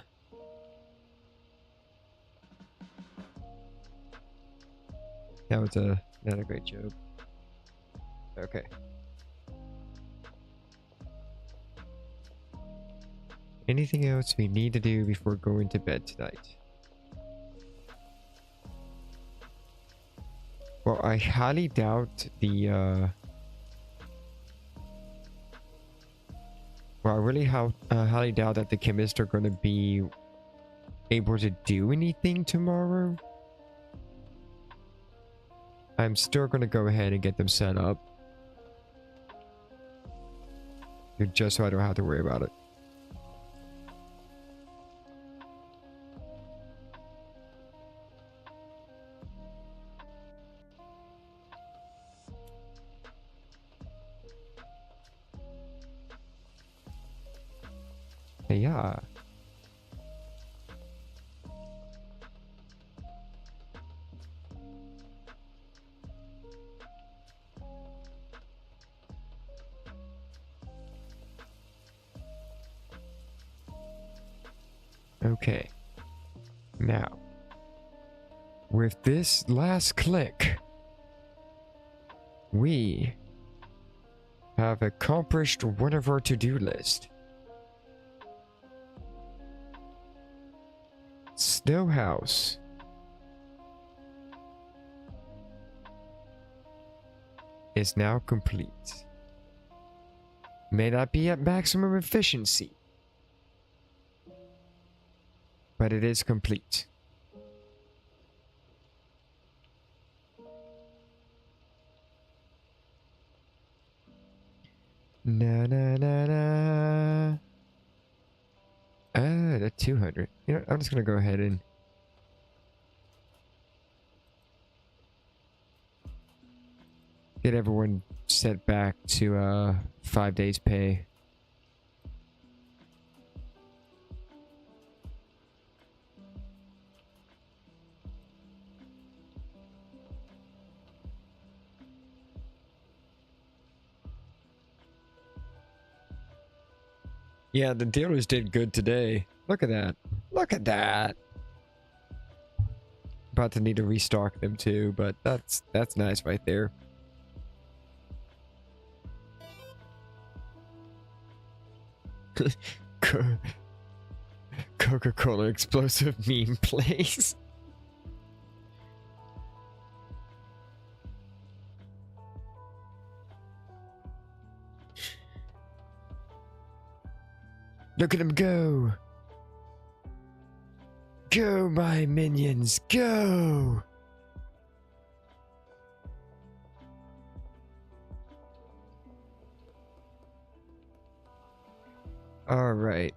That was not a great joke. Okay. Anything else we need to do before going to bed tonight? Well, I highly doubt the well, I really highly doubt that the chemists are going to be able to do anything tomorrow. I'm still going to go ahead and get them set up. Just so I don't have to worry about it. Yeah. Okay. Now, with this last click, we have accomplished one of our to-do list. Snow House is now complete. May not be at maximum efficiency, but it is complete. Na na na na. The 200. You know, I'm just gonna go ahead and get everyone set back to 5 days pay. Yeah, the dealers did good today. Look at that. Look at that. About to need to restock them too, but that's nice right there. Coca-Cola explosive meme plays. Look at him go! Go, my minions, go! All right.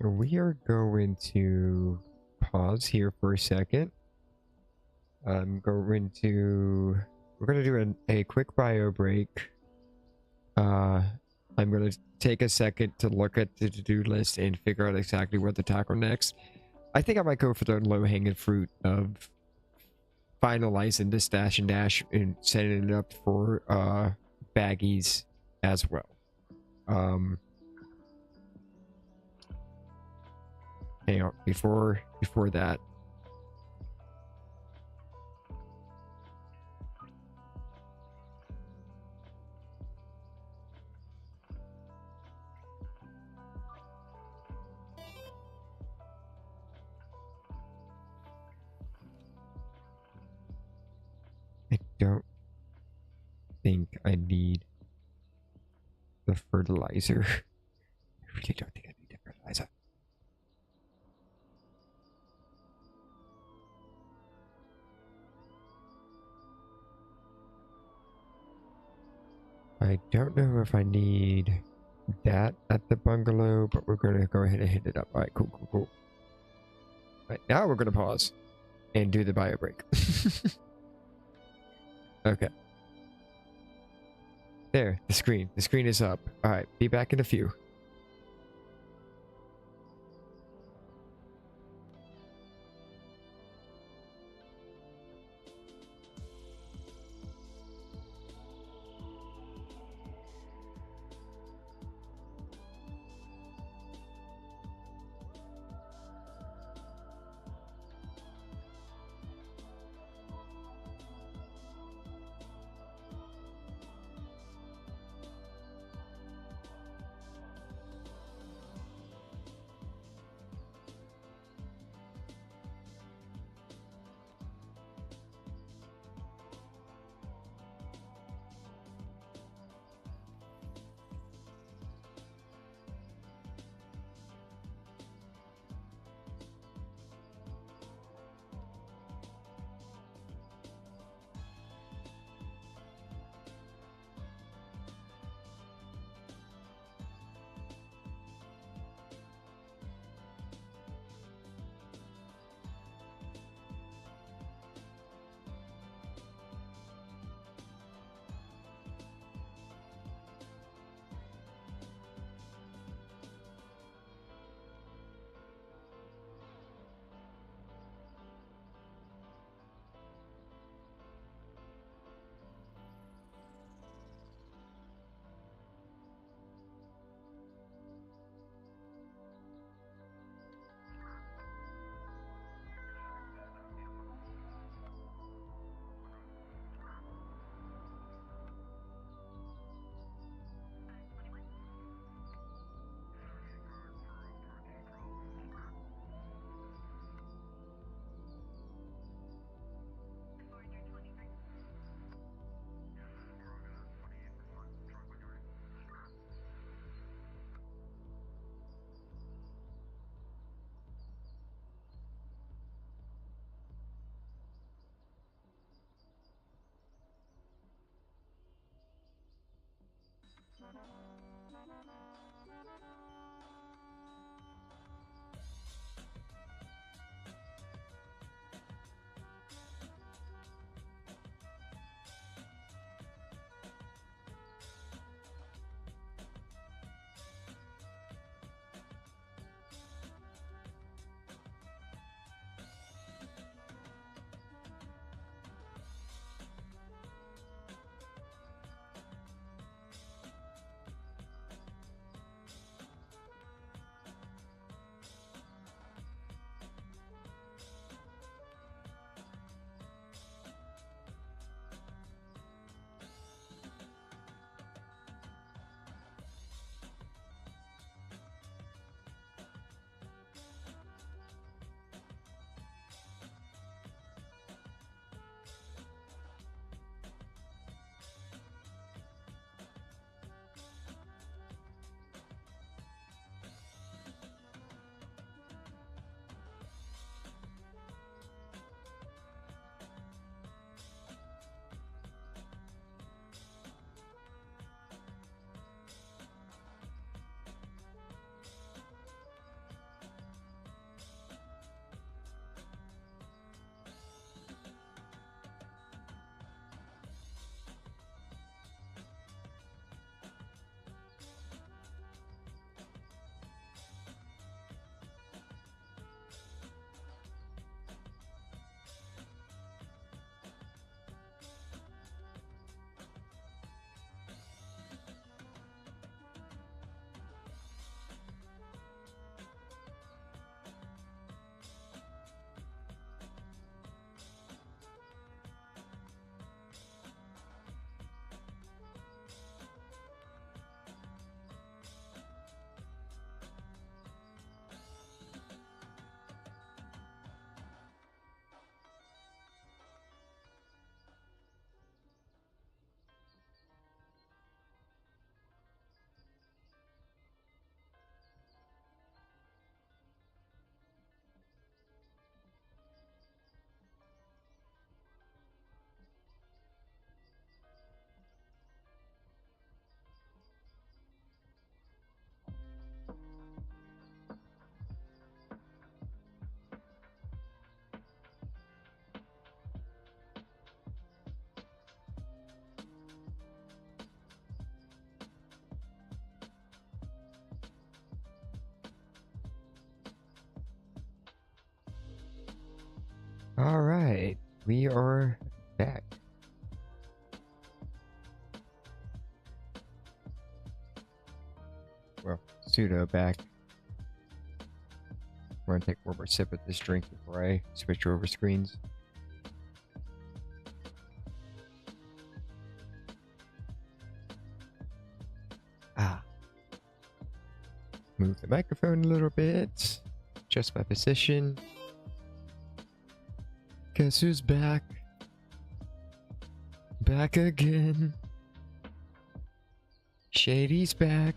we are going to pause here for a second. We're going to do a quick bio break. I'm going to take a second to look at the to-do list and figure out exactly what to tackle next. I think I might go for the low-hanging fruit of finalizing the stash and dash and setting it up for baggies as well. Hang on, before that. I don't think I need the fertilizer. I really don't think I need the fertilizer. I don't know if I need that at the bungalow, but we're going to go ahead and hit it up. All right, cool. All right, now we're going to pause and do the bio break. Okay. There, the screen is up. All right, be back in a few. All right, we are back. Well, pseudo back. I'm gonna take one more sip of this drink before I switch over screens. Move the microphone a little bit. Adjust my position. Guess who's back? Back again. Shady's back.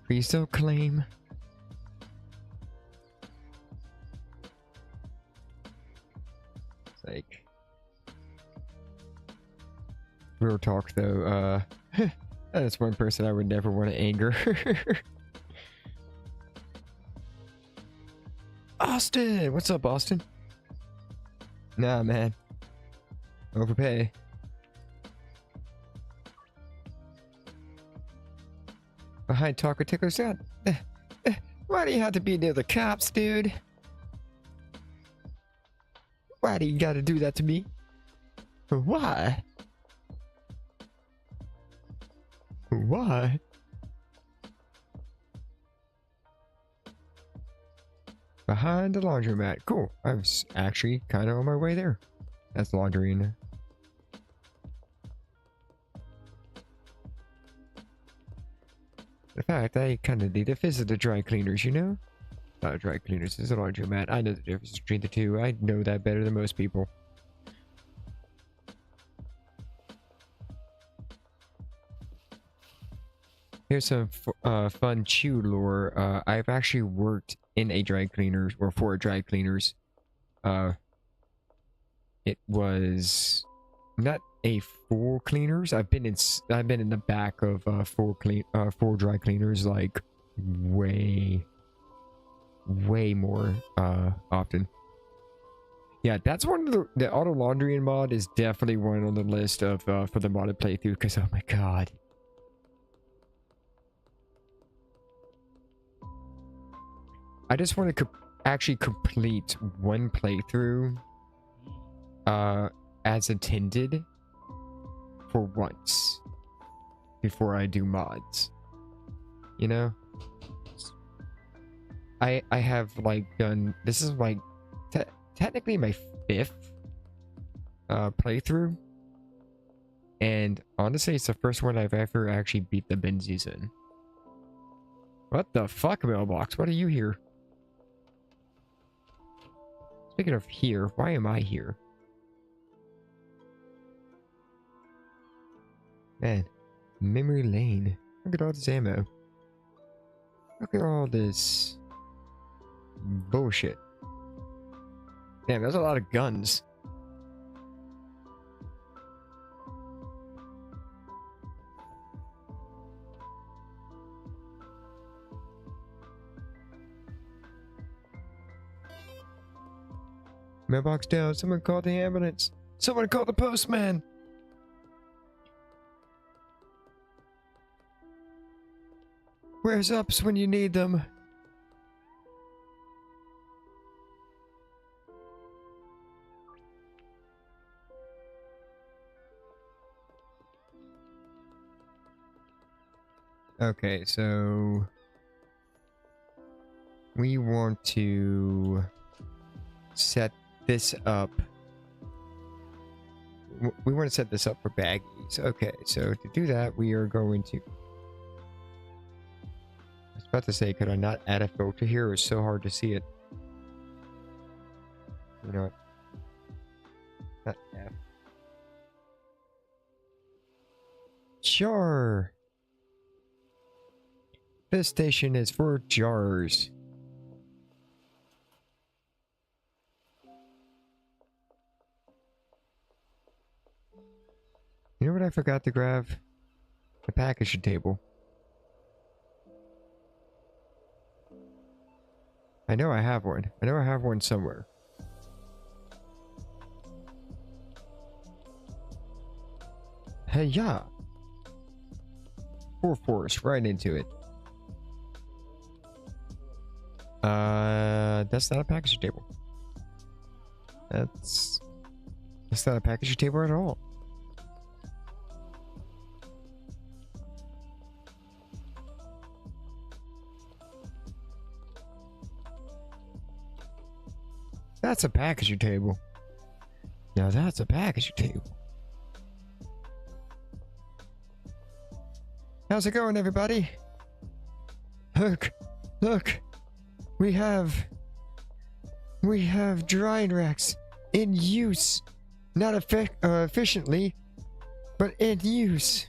Please don't claim. It's like... Real talk though, that's one person I would never want to anger. Austin! What's up, Austin? Nah, man. Overpay. Behind Taco Tickler's out. Why do you have to be near the cops, dude? Why do you gotta do that to me? Why? Why? Behind the laundromat. Cool. I was actually kind of on my way there. That's laundry in there. In fact, I kind of need to visit the dry cleaners, you know? Not dry cleaners, it's a laundromat. I know the difference between the two. I know that better than most people. Here's some fun Chu lore. I've actually worked in a dry cleaners, or for dry cleaners. It was not a full cleaners. I've been in the back of full dry cleaners like way more often. Yeah, that's one of the auto laundry mod is definitely one on the list of for the modded playthrough, because oh my god. I just want to actually complete one playthrough as intended for once before I do mods. You know? I have like done, this is like technically my 5th playthrough, and honestly it's the first one I've ever actually beat the Benzies in. What the fuck, mailbox? What are you here? Speaking of here, why am I here? Man, memory lane. Look at all this ammo. Look at all this bullshit. Damn, there's a lot of guns. Mailbox down. Someone called the ambulance. Someone called the postman. Where's ups when you need them? Okay, so we want to set this up. We want to set this up for baggies. Okay, so to do that, we are going to... I was about to say, could I not add a filter here? It's so hard to see it. You know what? Not F. Sure. This station is for jars. You know what I forgot to grab? The packaging table. I know I have one. I know I have one somewhere. Hey, yeah. Full force, right into it. That's not a packaging table. That's not a package table at all. That's a package table. Now that's a package table. How's it going, everybody? Look, look. We have drying racks in use. Not efficiently, but in use.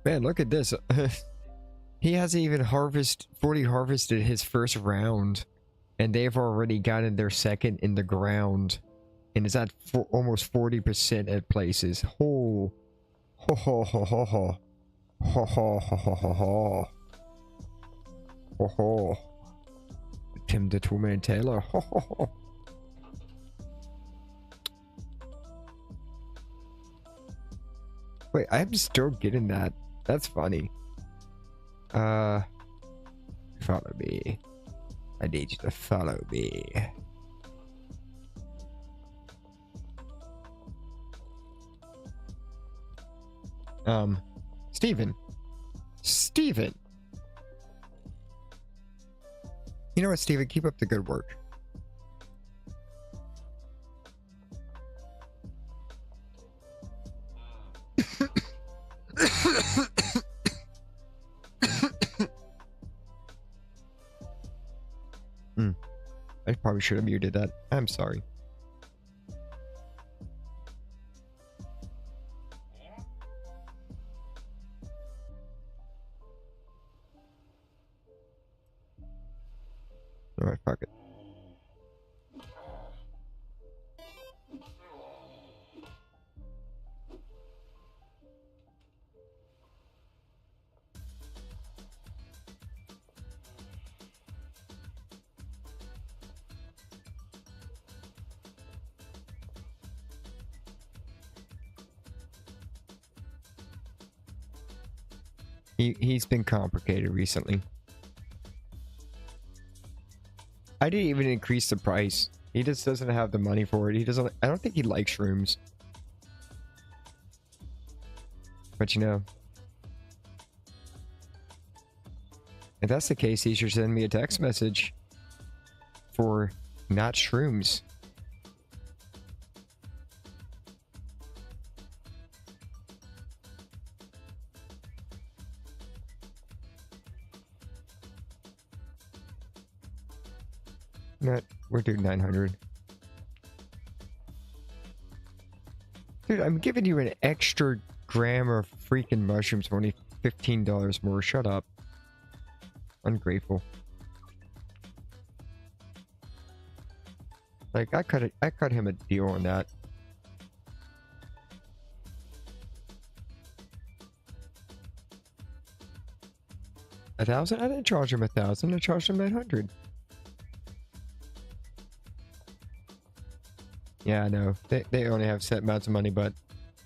Man, look at this. He hasn't even fully harvested his first round, and they've already gotten their second in the ground, and it's at almost 40% at places. Ho ho ho ho ho ho ho ho ho ho ho ho ho. Tim the Toolman Taylor. Ho ho ho. Wait, I'm still getting that. That's funny. Follow me. I need you to follow me. Steven. You know what, Steven? Keep up the good work. I probably should have muted that. I'm sorry. Alright, fuck it. He's been complicated recently. I didn't even increase the price. He just doesn't have the money for it. I don't think he likes shrooms. But you know, if that's the case, he should send me a text message for not shrooms. We're doing 900. Dude, I'm giving you an extra gram of freaking mushrooms for only $15 more. Shut up. Ungrateful. Like, I cut him a deal on that. $1,000? I didn't charge him $1,000. I charged him 900. Yeah, I know. They only have set amounts of money, but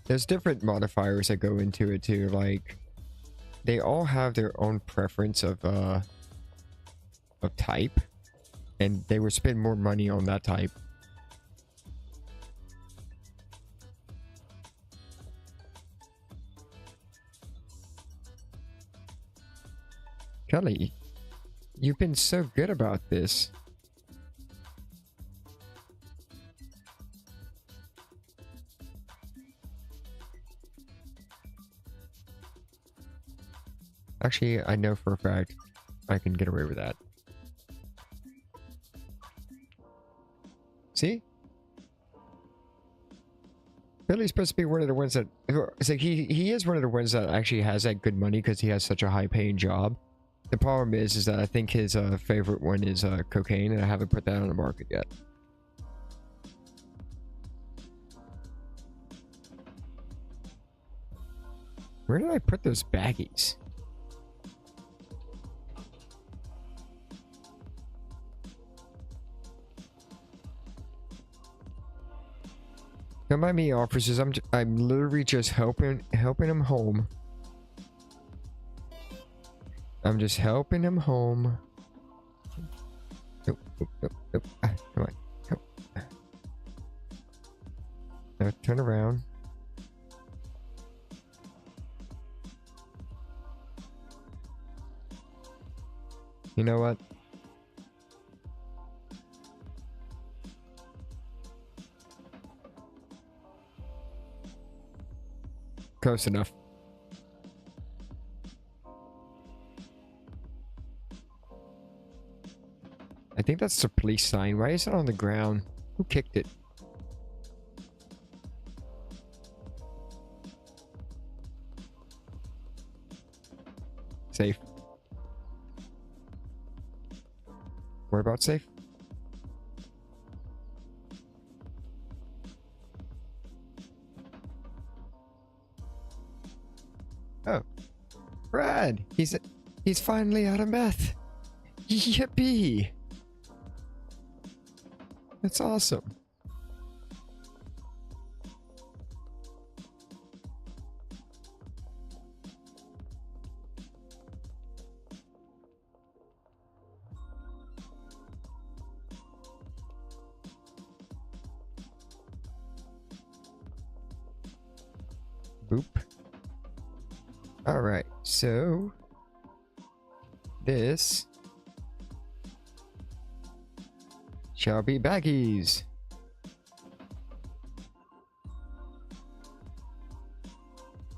there's different modifiers that go into it too. Like, they all have their own preference of type, and they would spend more money on that type. Kelly, you've been so good about this. Actually, I know for a fact I can get away with that. See? Billy's supposed to be one of the ones that... It's like he is one of the ones that actually has that good money because he has such a high-paying job. The problem is that I think his favorite one is cocaine, and I haven't put that on the market yet. Where did I put those baggies? Don't mind me, officers. I'm literally just helping him home. I'm just helping him home. Nope, nope, nope, nope. Ah, come on. Help. Now turn around. You know what? Close enough. I think that's the police sign. Why is it on the ground? Who kicked it? Safe. What about safe? Oh. Brad! He's finally out of meth! Yippee! That's awesome. Boop. Alright, so this shall be baggies.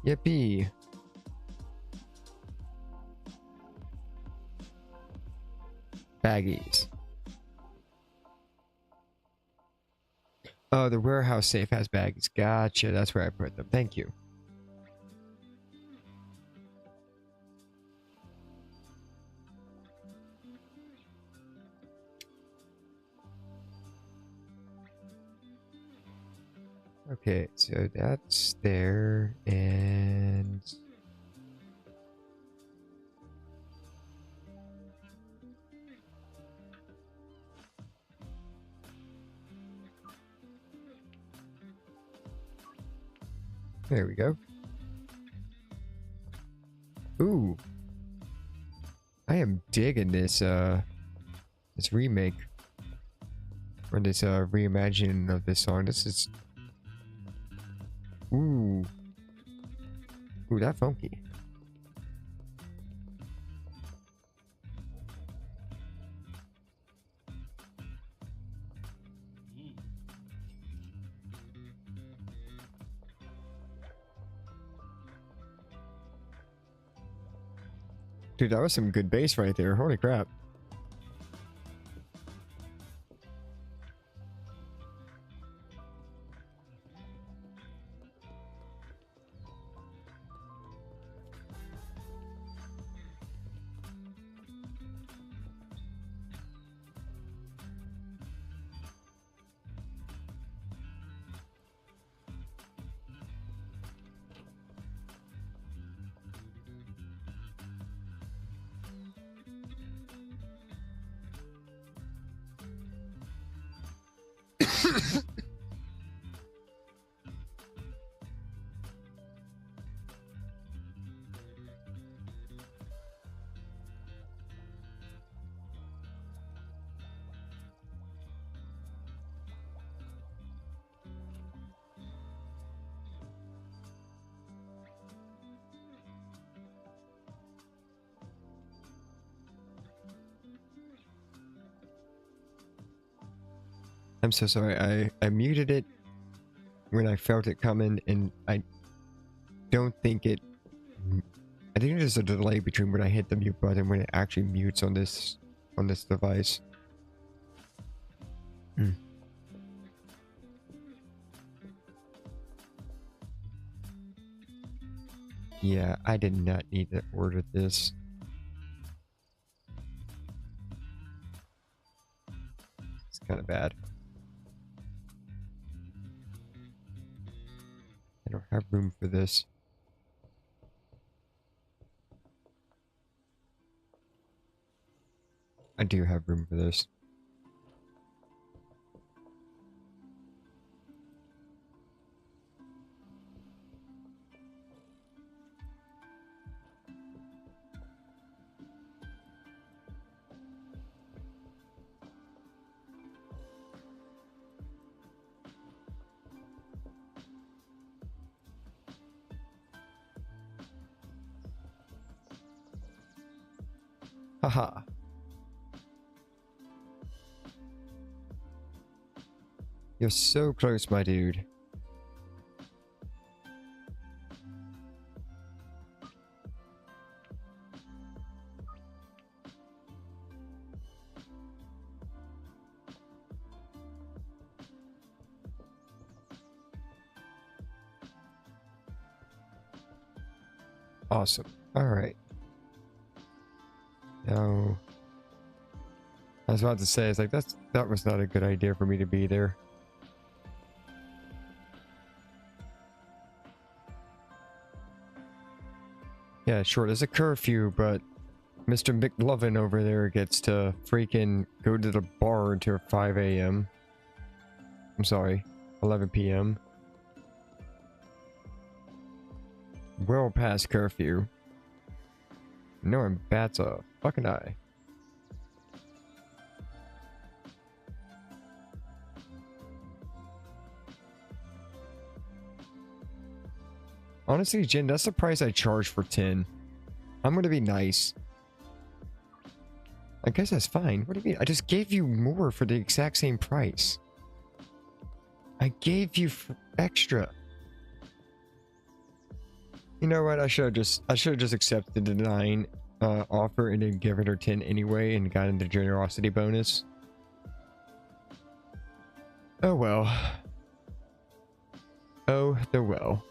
Yippee. Baggies. Oh, the warehouse safe has baggies. Gotcha. That's where I put them. Thank you. Okay, so that's there, and there we go. Ooh. I am digging this this remake. Or this reimagining of this song. This is ooh. Ooh, that funky. Dude, that was some good bass right there. Holy crap. I'm so sorry. I muted it when I felt it coming, and I don't think it... I think there's a delay between when I hit the mute button and when it actually mutes on this device. Hmm. Yeah, I did not need to order this. It's kind of bad. I don't have room for this. I do have room for this. Haha. You're so close, my dude. Awesome. Alright. Now, I was about to say, it's like, that was not a good idea for me to be there. Yeah, sure, there's a curfew, but Mr. McLovin over there gets to freaking go to the bar until 5 a.m. I'm sorry, 11 p.m. Well past curfew. No one bats a fucking eye. Honestly, Jen, that's the price I charge for 10. I'm gonna be nice. I guess that's fine. What do you mean? I just gave you more for the exact same price. I gave you extra. You know what? I should have just accepted the 9 offer and then given her 10 anyway and gotten the generosity bonus. Oh well. Oh, the well.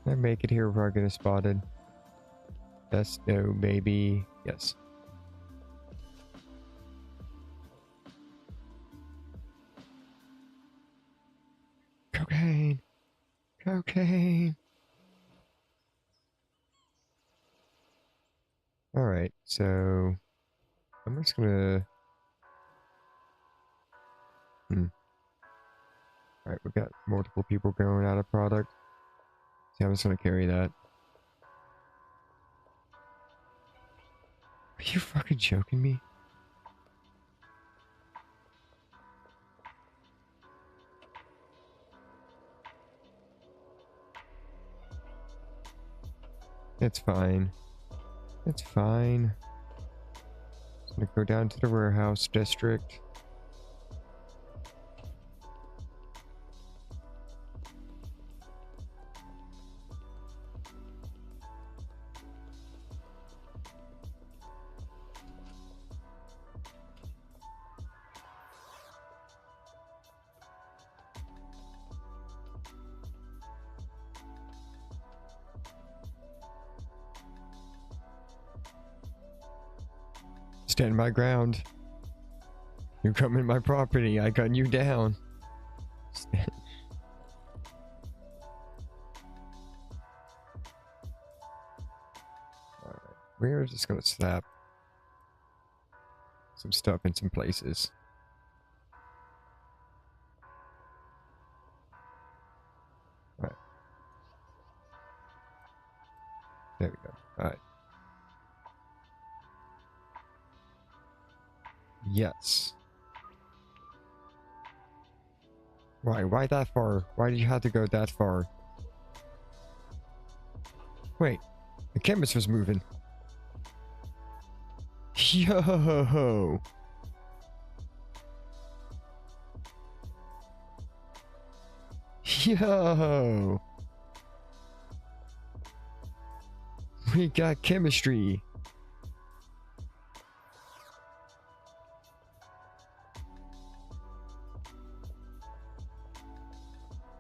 Can I make it here before I get spotted? Yes, no, maybe. Yes. Cocaine. Cocaine. Alright, so I'm just gonna... Alright, we've got multiple people going out of product. So I'm just gonna carry that. Are you fucking joking me? It's fine. It's fine. Just gonna go down to the warehouse district. Stand my ground. You come in my property, I gun you down. Alright, we're just gonna slap some stuff in some places. Alright. There we go. Alright. Yes. Why? Why that far? Why did you have to go that far? Wait. The canvas was moving. Yo! Yo! We got chemistry.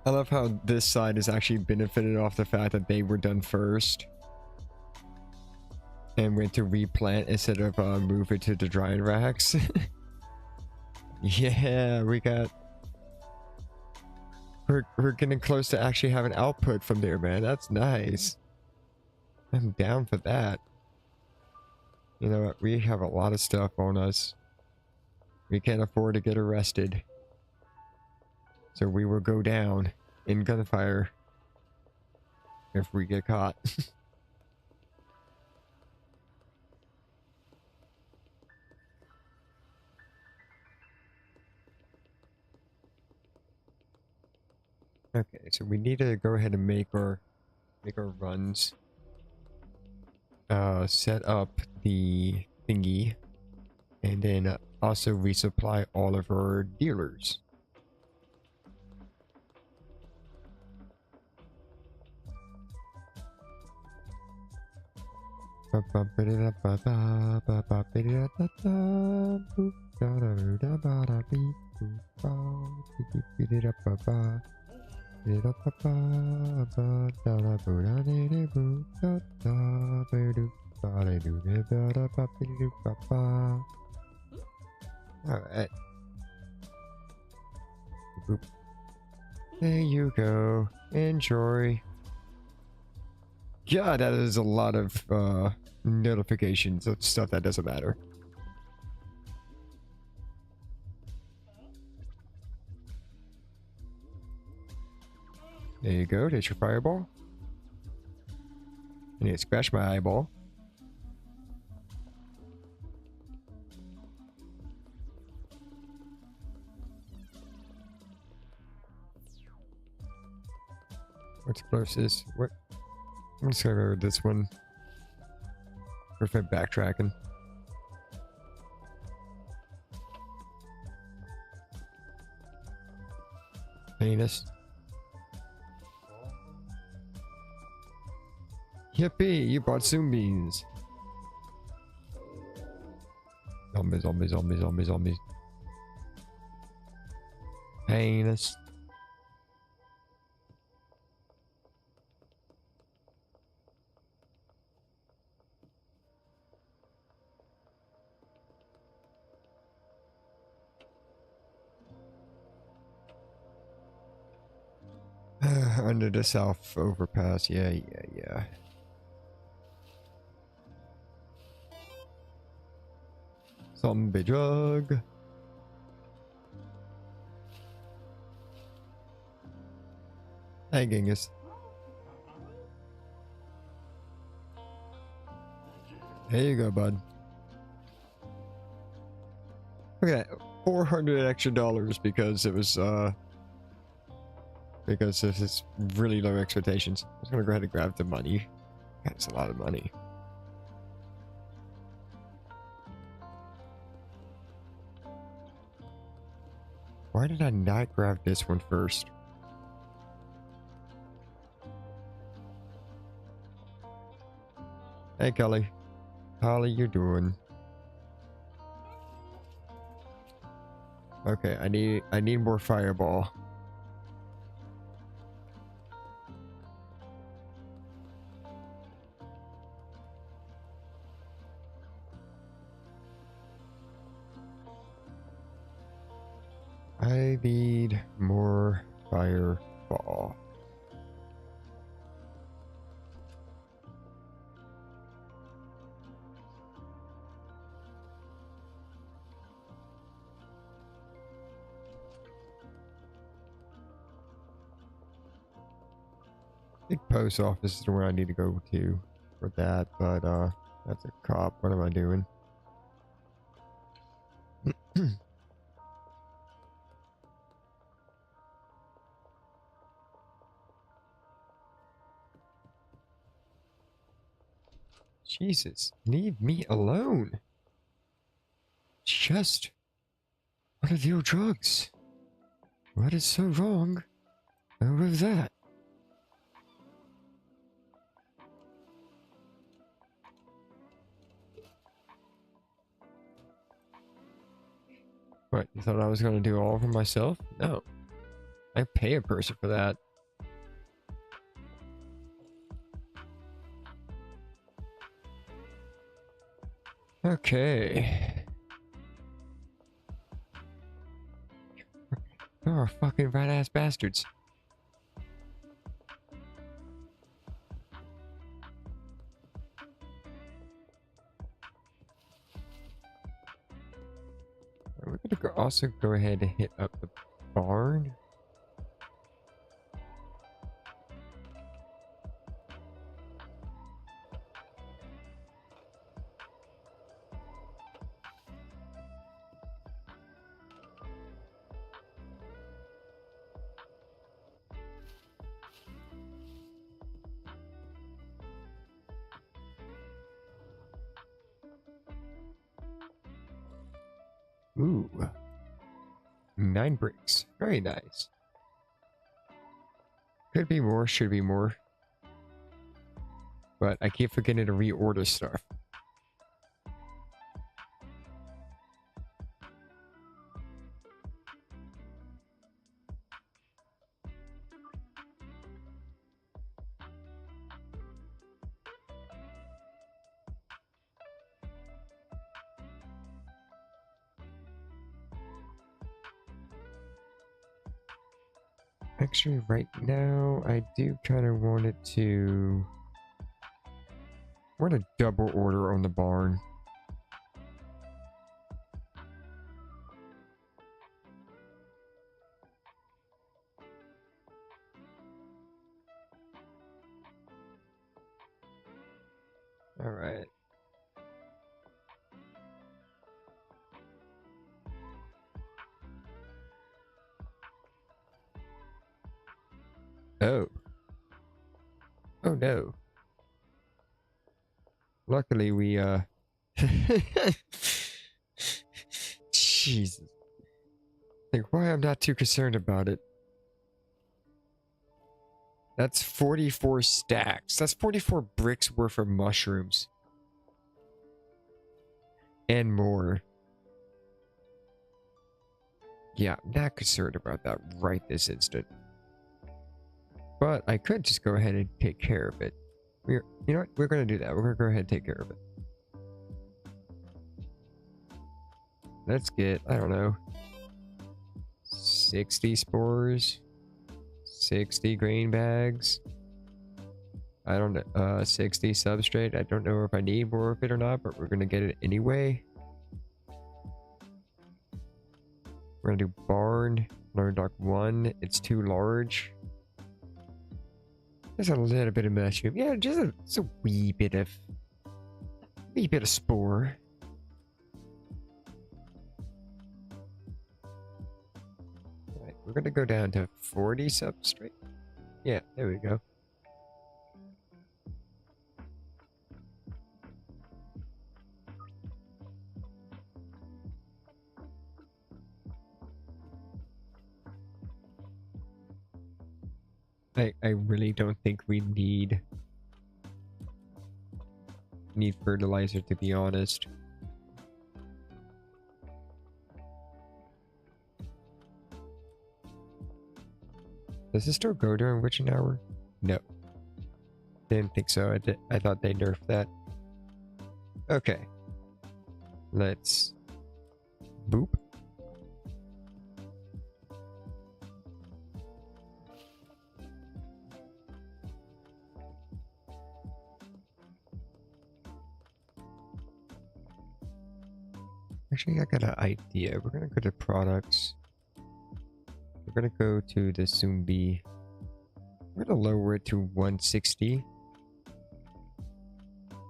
I love how this side has actually benefited off the fact that they were done first. And went to replant instead of move it to the drying racks. Yeah, we got... We're getting close to actually having output from there, man. That's nice. I'm down for that. You know what? We have a lot of stuff on us. We can't afford to get arrested. So we will go down in gunfire if we get caught. Okay, so we need to go ahead and make our runs. Set up the thingy, and then also resupply all of our dealers. Alright. There you go. Enjoy. God, that is a lot of notifications of stuff that doesn't matter. There you go. There's your fireball. I need to scratch my eyeball. What's closest? What? I'm just gonna go with this one. Prevent backtracking. Penis. Yippee! You brought zoom beans. Zombies, zombies, zombies, zombies, zombies. Penis. Under the south overpass. Yeah. Zombie drug. Hey, Genghis. There you go, bud. Look at that. $400 extra because it was, because this is really low expectations. I was gonna go ahead and grab the money. That's a lot of money. Why did I not grab this one first? Hey, Kelly. How are you doing? Okay, I need more fireball. I need more fireball. I think post office is where I need to go to for that, but that's a cop. What am I doing? Jesus, leave me alone. Just want to deal drugs. What is so wrong with that? What, you thought I was going to do all for myself? No. I pay a person for that. Okay. You're fucking rat ass bastards. We're gonna also go ahead and hit up the barn. Ooh. 9 bricks. Very nice. Could be more, should be more. But I keep forgetting to reorder stuff. Actually, right now, I do kind of want it to... I want a double order on the barn. Alright. Oh. Oh no. Luckily we, Jesus. Like, why I'm not too concerned about it. That's 44 stacks. That's 44 bricks worth of mushrooms. And more. Yeah, I'm not concerned about that right this instant. But I could just go ahead and take care of it. You know what? We're going to do that. We're going to go ahead and take care of it. Let's get, I don't know, 60 spores, 60 grain bags. I don't know, 60 substrate. I don't know if I need more of it or not, but we're going to get it anyway. We're going to do barn, lower dock 1. It's too large. There's a little bit of mushroom. Yeah, just a wee bit of spore. Right, we're gonna go down to 40 substrate. Yeah, there we go. I really don't think we need fertilizer, to be honest. Does this store go during witching hour? No. Didn't think so. I thought they nerfed that. Okay. Let's boop. Actually, I got an idea. We're gonna go to products. We're gonna go to the Zumbi. We're gonna lower it to 160.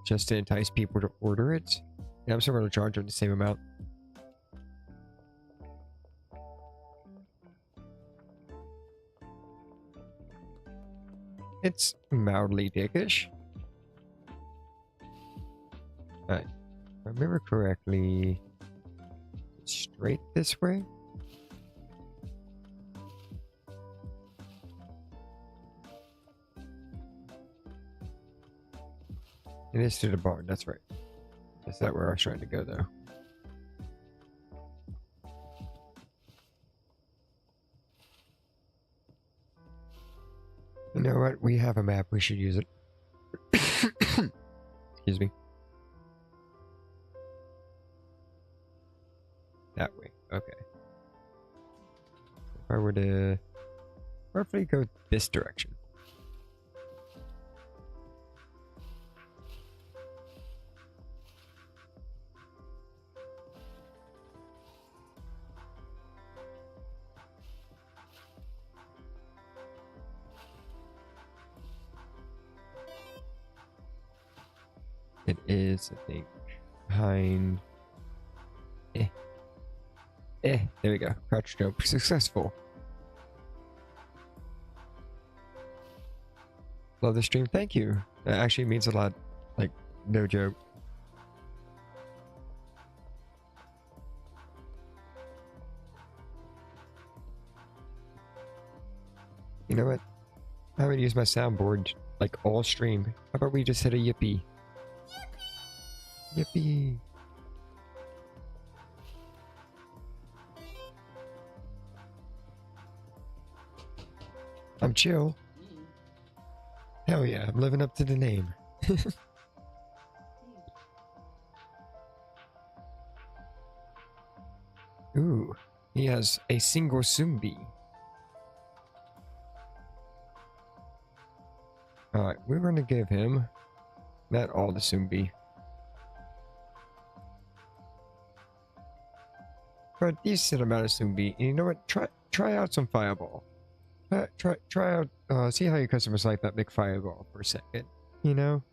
Just to entice people to order it. And I'm still gonna charge them the same amount. It's mildly dickish. Alright. If I remember correctly, straight this way? It is to the barn, that's right. Is that where I was trying to go, though? You know what? We have a map. We should use it. Excuse me. That way. Okay. If I were to roughly go this direction. It is, I think, behind... there we go. Crouch jump successful. Love the stream. Thank you. That actually means a lot. Like, no joke. know what? I haven't used my soundboard like all stream. How about we just hit a yippee? Yippee! I'm chill. Hell yeah, I'm living up to the name. Ooh, he has a single Sumbi. Alright, we're gonna give him not all the Sumbi, but a decent amount of Sumbi. And you know what? Try out some Fireball. Try out. See how your customers like that big Fireball for a second. You know,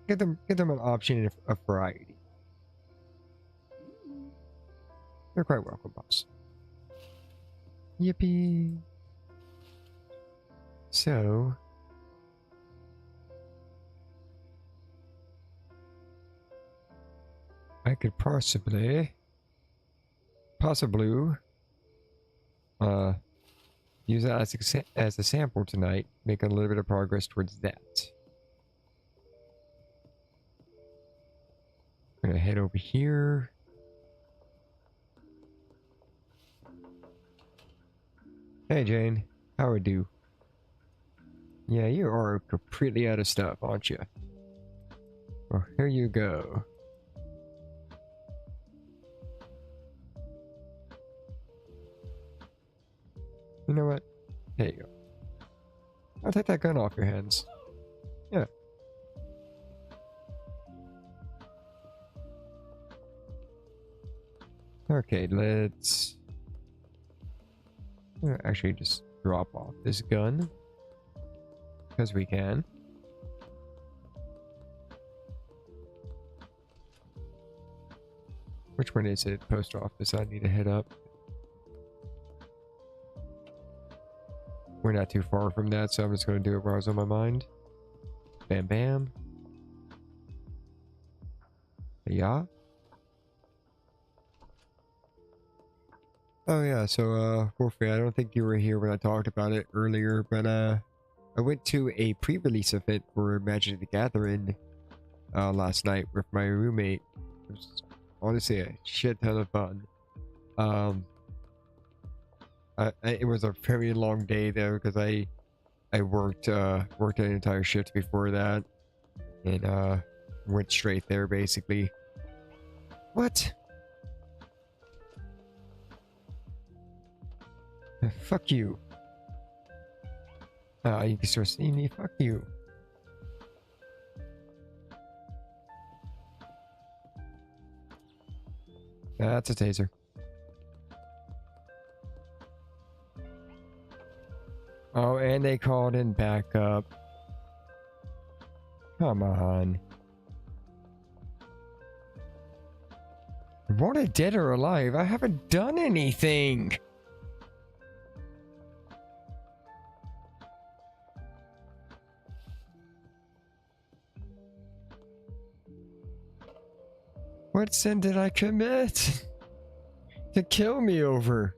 give them an option of variety. You're quite welcome, boss. Yippee! So. I could possibly, use that as a sample tonight, make a little bit of progress towards that. I'm gonna head over here. Hey Jane, how are you? Yeah, you are completely out of stuff, aren't you? Well, here you go. You know what? There you go. I'll take that gun off your hands. Yeah. Okay, let's actually just drop off this gun. Because we can. Which one is it? Post office I need to hit up. We're not too far from that, so I'm just going to do it while it's on my mind. Bam bam. Yeah. Oh yeah, so Wolfie, I don't think you were here when I talked about it earlier, but I went to a pre-release event for Magic the Gathering last night with my roommate. It was honestly a shit ton of fun. It was a very long day though, because I worked an entire shift before that, and went straight there basically. What? Fuck you. You can start seeing me. Fuck you. That's a taser. Oh, and they called in backup. Come on. Wanted dead or alive? I haven't done anything. What sin did I commit to kill me over?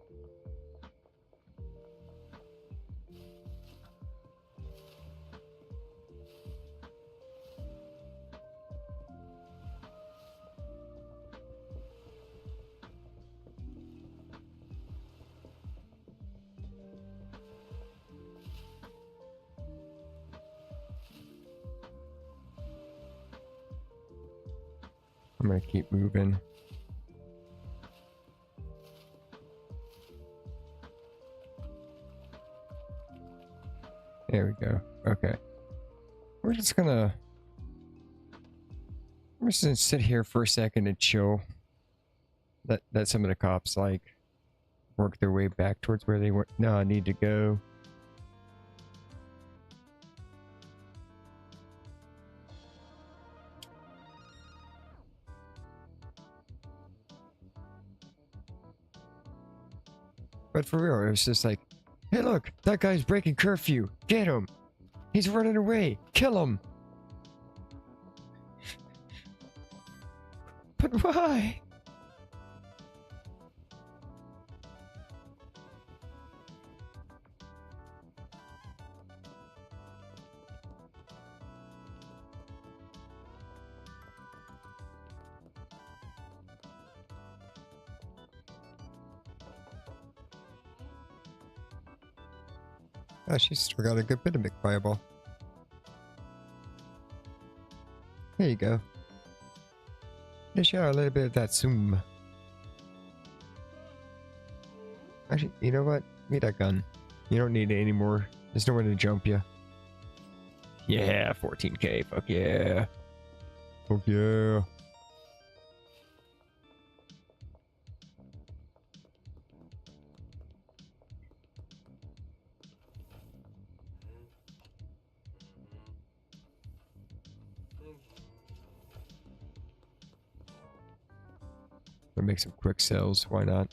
I'm gonna keep moving. There we go. Okay. I'm just gonna sit here for a second and chill. Let some of the cops like work their way back towards where they were. No, I need to go. But for real, it was just like, hey look, that guy's breaking curfew. Get him. He's running away. Kill him. But why? Oh, she's still got a good bit of McFireball. There you go. Dish out a little bit of that zoom. Actually, you know what? Give me that gun. You don't need it anymore. There's nowhere to jump you. Yeah, 14k. Fuck yeah. Fuck yeah. I'll make some quick sales. Why not?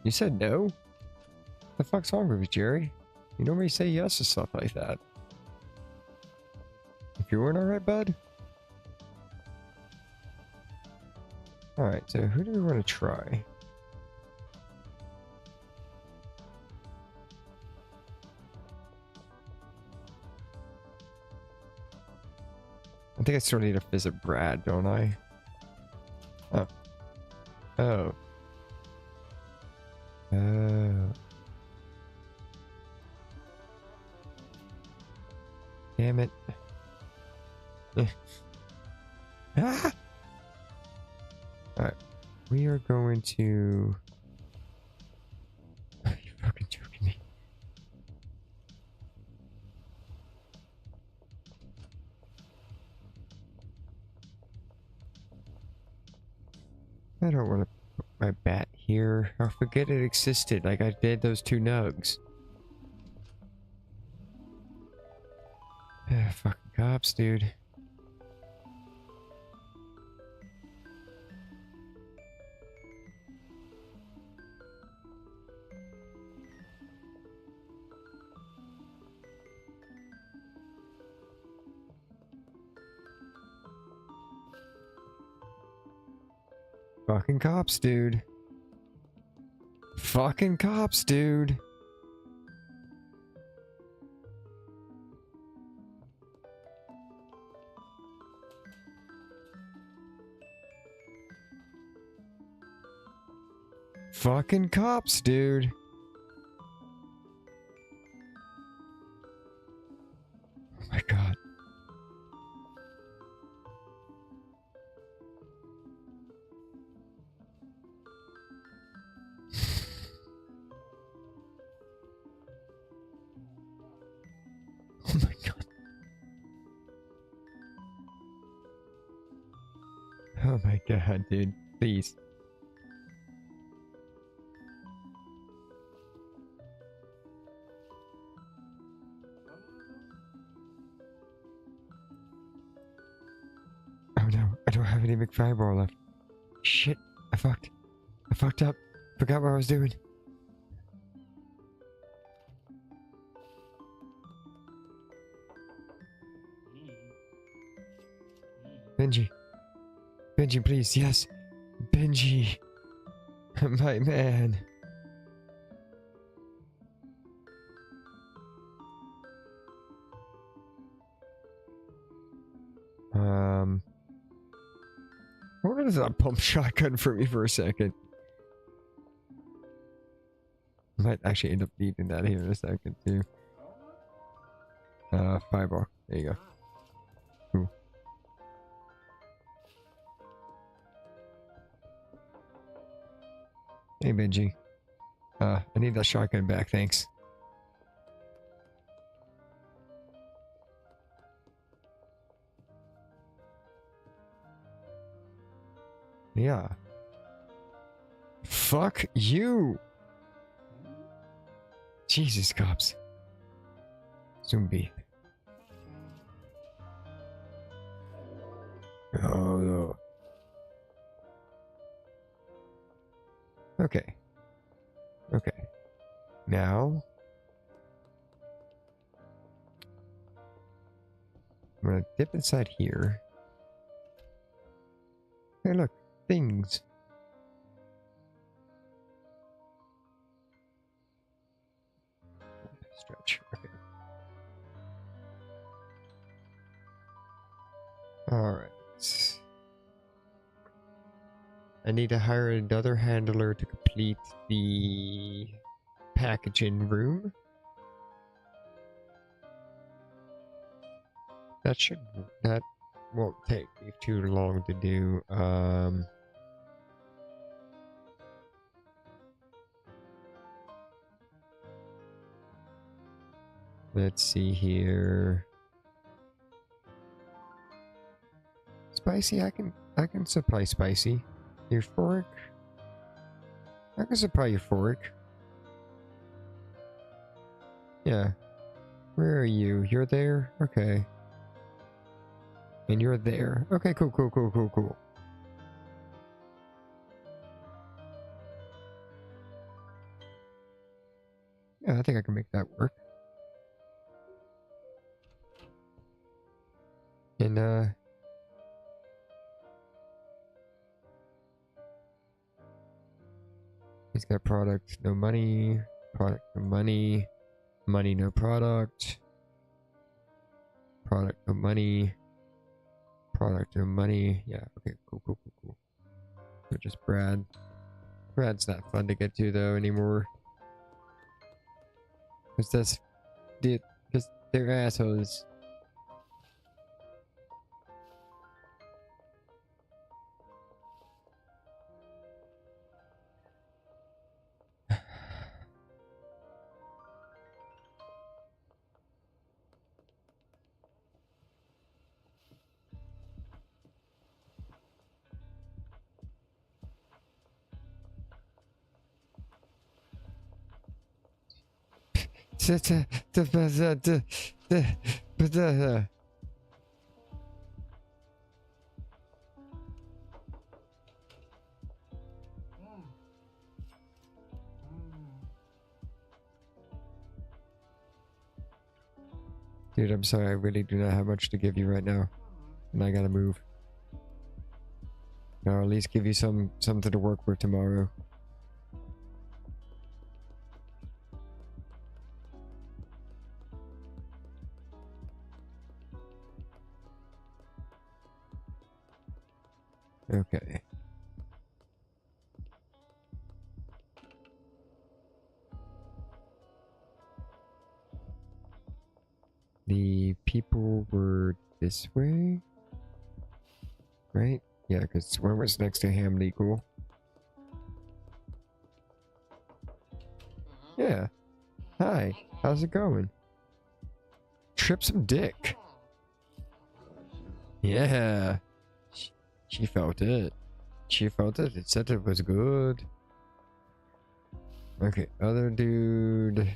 You said no? The fuck's wrong with you, Jerry? You normally say yes to stuff like that. If you weren't alright, bud? Alright, so who do we want to try? I think I still need to visit Brad, don't I? Oh. Oh. Oh. Damn it. Ah! Alright. We are going to... Are you fucking joking me? I don't want to put my bat here. I'll forget it existed like I did those 2 nugs. Fucking cops, dude. Fucking cops, dude. Fucking cops, dude. Fucking cops, dude. Oh my god. Oh my god. Oh my god, dude. Please. Oh no, I don't have any McFireball left. Shit, I fucked. I fucked up. Forgot what I was doing. Benji. Benji, please, yes. Benji. My man. Where does that pump shotgun for me for a second? I might actually end up needing that here in a second too. Fireball. There you go. Cool. Hey Benji. I need that shotgun back, thanks. Yeah. Fuck you! Jesus, cops. Zombie. Oh no. Okay. Okay. Now... I'm gonna dip inside here. Hey look, things. Stretch. Okay. Alright. I need to hire another handler to complete the packaging room. That won't take me too long to do. Let's see here. Spicy, I can supply spicy. Euphoric? I can supply euphoric. Yeah. Where are you? You're there? Okay. And you're there. Okay, cool. Yeah, I think I can make that work. And, he's got product, no money. Product, no money. Money, no product. Product, no money. Product, no money. Yeah, okay, cool. So just Brad. Brad's not fun to get to, though, anymore. Because they're assholes. Dude, I'm sorry, I really do not have much to give you right now. And I gotta move. I'll at least give you something to work with tomorrow. Okay. The people were this way? Right? Yeah, because where was next to Ham Legal? Yeah. Hi. How's it going? Trip some dick. Yeah. She felt it. She felt it. It said it was good. Okay, other dude.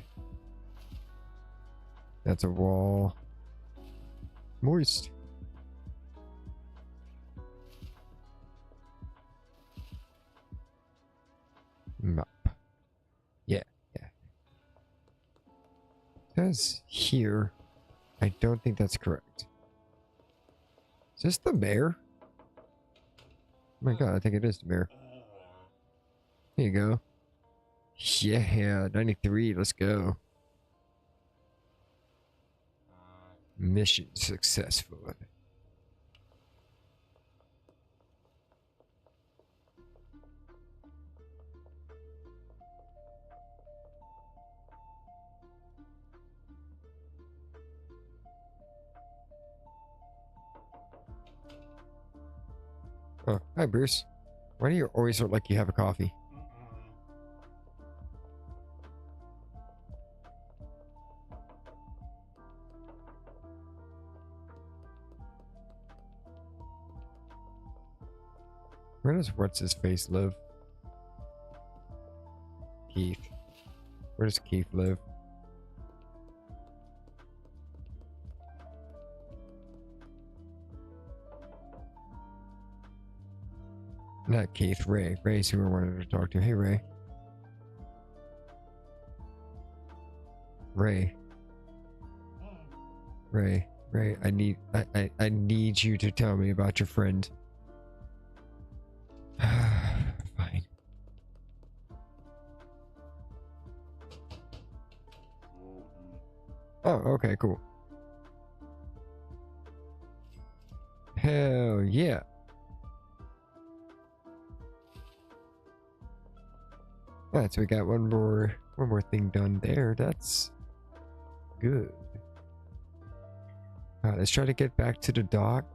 That's a wall. Moist. Map. Yeah. Says here. I don't think that's correct. Is this the mayor? Oh my god, I think it is the mayor. Here you go. Yeah, 93, let's go. Mission successful. Oh, hi Bruce. Why do you always look like you have a coffee? Where does what's-his-face live? Keith. Where does Keith live? Not Keith, Ray. Ray's who I wanted to talk to. Hey, Ray. Ray. Ray, I need you to tell me about your friend. Fine. Oh, okay, cool. Hell yeah. Alright, so we got one more thing done there. That's good. Alright, let's try to get back to the dock.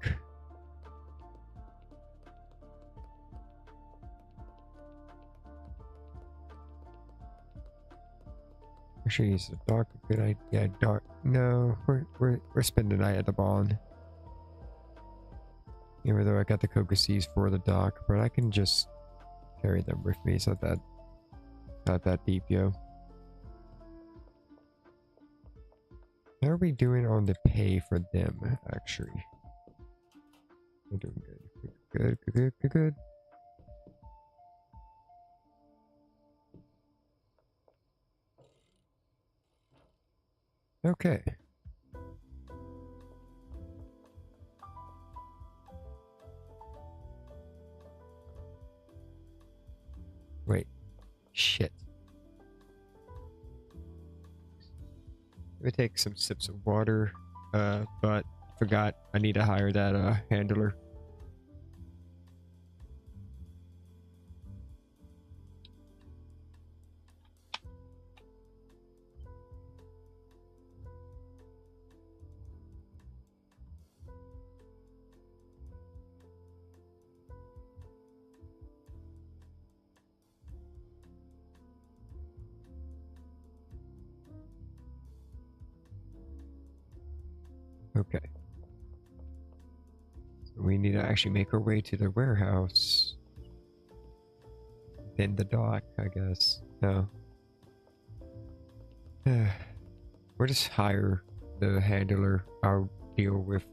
Actually, is the dock a good idea? Yeah, dock. No, we're spending the night at the barn. Even though I got the cocoa for the dock, but I can just carry them with me. It's not that deep, yo. How are we doing on the pay for them, actually? We're doing good. Good, good, good, good, good. Okay. Wait. Shit. Let me take some sips of water. But forgot I need to hire that handler. Okay. So we need to actually make our way to the warehouse. Then the dock, I guess. No. We'll just hire the handler. I'll deal with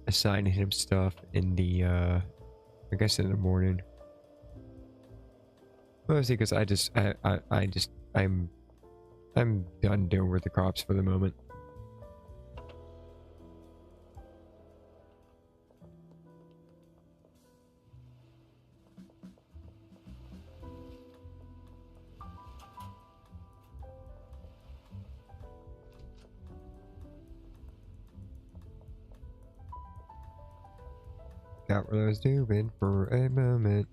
assigning him stuff in the, I guess in the morning. Mostly because I'm done dealing with the cops for the moment. Got what I was doing for a moment.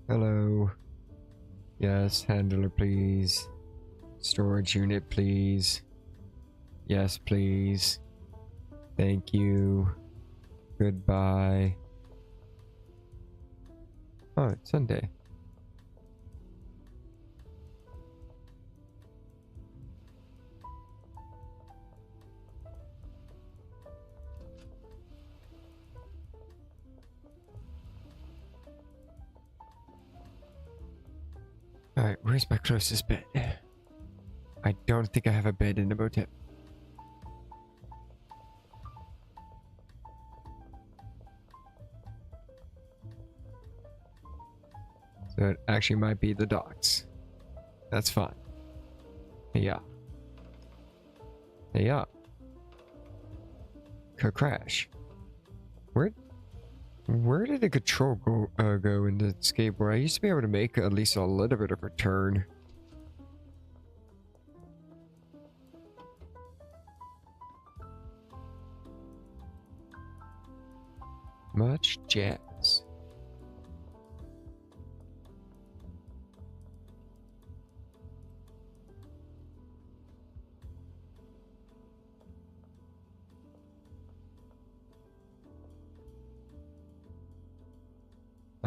Hello. Yes, handler, please. Storage unit, please. Yes, please. Thank you. Goodbye. Oh, it's Sunday. Alright, where's my closest bed? I don't think I have a bed in the motel. So it actually might be the docks. That's fine. Yeah. Yeah. Crash. Where did the control go in the skateboard? I used to be able to make at least a little bit of a turn. Much jazz.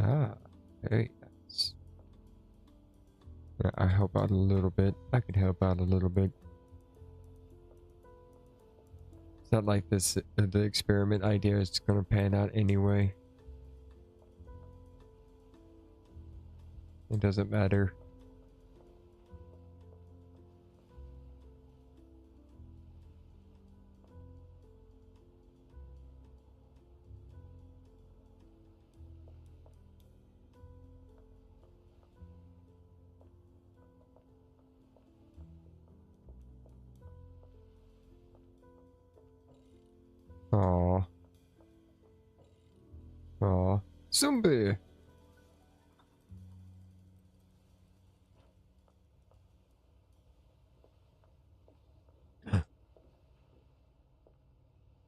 Ah, very nice. Yeah, I help out a little bit. I could help out a little bit. It's not like this, the experiment idea is gonna pan out anyway. It doesn't matter. Aw. Aw. Zombie!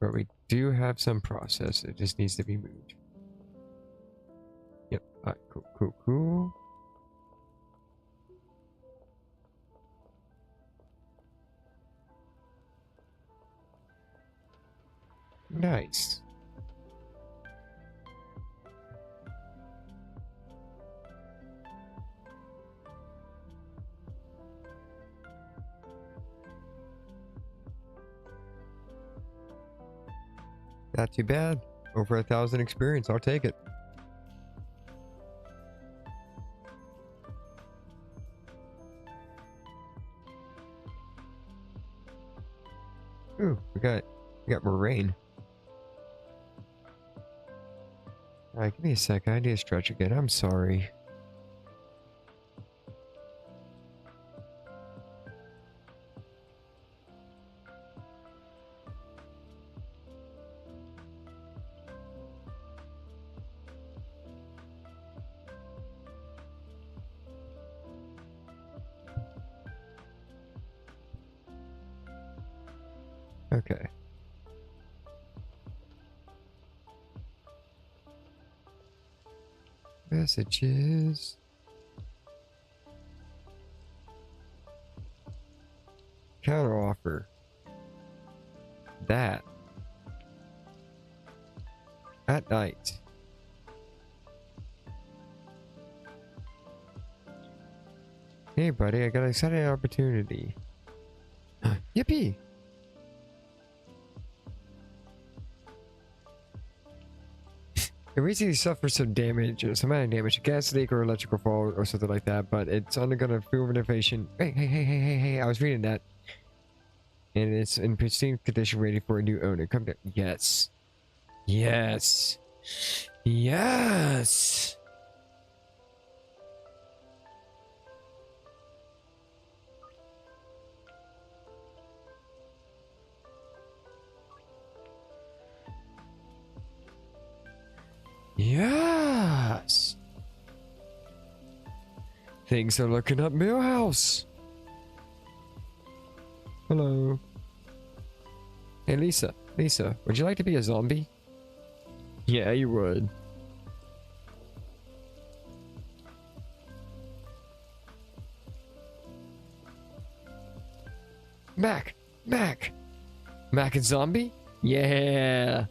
But we do have some process. It just needs to be moved. Yep. Alright, cool, cool, cool. Nice. Not too bad. Over 1,000 experience. I'll take it. Ooh, we got more rain. Alright, give me a sec. I need to stretch again. I'm sorry. Okay. Messages. Counter offer. That. At night. Hey buddy, I got an exciting opportunity. Yippee! It recently suffered some damage, some amount of damage, a gas leak or electrical fault or something like that, but it's undergone full renovation. Hey, I was reading that. And it's in pristine condition, ready for a new owner. Come down. Yes. Yes. Yes. Yes. Things are looking up, Millhouse. Hello. Hey, Lisa. Lisa, would you like to be a zombie? Yeah, you would. Mac and zombie? Yeah.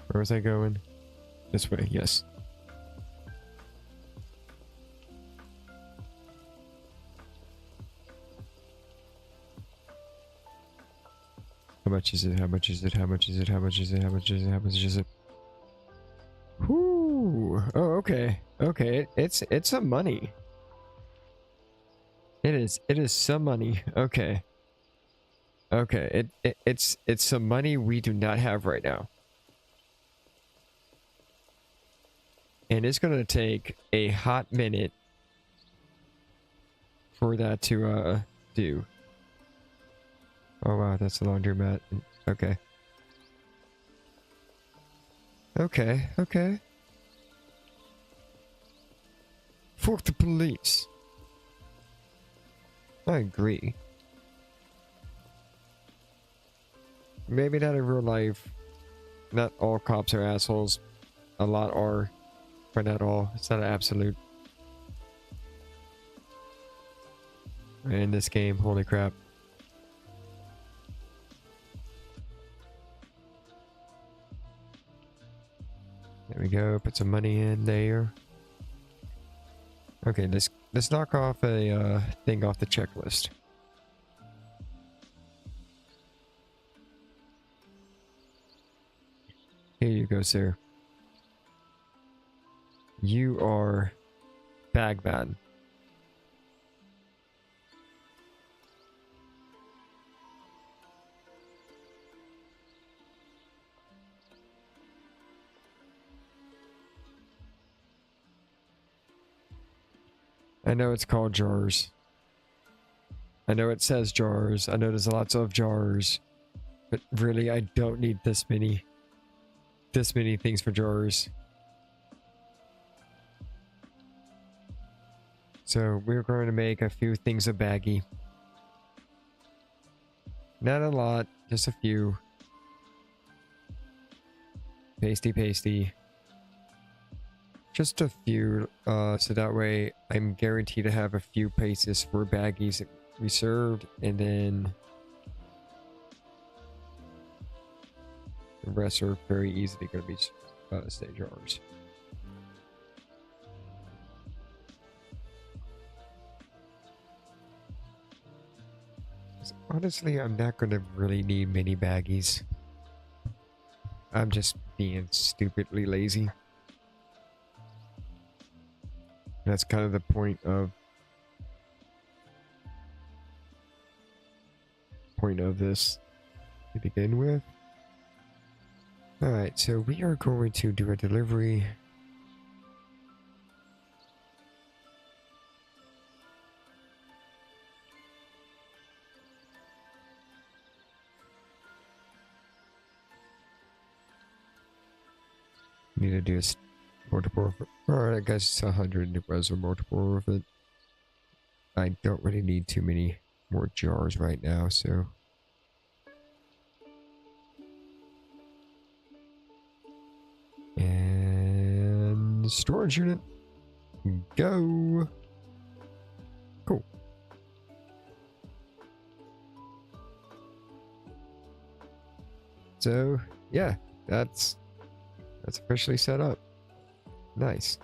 Where was I going? This way, yes. How much is it? How much is it? How much is it? How much is it? How much is it? How much is it? Whoo! Oh, okay. Okay, it's some money. It is some money. Okay. Okay, it's some money we do not have right now. And it's gonna take a hot minute for that to do. Oh wow, that's a laundromat. Okay. Okay, okay. Fuck the police. I agree. Maybe not in real life. Not all cops are assholes. A lot are. But not all. It's not an absolute. In this game, holy crap. There we go. Put some money in there. Okay, let's knock off a thing off the checklist. Here you go, sir. You are Bagman. I know it's called jars. I know it says jars. I know there's lots of jars. But really, I don't need this many things for jars. So we're going to make a few things a baggie. Not a lot, just a few. Pasty pasty. Just a few, so that way I'm guaranteed to have a few places for baggies reserved, and then the rest are very easily going to be stay jars. Honestly, I'm not going to really need many baggies. I'm just being stupidly lazy. That's kind of the point of this to begin with. Alright, so we are going to do a delivery. Need to do a multiple. Alright, I guess it's 100 it was a multiple of it. I don't really need too many more jars right now, so. And storage unit. Go. Cool. So, yeah, that's officially set up. Nice.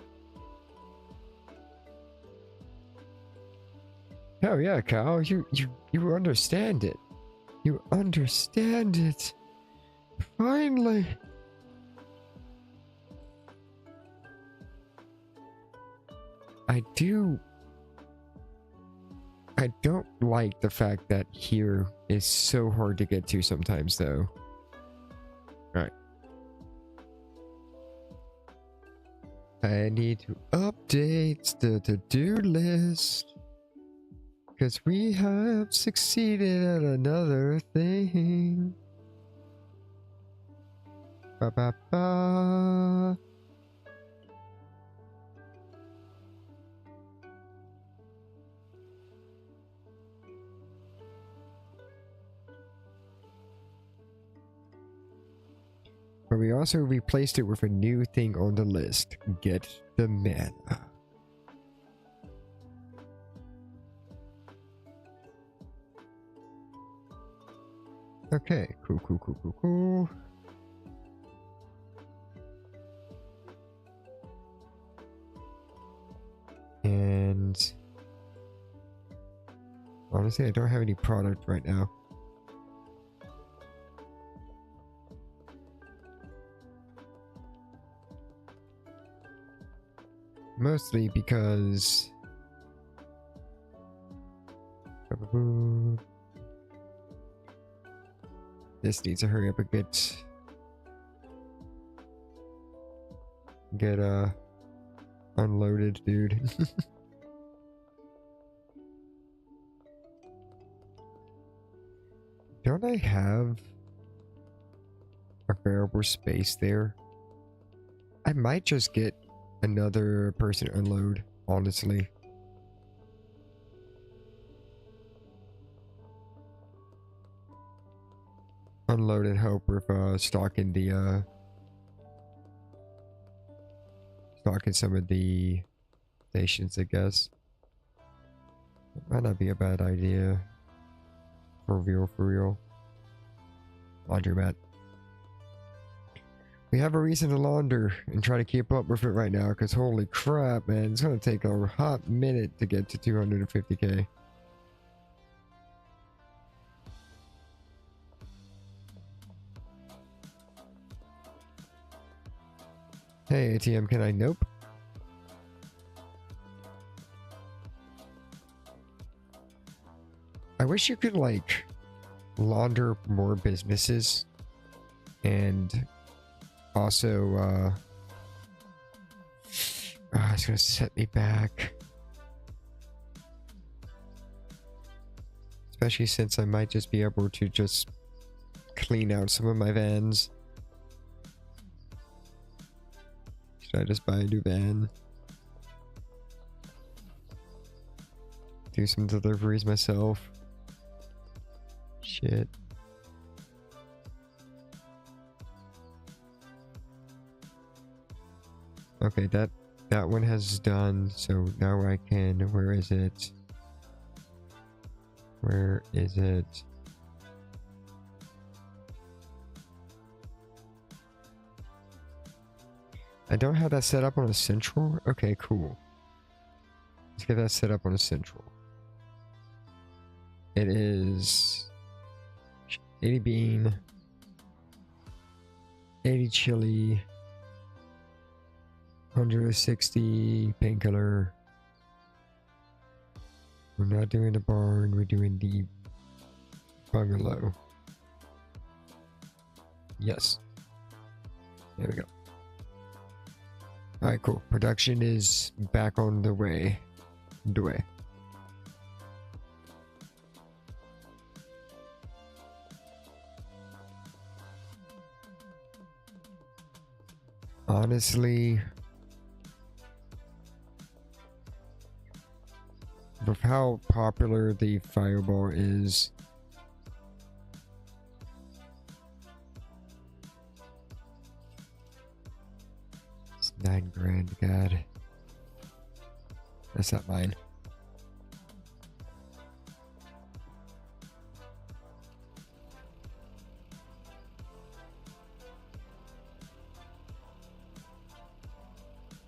Oh yeah, Kyle, you understand it. You understand it. Finally. I don't like the fact that here is so hard to get to sometimes, though. Alright. I need to update the to-do list. Because we have succeeded at another thing. Ba ba ba. But we also replaced it with a new thing on the list. Get the mana. Okay, cool. And honestly, I don't have any product right now. Mostly because this needs to hurry up and get unloaded, dude. Don't I have a variable space there? I might just get another person unload, honestly. Unload and help with stocking the stocking some of the stations, I guess. Might not be a bad idea. For real. Laundromat. We have a reason to launder and try to keep up with it right now, because holy crap, man, it's gonna take a hot minute to get to 250k. Hey, ATM, can I? Nope. I wish you could, like, launder more businesses and also, it's gonna set me back. Especially since I might just be able to just clean out some of my vans. Should I just buy a new van? do some deliveries myself. Shit. Okay, that one has done, so now I can, where is it? Where is it? I don't have that set up on a central? Okay, cool. Let's get that set up on a central. It is 80 bean, 80 chili, 160 painkiller. We're not doing the barn, we're doing the bungalow. Yes. There we go. Alright, cool. Production is back on the way. Honestly, with how popular the Fireball is, it's 9 grand, God. That's not mine.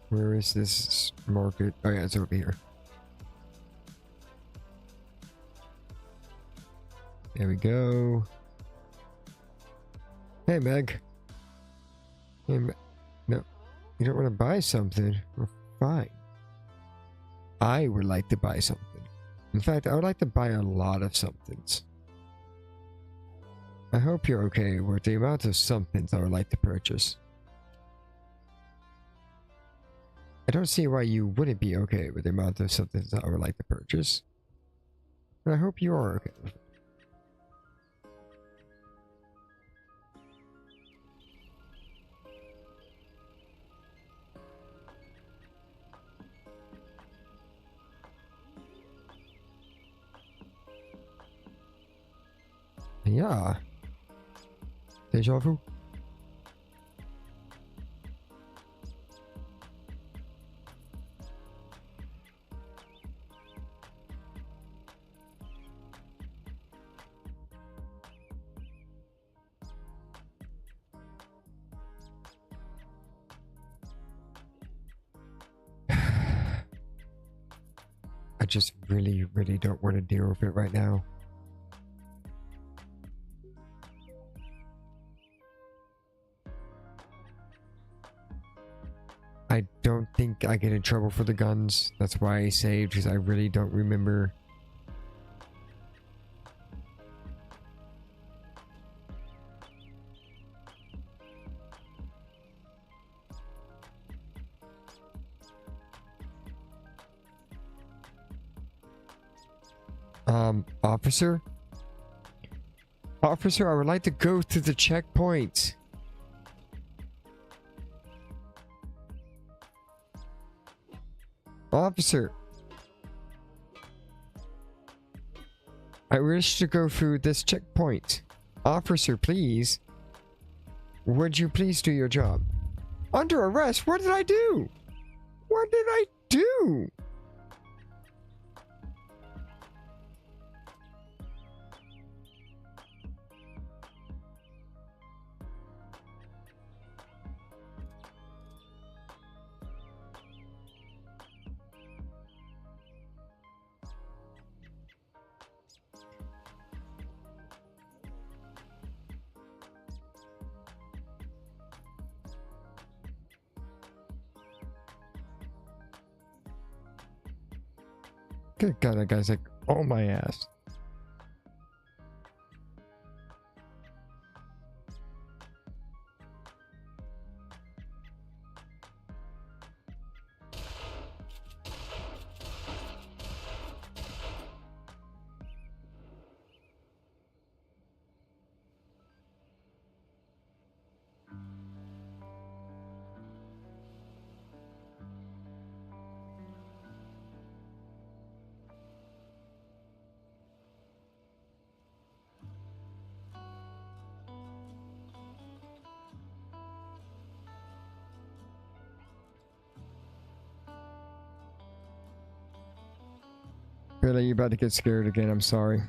Where is this market? Oh yeah, it's over here. There we go. Hey, Meg. Hey, no, you don't want to buy something? Well, fine. I would like to buy something. In fact, I would like to buy a lot of somethings. I hope you're okay with the amount of somethings I would like to purchase. I don't see why you wouldn't be okay with the amount of somethings I would like to purchase. But I hope you are okay with it. Yeah. Deja vu. I just really don't want to deal with it right now. I don't think I get in trouble for the guns. That's why I saved, because I really don't remember. Officer? Officer, I would like to go to the checkpoint. Officer, I wish to go through this checkpoint. Officer, please. Would you please do your job? Under arrest? What did I do? What did I do? Good God, that guy's like, oh my ass. Billy, you about to get scared again. I'm sorry.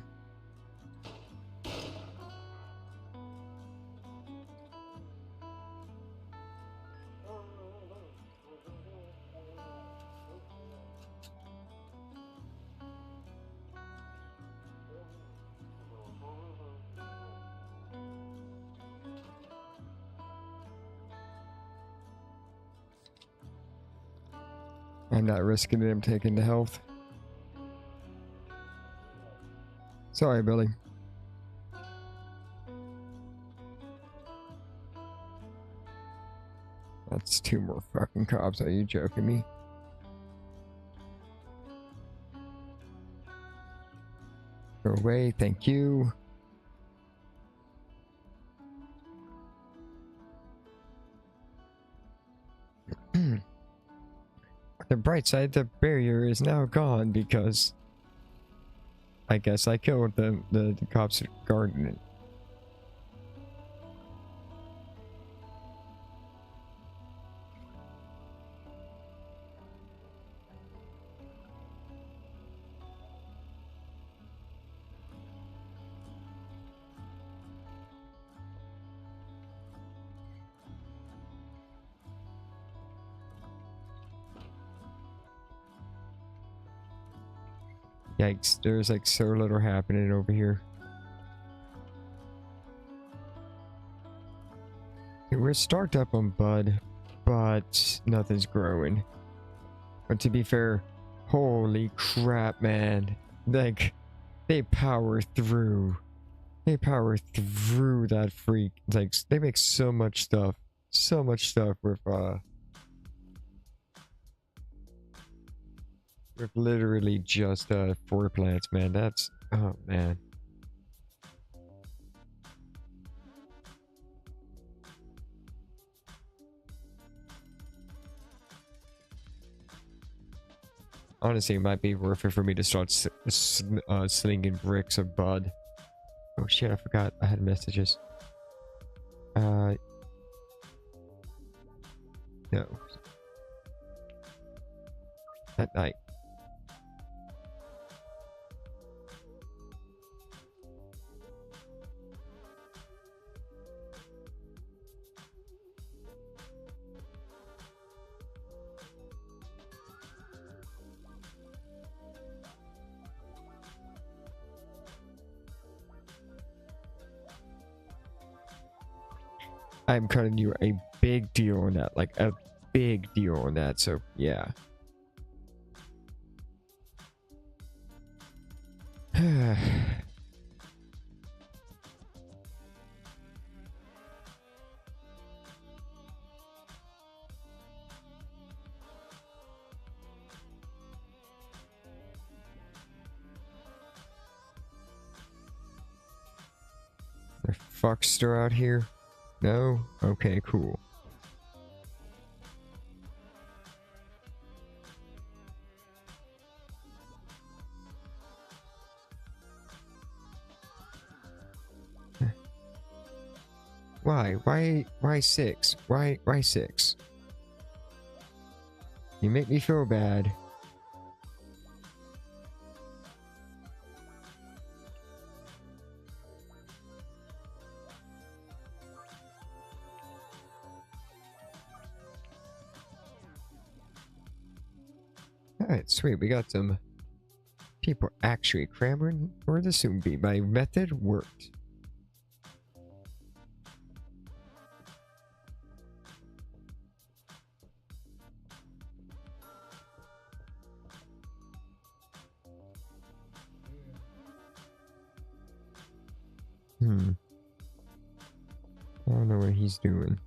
I'm not risking him taking the health. Sorry, Billy. That's 2 more fucking cops. Are you joking me? Go away, thank you. The bright side, the barrier is now gone because I guess I killed the cops guarding it. Yikes, there's like so little happening over here. We're stocked up on bud, but nothing's growing. But to be fair, holy crap, man. Like, they power through. They power through that freak. It's like, they make so much stuff. So much stuff with literally just 4 plants, man. That's, oh man. Honestly, it might be worth it for me to start slinging bricks of bud. Oh shit, I forgot I had messages. No. At night. I'm cutting you a big deal on that, like a big deal on that, so yeah. The fuckster out here? No? Okay, cool. Why? Why 6? Why 6? You make me feel bad. Alright, sweet. We got some people actually clamoring for the soon be. My method worked. I don't know what he's doing.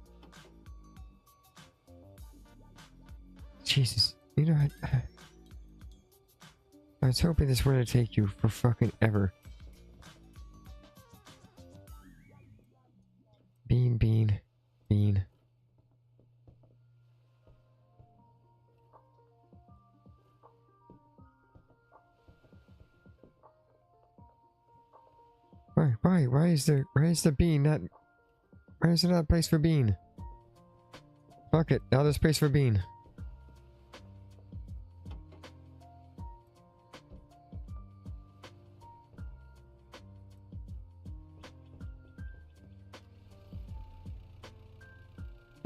Jesus. You know, I was hoping this wouldn't take you for fucking ever. Bean, bean, bean. Why is the bean not, why is there not a place for bean? Fuck it, now there's place for bean.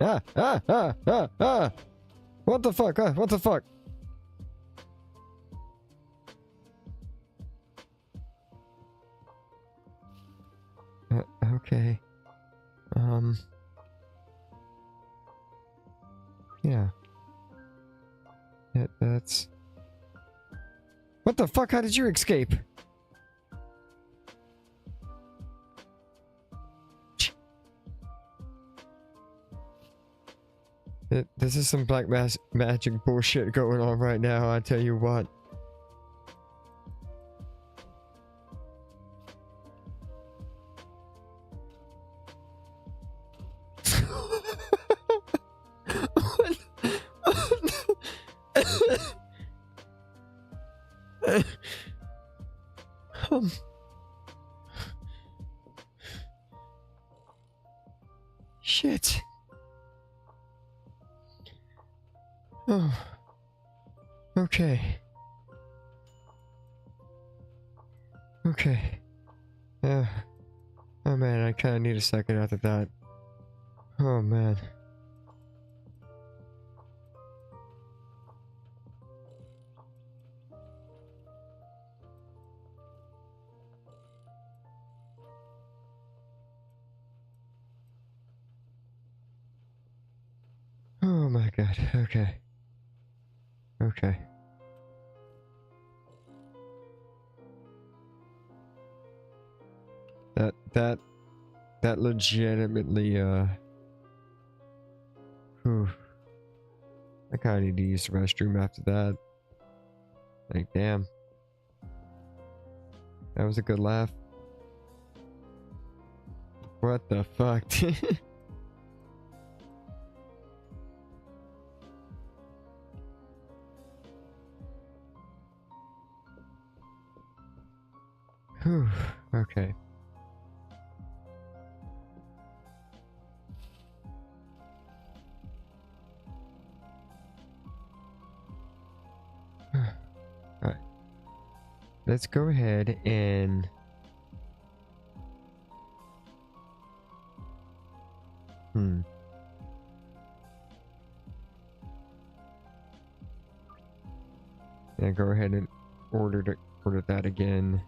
Ah! Ah! Ah! Ah! Ah! What the fuck? What the fuck? Okay. Yeah. That's... What the fuck? How did you escape? This is some black magic bullshit going on right now, I tell you what. um, Shit. Oh. Okay. Okay. Oh man, I kinda need a second after that. Oh man. Oh my god. Okay. Okay. That legitimately, whew. I kinda need to use the restroom after that. Like, damn. That was a good laugh. What the fuck? Whew. Okay. Alright. Let's go ahead and... Yeah, go ahead and order that again.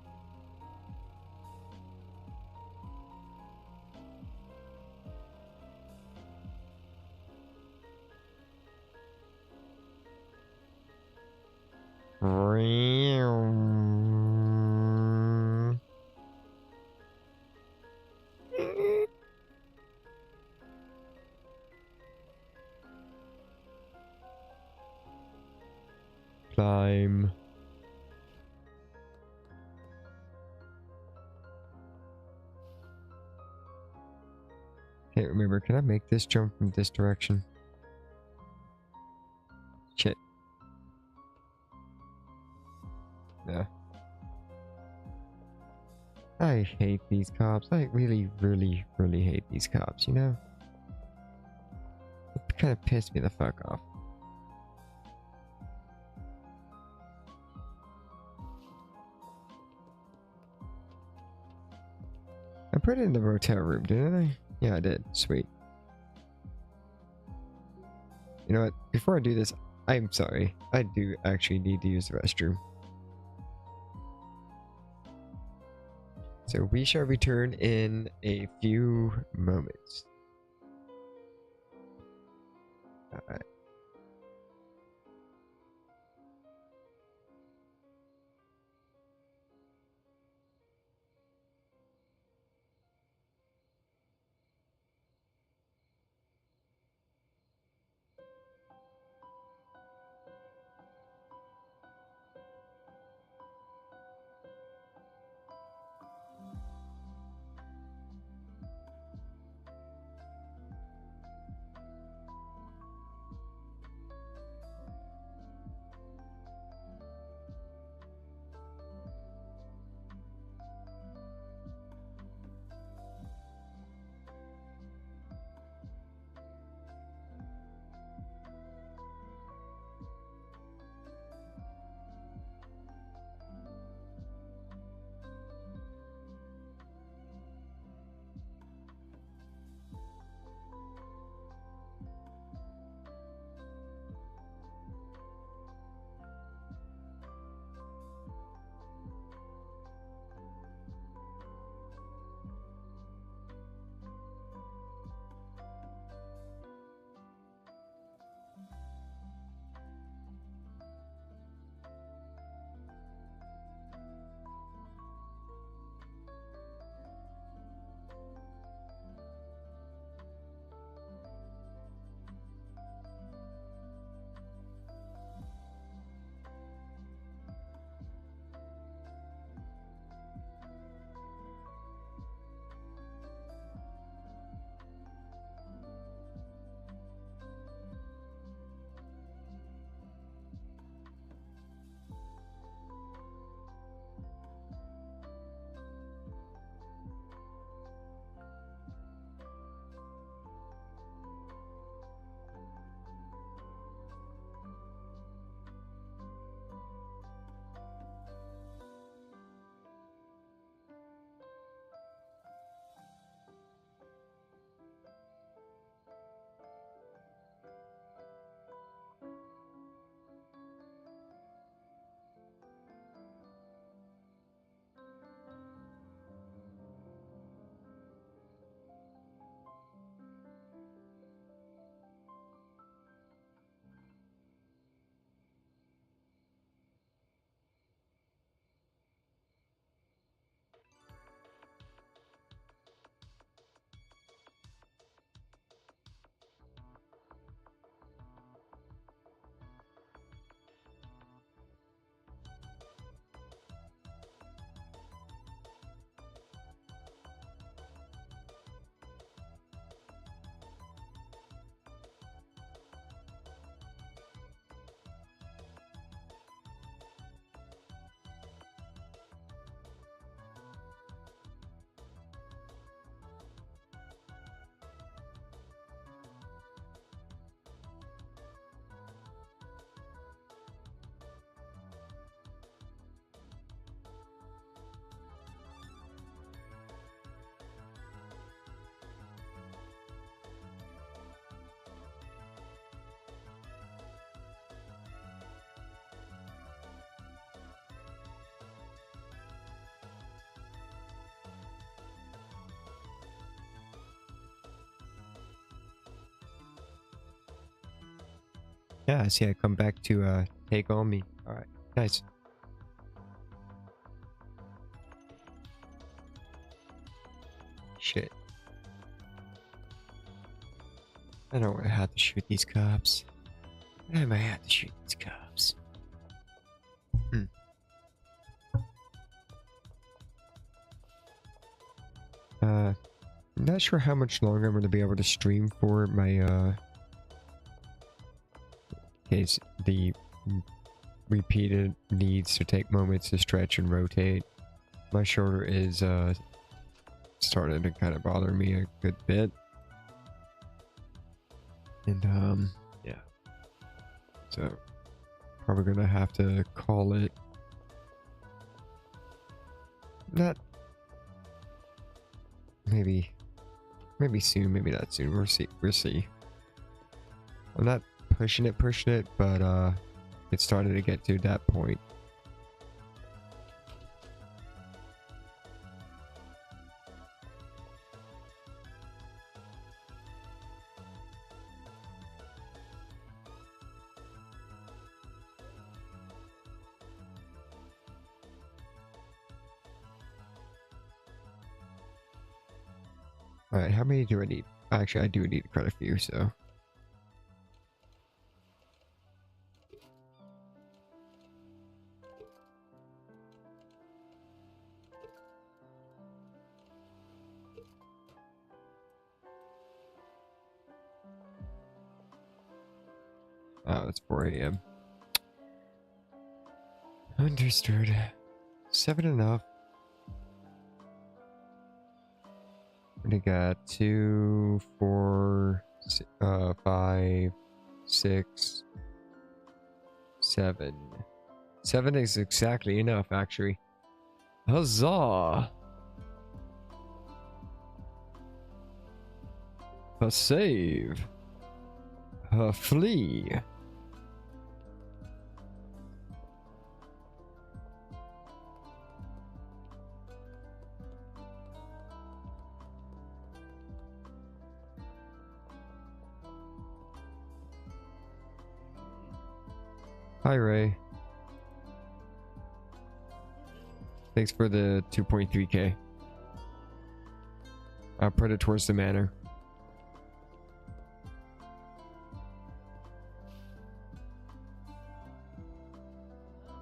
Climb. Can't remember. Can I make this jump from this direction? Shit. Yeah. I hate these cops. I really, really, really hate these cops, you know? It kind of pissed me the fuck off. I put it in the motel room, didn't I? Yeah, I did. Sweet. You know what? Before I do this, I'm sorry. I do actually need to use the restroom. So we shall return in a few moments. Alright. Yeah, see, I come back to take on me. Alright, nice. Shit. I don't want to have to shoot these cops. I might have to shoot these cops. I'm not sure how much longer I'm going to be able to stream for my, case the repeated needs to take moments to stretch and rotate. My shoulder is, starting to kind of bother me a good bit. And, yeah. So, probably gonna have to call it. Not. Maybe soon, maybe not soon. We'll see. I'm not pushing it, but, it's starting to get to that point. Alright, how many do I need? Actually, I do need quite a few, so. Oh, it's 4 a.m. Understood. 7 enough. We got 2, 4, 5, 6, 7. 7 is exactly enough, actually. Huzzah! A save. A flee. Hi, Ray. Thanks for the 2.3k. I'll put it towards the manor.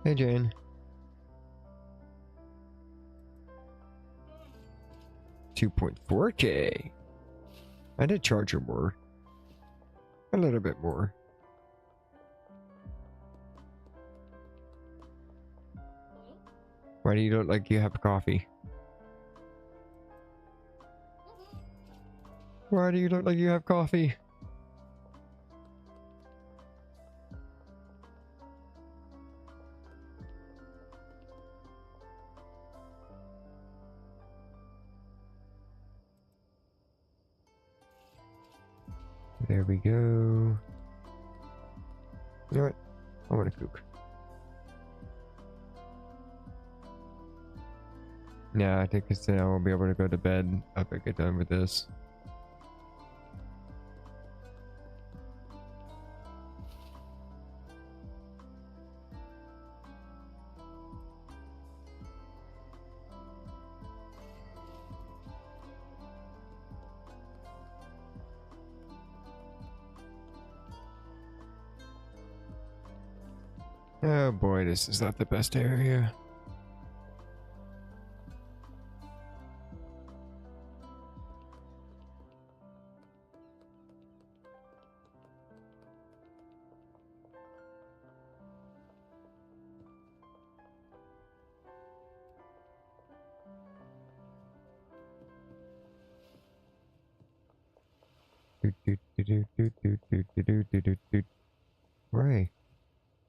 Hey, Jane. 2.4k. I did charge her more. A little bit more. Why do you look like you have coffee? Why do you look like you have coffee? There we go. You know what? I want to cook. Yeah, I think it's then I won't be able to go to bed after I get done with this. Oh boy, this is not the best area. Ray,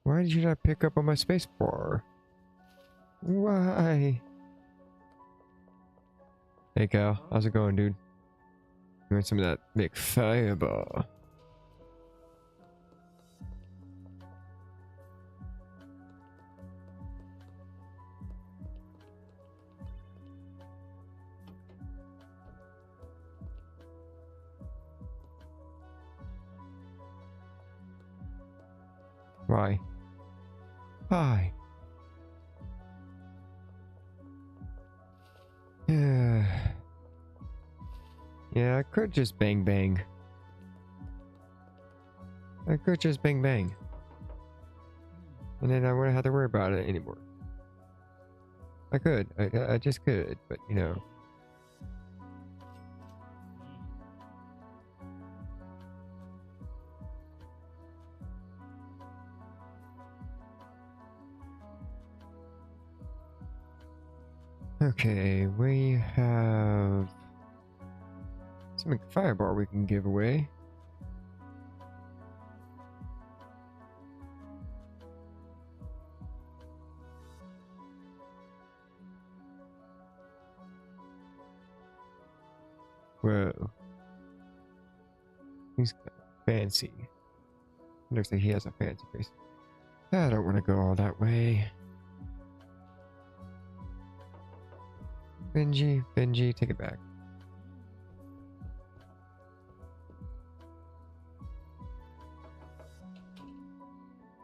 why did you not pick up on my space bar? Why? Hey Cal, how's it going, dude? You want some of that big fireball? Why? Why? Yeah. Yeah, I could just bang bang. I could just bang bang. And then I wouldn't have to worry about it anymore. I could. I just could, but you know. Okay, we have some firebar we can give away. Whoa. He's fancy. Looks like he has a fancy face. I don't want to go all that way. Benji, take it back.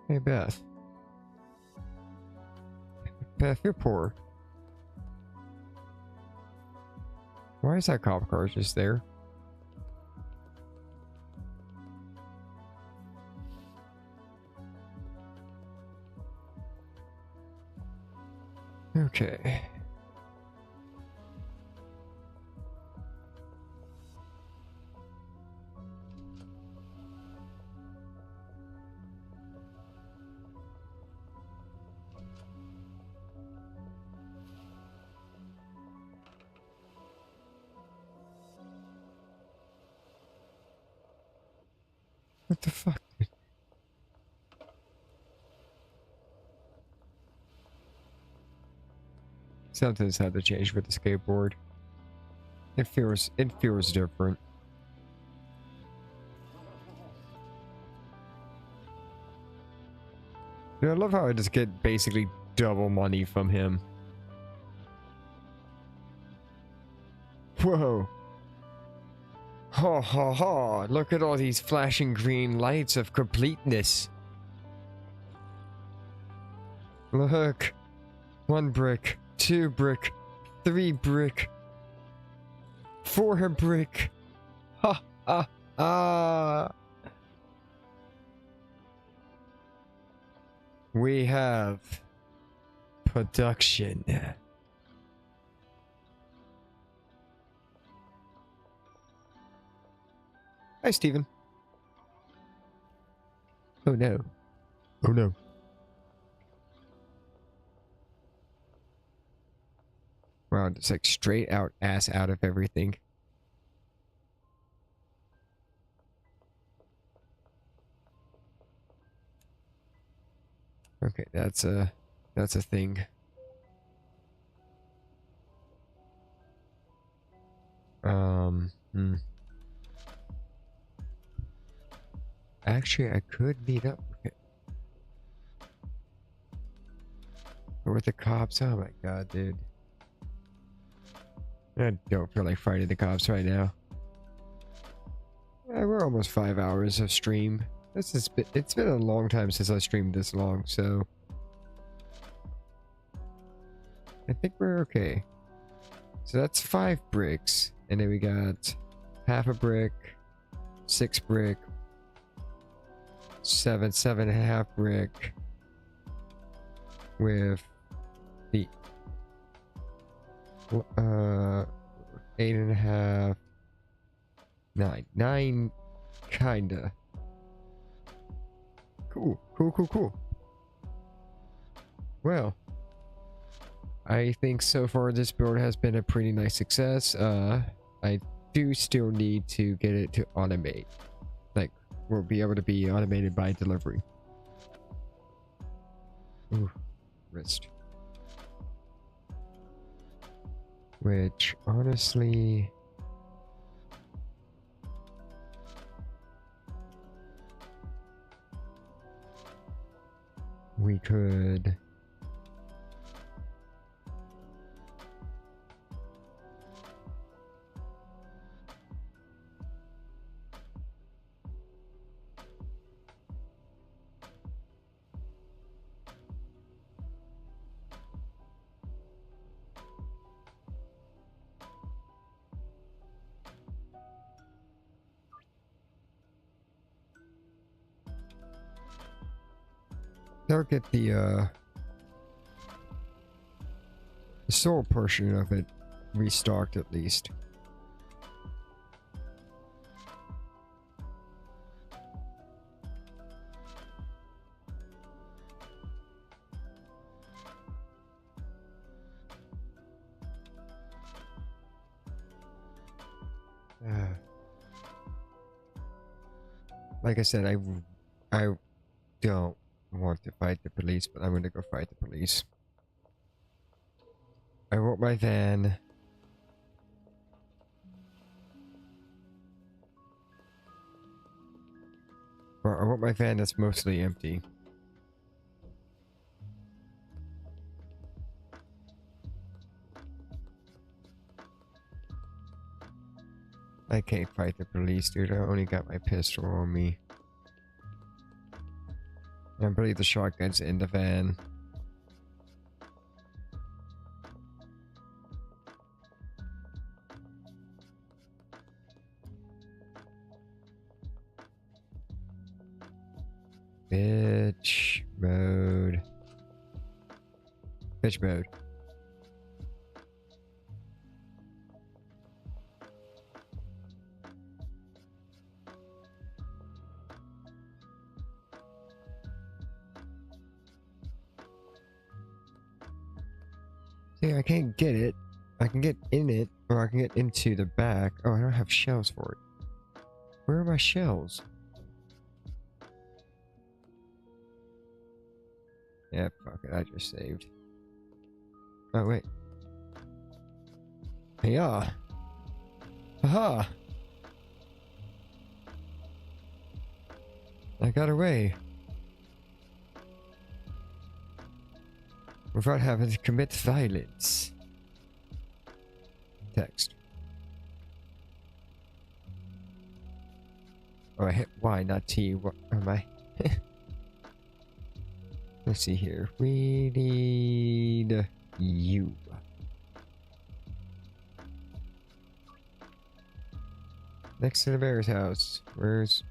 Hey, Beth. Beth, you're poor. Why is that cop car just there? Okay. What the fuck? Something's had to change with the skateboard. It feels different. Dude, I love how I just get basically double money from him. Whoa. Ha ha ha. Look at all these flashing green lights of completeness. Look. 1 brick, 2 brick, 3 brick, 4 brick. Ha ha ha. We have production. Hi, Steven. Oh no. Oh no. Wow, it's like straight out ass out of everything. Okay, that's a thing. Actually, I could meet up with it. Or with the cops. Oh my god, dude. I don't feel like fighting the cops right now. Yeah, we're almost 5 hours of stream. It's been a long time since I streamed this long, so I think we're okay. So that's 5 bricks, and then we got half a brick, 6 brick, 7.5 brick, with the 8.5, 9 kinda. Cool. Well, I think so far this build has been a pretty nice success. I do still need to get it to automate. Like, we'll be able to be automated by delivery. Ooh, wrist. Which, honestly... we could... They'll get the soul portion of it restocked at least. Like I said, I don't want to fight the police, but I'm gonna go fight the police. I want my van. Or I want my van that's mostly empty. I can't fight the police, dude. I only got my pistol on me. I believe the shotgun's in the van. Bitch mode. Bitch mode. See, I can't get it. I can get in it, or I can get into the back. Oh, I don't have shells for it. Where are my shells? Yeah, fuck it. I just saved. Oh, wait. Yeah. Haha. I got away. Without having to commit violence. Text. Oh, I hit Y, not T. What am I? Let's see here. We need you. Next to the bear's house. Where's...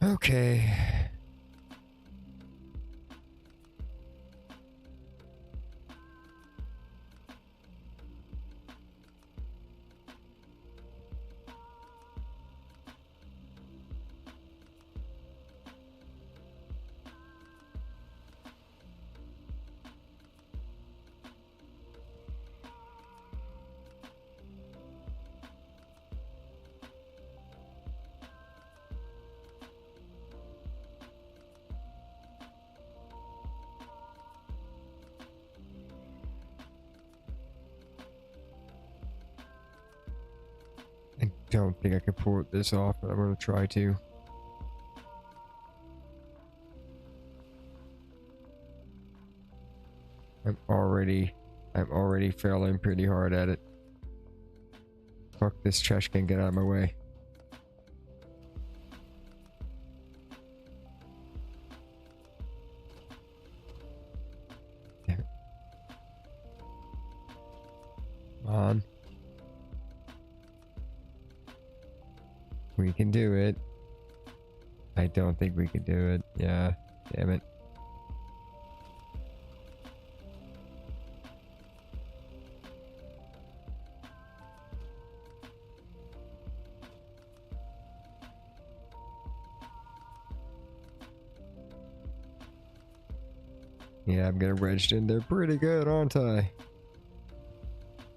Okay. I don't think I can pull this off, but I'm gonna try to. I'm already failing pretty hard at it. Fuck, this trash can get out of my way. Damn it. Come on. We can do it. I don't think we can do it. Yeah, damn it. Yeah, I'm getting wedged in there pretty good, aren't I?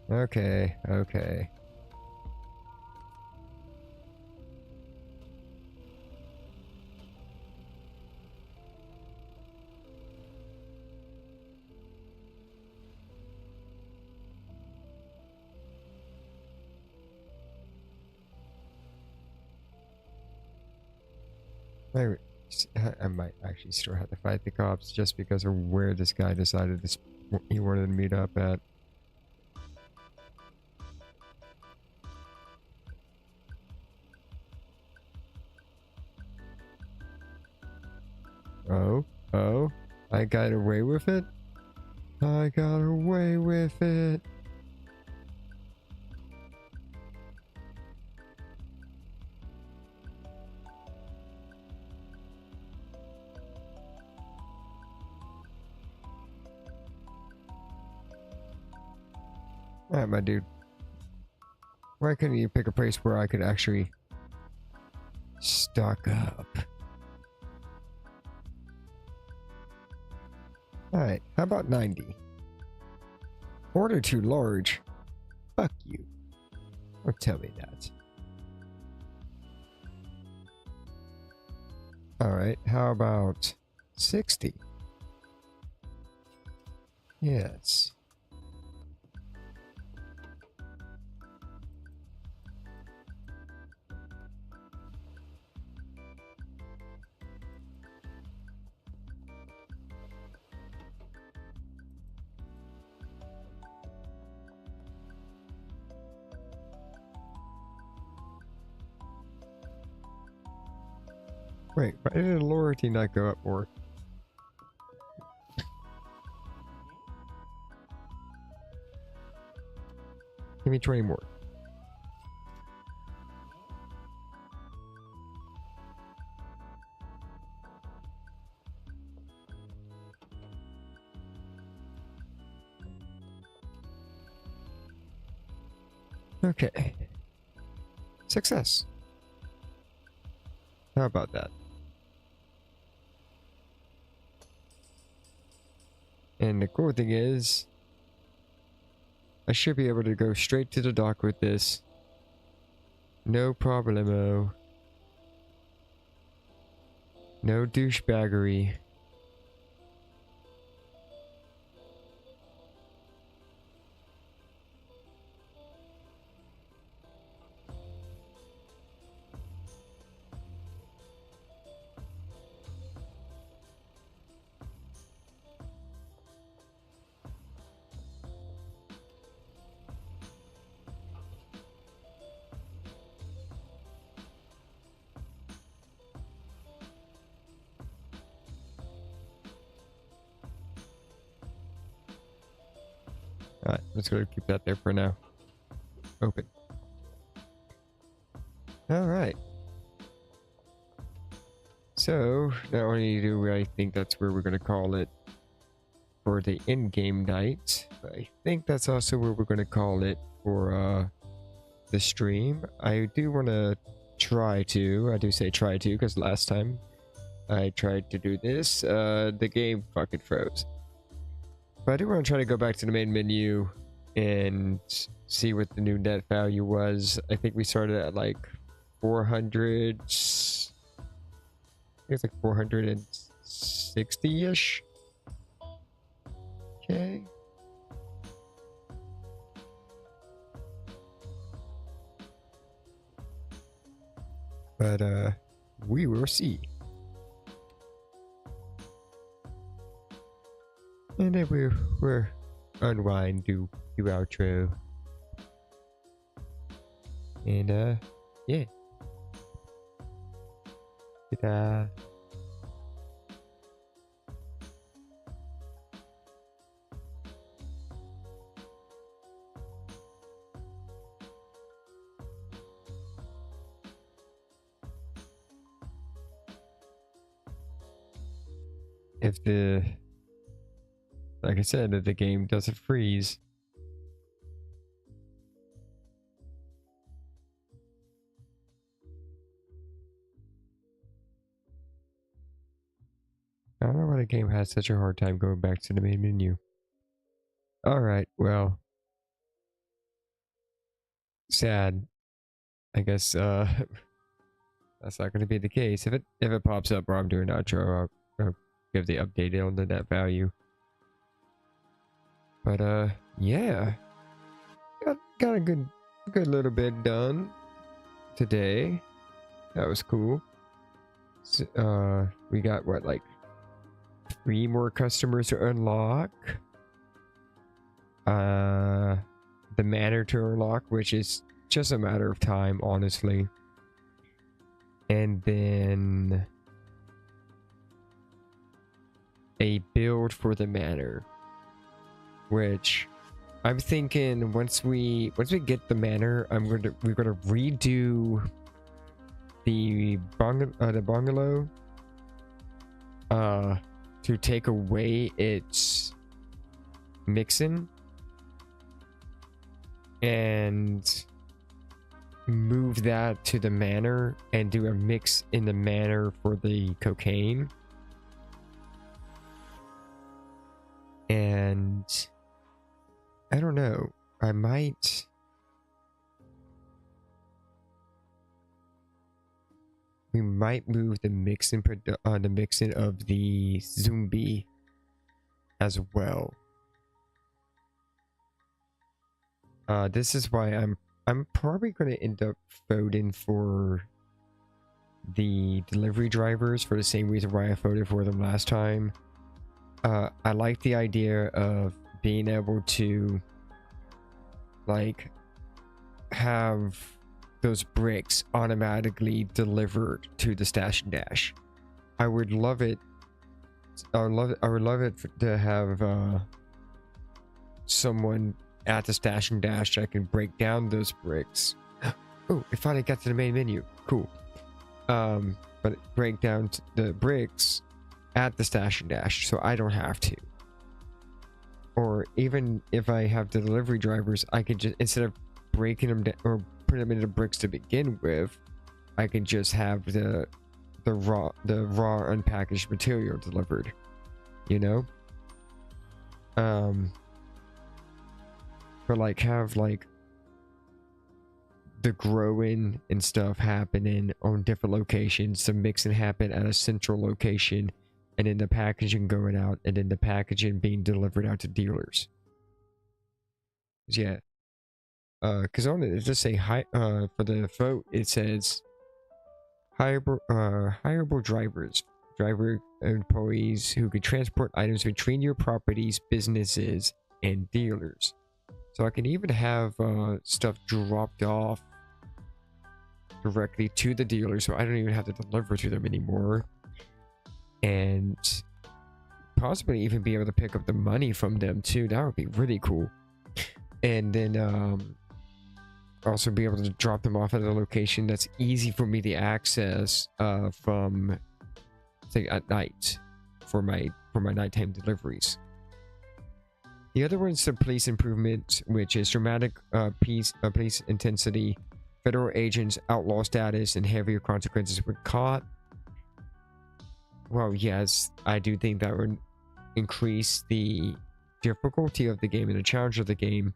Okay, okay. I might actually still have to fight the cops just because of where this guy decided he wanted to meet up at. Oh, I got away with it? I got away with it. Alright, my dude. Why couldn't you pick a place where I could actually stock up? Alright, how about 90? Order too large. Fuck you. Don't tell me that. Alright, how about 60? Yes. Wait, why did the loyalty not go up more? Give me 20 more. Okay. Success. How about that? And the cool thing is, I should be able to go straight to the dock with this. No problemo. No douchebaggery. Alright, let's go keep that there for now. Open. Alright. So, not only do I think that's where we're going to call it for the in-game night, but I think that's also where we're going to call it for the stream. I do want to try to, I do say try to, because last time I tried to do this, the game fucking froze. But I do want to try to go back to the main menu and see what the new net value was. I think we started at like 400. I think it's like 460-ish. Okay. But we will see. And then we're unwind, do outro. And yeah. Ta-da. If like I said, if the game doesn't freeze. I don't know why the game has such a hard time going back to the main menu. Alright, well. Sad. I guess that's not gonna be the case. If it pops up while I'm doing outro, I'll give the update on the net value. But yeah. Got a good little bit done today. That was cool. So, we got what, like 3 more customers to unlock. The manor to unlock, which is just a matter of time, honestly. And then a build for the manor, which I'm thinking once we get the manor, we're gonna redo the bungalow to take away its mixing and move that to the manor and do a mix in the manor for the cocaine. And I don't know, I might we might move the mixing of the zombie as well. This is why I'm probably going to end up voting for the delivery drivers for the same reason why I voted for them last time. I like the idea of being able to like have those bricks automatically delivered to the stash and dash. I would love it. I would love it to have someone at the stash and dash that can break down those bricks. Oh, it finally got to the main menu. Cool. But break down the bricks at the stash and dash so I don't have to. Or even if I have the delivery drivers, I can just, instead of breaking them down or putting them into bricks to begin with, I can just have the raw unpackaged material delivered, you know? But like have like the growing and stuff happening on different locations, the mixing happen at a central location, and then the packaging going out, and then the packaging being delivered out to dealers. Yeah. Because on it just say for the vote it says hireable drivers, driver employees who can transport items between your properties, businesses, and dealers. So I can even have stuff dropped off directly to the dealer, so I don't even have to deliver to them anymore. And possibly even be able to pick up the money from them too. That would be really cool. And then also be able to drop them off at a location that's easy for me to access from, say, at night for my nighttime deliveries. The other one's the police improvement, which is dramatic police intensity, federal agents, outlaw status, and heavier consequences when caught. Well, yes, I do think that would increase the difficulty of the game and the challenge of the game.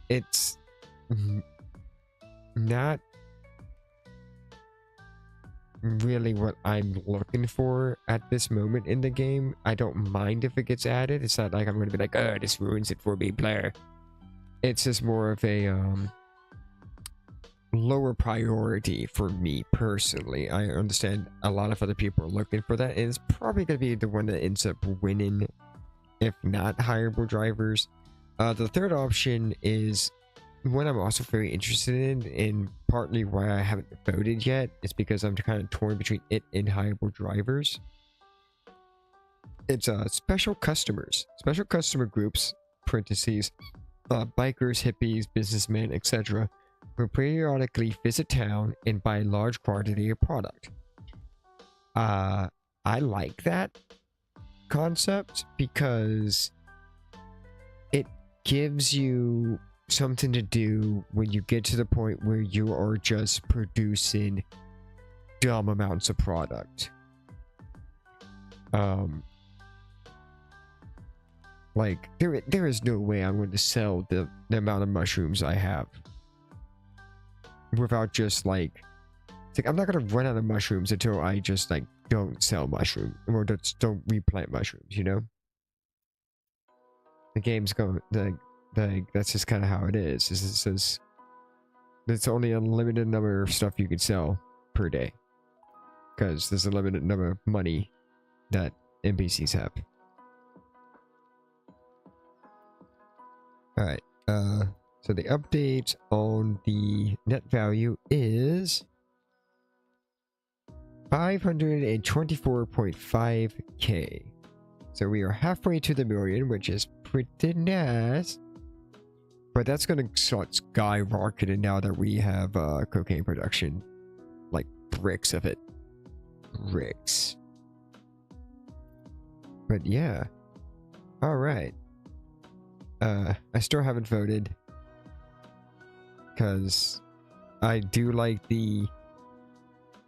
It's not really what I'm looking for at this moment in the game. I don't mind if it gets added. It's not like I'm going to be like, oh, this ruins it for me, Blair. It's just more of a lower priority for me personally. I understand a lot of other people are looking for that, and it's probably going to be the one that ends up winning, if not hireable drivers. The third option is one I'm also very interested in, and partly why I haven't voted yet is because I'm kind of torn between it and hireable drivers. It's special customers, special customer groups, parentheses, bikers, hippies, businessmen, etc., who periodically visit town and buy large quantity of product. I like that concept because it gives you something to do when you get to the point where you are just producing dumb amounts of product. Like there is no way I'm going to sell the amount of mushrooms I have without just like I'm not going to run out of mushrooms until I just like don't sell mushrooms or just don't replant mushrooms, you know? The game's going that's just kind of how it is. It's only a limited number of stuff you can sell per day because there's a limited number of money that NPCs have. All right. So the update on the net value is 524.5k. So we are halfway to the million, which is pretty nice. But that's going to start skyrocketing now that we have cocaine production. Like bricks of it. Bricks. But yeah. Alright. I still haven't voted. because I do like the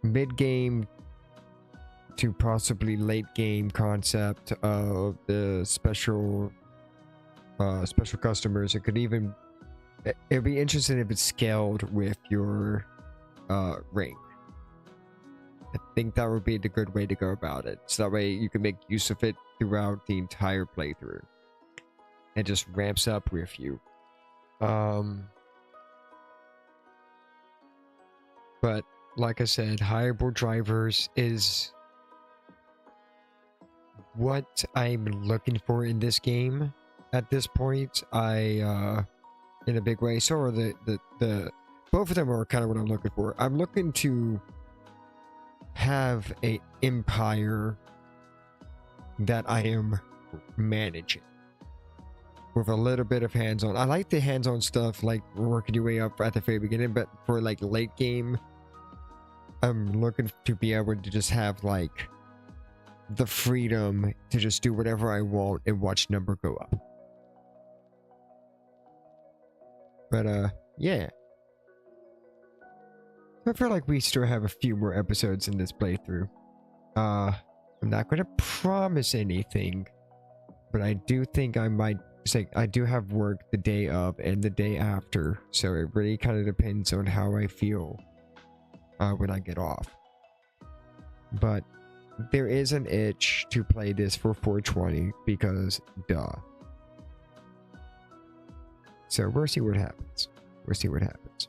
mid-game to possibly late-game concept of the special customers. It could even, it'd be interesting if it's scaled with your rank. I think that would be the good way to go about it. So that way you can make use of it throughout the entire playthrough. It just ramps up with you. But like I said, hireable drivers is what I'm looking for in this game. At this point, in a big way. So are the both of them are kind of what I'm looking for. I'm looking to have a empire that I am managing with a little bit of hands-on. I like the hands-on stuff, like working your way up at the very beginning, but for like late game, I'm looking to be able to just have like the freedom to just do whatever I want and watch number go up. But yeah. I feel like we still have a few more episodes in this playthrough. I'm not gonna promise anything, but I do think I might say I do have work the day of and the day after, so it really kind of depends on how I feel when I get off. But there is an itch to play this for 420 because duh. So we'll see what happens. We'll see what happens.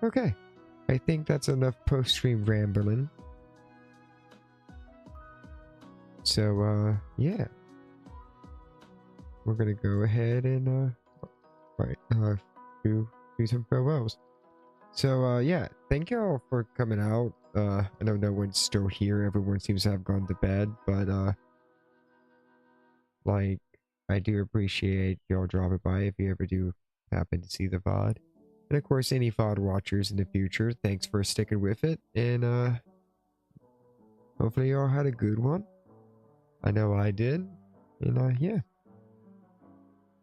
Okay. I think that's enough post-stream rambling. So, yeah. We're gonna go ahead and, do some farewells. So, yeah. Thank y'all for coming out. I know no one's still here. Everyone seems to have gone to bed, but, like, I do appreciate y'all dropping by if you ever do happen to see the VOD. And of course, any VOD watchers in the future, thanks for sticking with it. And hopefully y'all had a good one. I know I did. And yeah.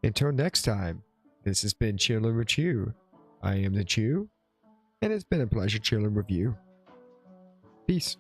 Until next time, this has been Chilling with Chu. I am the Chu, and it's been a pleasure chilling with you. Peace.